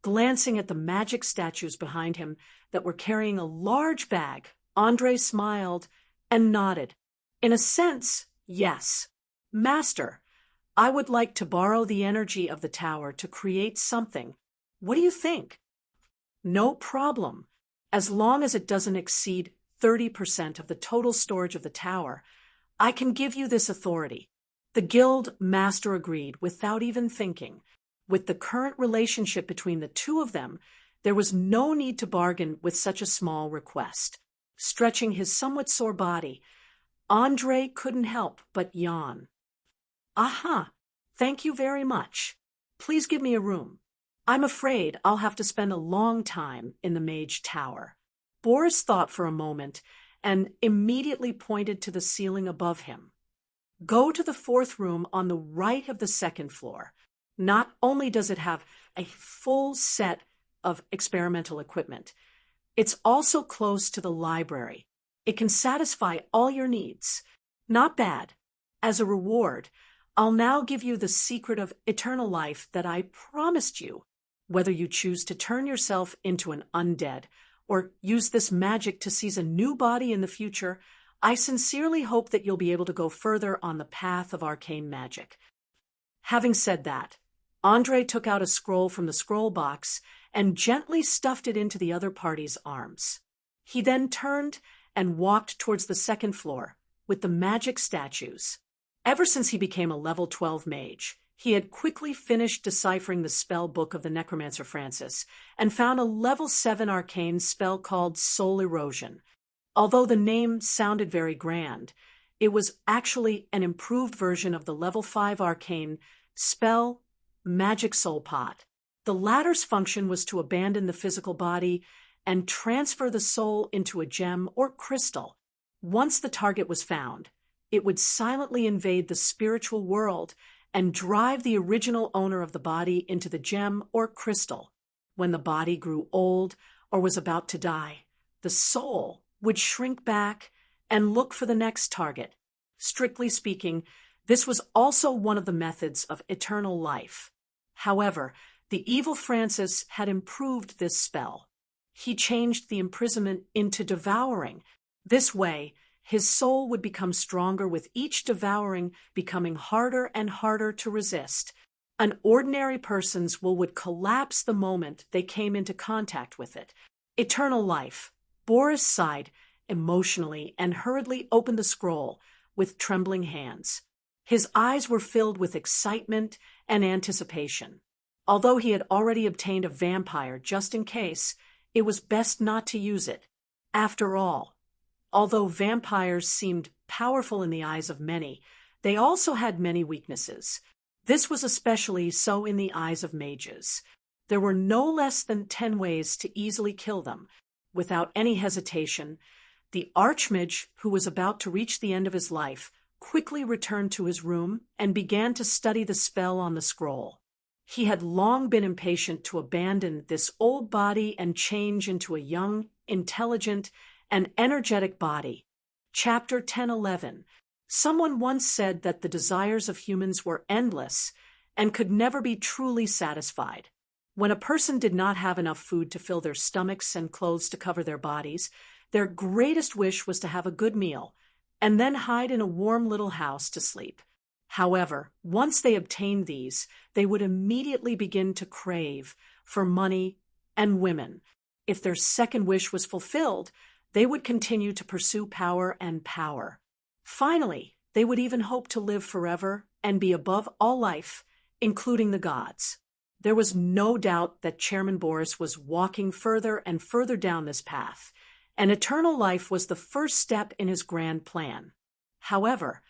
Glancing at the magic statues behind him that were carrying a large bag, Andre smiled and nodded. In a sense, yes. "Master, I would like to borrow the energy of the tower to create something. What do you think?" "No problem. As long as it doesn't exceed 30% of the total storage of the tower, I can give you this authority." The guild master agreed without even thinking. With the current relationship between the two of them, there was no need to bargain with such a small request. Stretching his somewhat sore body, Andre couldn't help but yawn. "Aha! Thank you very much. Please give me a room. I'm afraid I'll have to spend a long time in the Mage Tower." Boris thought for a moment and immediately pointed to the ceiling above him. "Go to the 4th room on the right of the 2nd floor. Not only does it have a full set of experimental equipment, it's also close to the library. It can satisfy all your needs. Not bad. As a reward, I'll now give you the secret of eternal life that I promised you. Whether you choose to turn yourself into an undead or use this magic to seize a new body in the future, I sincerely hope that you'll be able to go further on the path of arcane magic." Having said that, Andre took out a scroll from the scroll box and gently stuffed it into the other party's arms. He then turned and walked towards the second floor, with the magic statues. Ever since he became a level 12 mage, he had quickly finished deciphering the spell book of the necromancer Francis and found a level 7 arcane spell called Soul Erosion. Although the name sounded very grand, it was actually an improved version of the level 5 arcane spell Magic Soul Pot. The latter's function was to abandon the physical body and transfer the soul into a gem or crystal. Once the target was found, it would silently invade the spiritual world and drive the original owner of the body into the gem or crystal. When the body grew old or was about to die, the soul would shrink back and look for the next target. Strictly speaking, this was also one of the methods of eternal life. However, the evil Francis had improved this spell. He changed the imprisonment into devouring. This way, his soul would become stronger with each devouring becoming harder and harder to resist. An ordinary person's will would collapse the moment they came into contact with it. Eternal life. Boris sighed emotionally and hurriedly opened the scroll with trembling hands. His eyes were filled with excitement and anticipation. Although he had already obtained a vampire just in case, it was best not to use it. After all, although vampires seemed powerful in the eyes of many, they also had many weaknesses. This was especially so in the eyes of mages. There were no less than 10 ways to easily kill them. Without any hesitation, the archmage, who was about to reach the end of his life, quickly returned to his room and began to study the spell on the scroll. He had long been impatient to abandon this old body and change into a young, intelligent, and energetic body. Chapter 10:11. Someone once said that the desires of humans were endless and could never be truly satisfied. When a person did not have enough food to fill their stomachs and clothes to cover their bodies, their greatest wish was to have a good meal and then hide in a warm little house to sleep. However, once they obtained these, they would immediately begin to crave for money and women. If their second wish was fulfilled, they would continue to pursue power and power. Finally, they would even hope to live forever and be above all life, including the gods. There was no doubt that Chairman Boris was walking further and further down this path, and eternal life was the first step in his grand plan. However,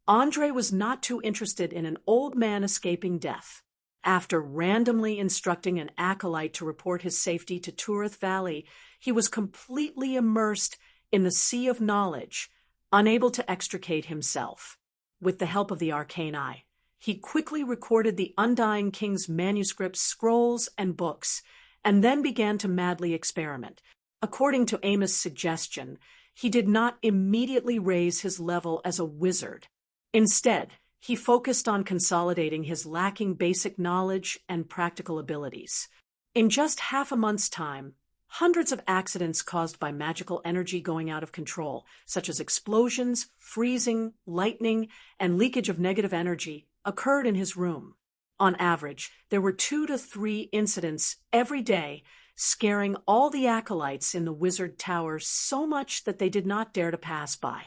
Andre was not too interested in an old man escaping death. After randomly instructing an acolyte to report his safety to Turith Valley, he was completely immersed in the sea of knowledge, unable to extricate himself. With the help of the Arcane Eye, he quickly recorded the Undying King's manuscripts, scrolls, and books, and then began to madly experiment. According to Amos' suggestion, he did not immediately raise his level as a wizard. Instead, he focused on consolidating his lacking basic knowledge and practical abilities. In just half a month's time, hundreds of accidents caused by magical energy going out of control, such as explosions, freezing, lightning, and leakage of negative energy, occurred in his room. On average, there were 2 to 3 incidents every day, scaring all the acolytes in the wizard tower so much that they did not dare to pass by.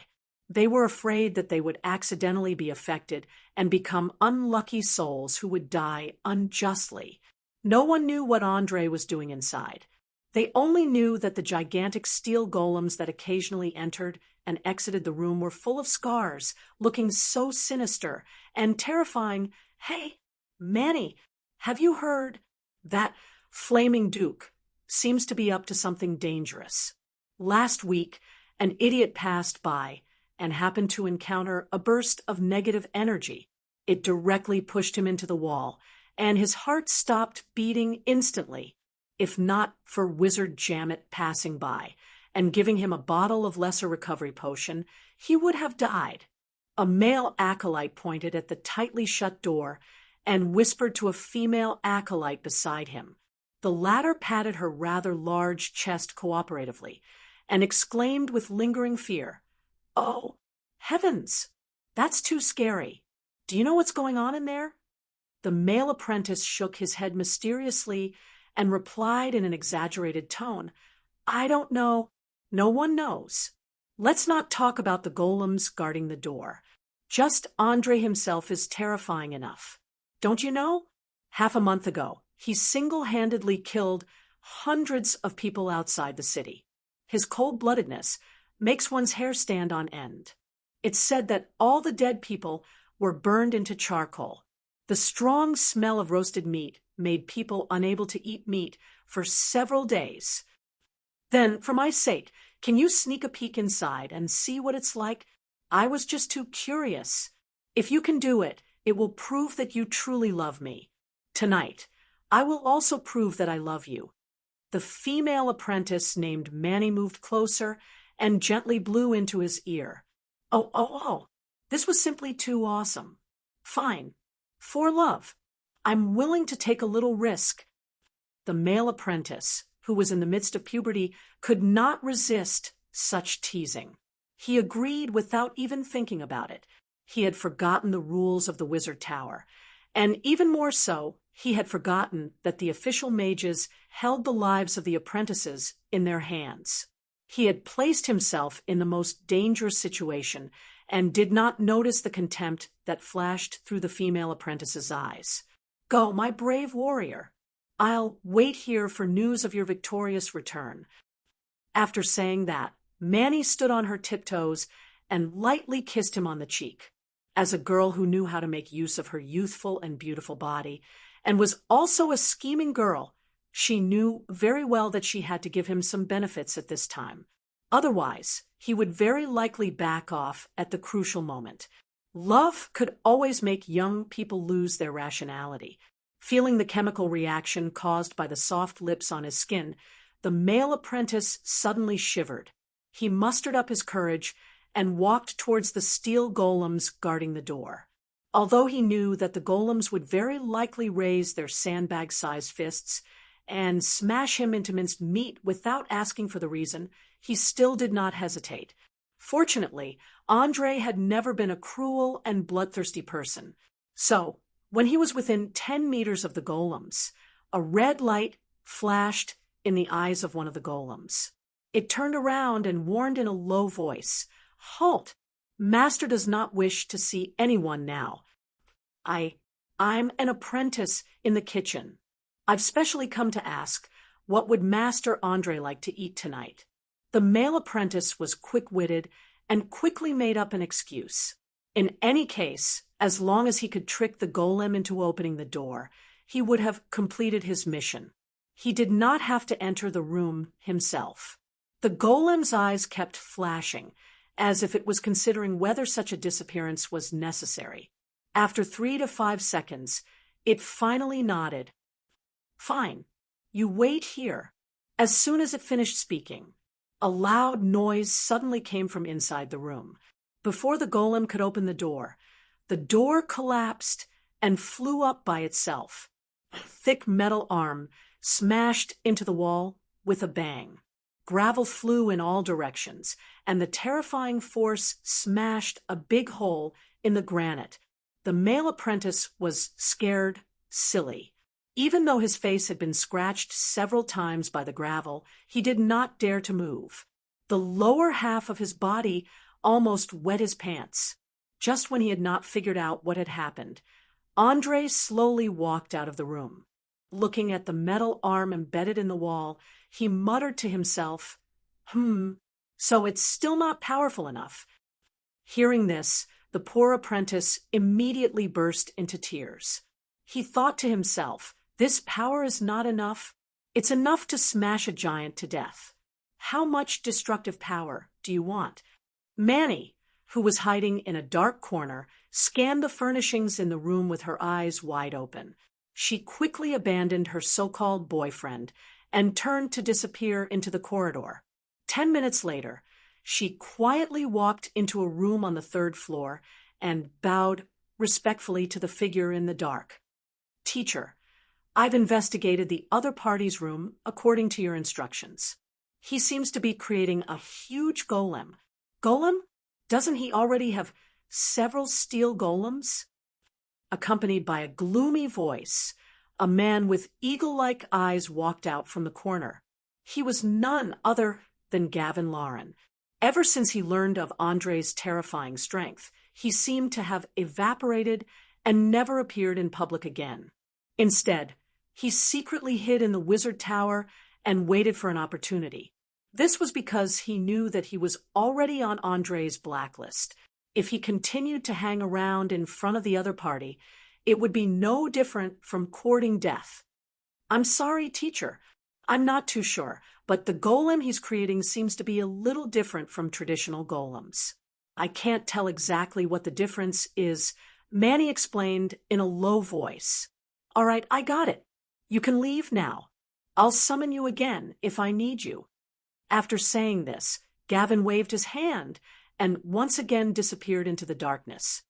They were afraid that they would accidentally be affected and become unlucky souls who would die unjustly. No one knew what Andre was doing inside. They only knew that the gigantic steel golems that occasionally entered and exited the room were full of scars, looking so sinister and terrifying. "Hey, Manny, have you heard? That flaming Duke seems to be up to something dangerous. Last week, an idiot passed by and happened to encounter a burst of negative energy. It directly pushed him into the wall, and his heart stopped beating instantly. If not for Wizard Jamet passing by and giving him a bottle of lesser recovery potion, he would have died." A male acolyte pointed at the tightly shut door and whispered to a female acolyte beside him. The latter patted her rather large chest cooperatively and exclaimed with lingering fear, "Oh, heavens, that's too scary. Do you know what's going on in there?" The male apprentice shook his head mysteriously and replied in an exaggerated tone, "I don't know. No one knows." Let's not talk about the golems guarding the door. Just Andre himself is terrifying enough. Don't you know? Half a month ago, he single-handedly killed hundreds of people outside the city. His cold-bloodedness makes one's hair stand on end. It's said that all the dead people were burned into charcoal. The strong smell of roasted meat made people unable to eat meat for several days. Then, for my sake, can you sneak a peek inside and see what it's like? I was just too curious. If you can do it, it will prove that you truly love me. Tonight, I will also prove that I love you. The female apprentice named Manny moved closer and gently blew into his ear. Oh, this was simply too awesome. Fine. For love. I'm willing to take a little risk. The male apprentice, who was in the midst of puberty, could not resist such teasing. He agreed without even thinking about it. He had forgotten the rules of the Wizard Tower, and even more so, he had forgotten that the official mages held the lives of the apprentices in their hands. He had placed himself in the most dangerous situation and did not notice the contempt that flashed through the female apprentice's eyes. Go, my brave warrior. I'll wait here for news of your victorious return. After saying that, Manny stood on her tiptoes and lightly kissed him on the cheek. As a girl who knew how to make use of her youthful and beautiful body, and was also a scheming girl, she knew very well that she had to give him some benefits at this time. Otherwise, he would very likely back off at the crucial moment. Love could always make young people lose their rationality. Feeling the chemical reaction caused by the soft lips on his skin, the male apprentice suddenly shivered. He mustered up his courage and walked towards the steel golems guarding the door. Although he knew that the golems would very likely raise their sandbag-sized fists and smash him into minced meat without asking for the reason, he still did not hesitate. Fortunately, Andre had never been a cruel and bloodthirsty person. So, when he was within 10 meters of the golems, a red light flashed in the eyes of one of the golems. It turned around and warned in a low voice, "Halt! Master does not wish to see anyone now. I'm an apprentice in the kitchen. I've specially come to ask, what would Master Andre like to eat tonight?" The male apprentice was quick-witted and quickly made up an excuse. In any case, as long as he could trick the golem into opening the door, he would have completed his mission. He did not have to enter the room himself. The golem's eyes kept flashing, as if it was considering whether such a disappearance was necessary. After 3 to 5 seconds, it finally nodded. "Fine. You wait here." As soon as it finished speaking, a loud noise suddenly came from inside the room. Before the golem could open the door collapsed and flew up by itself. A thick metal arm smashed into the wall with a bang. Gravel flew in all directions, and the terrifying force smashed a big hole in the granite. The male apprentice was scared silly. Even though his face had been scratched several times by the gravel, he did not dare to move. The lower half of his body almost wet his pants. Just when he had not figured out what had happened, Andre slowly walked out of the room. Looking at the metal arm embedded in the wall, he muttered to himself, so it's still not powerful enough." Hearing this, the poor apprentice immediately burst into tears. He thought to himself, "This power is not enough. It's enough to smash a giant to death. How much destructive power do you want?" Manny, who was hiding in a dark corner, scanned the furnishings in the room with her eyes wide open. She quickly abandoned her so-called boyfriend and turned to disappear into the corridor. 10 minutes later, she quietly walked into a room on the 3rd floor and bowed respectfully to the figure in the dark. "Teacher, I've investigated the other party's room according to your instructions. He seems to be creating a huge golem." "Golem? Doesn't he already have several steel golems?" Accompanied by a gloomy voice, a man with eagle-like eyes walked out from the corner. He was none other than Gavin Lauren. Ever since he learned of Andre's terrifying strength, he seemed to have evaporated and never appeared in public again. Instead, he secretly hid in the wizard tower and waited for an opportunity. This was because he knew that he was already on Andre's blacklist. If he continued to hang around in front of the other party, it would be no different from courting death. "I'm sorry, teacher. I'm not too sure, but the golem he's creating seems to be a little different from traditional golems. I can't tell exactly what the difference is," Manny explained in a low voice. "All right, I got it. You can leave now. I'll summon you again if I need you." After saying this, Gavin waved his hand and once again disappeared into the darkness.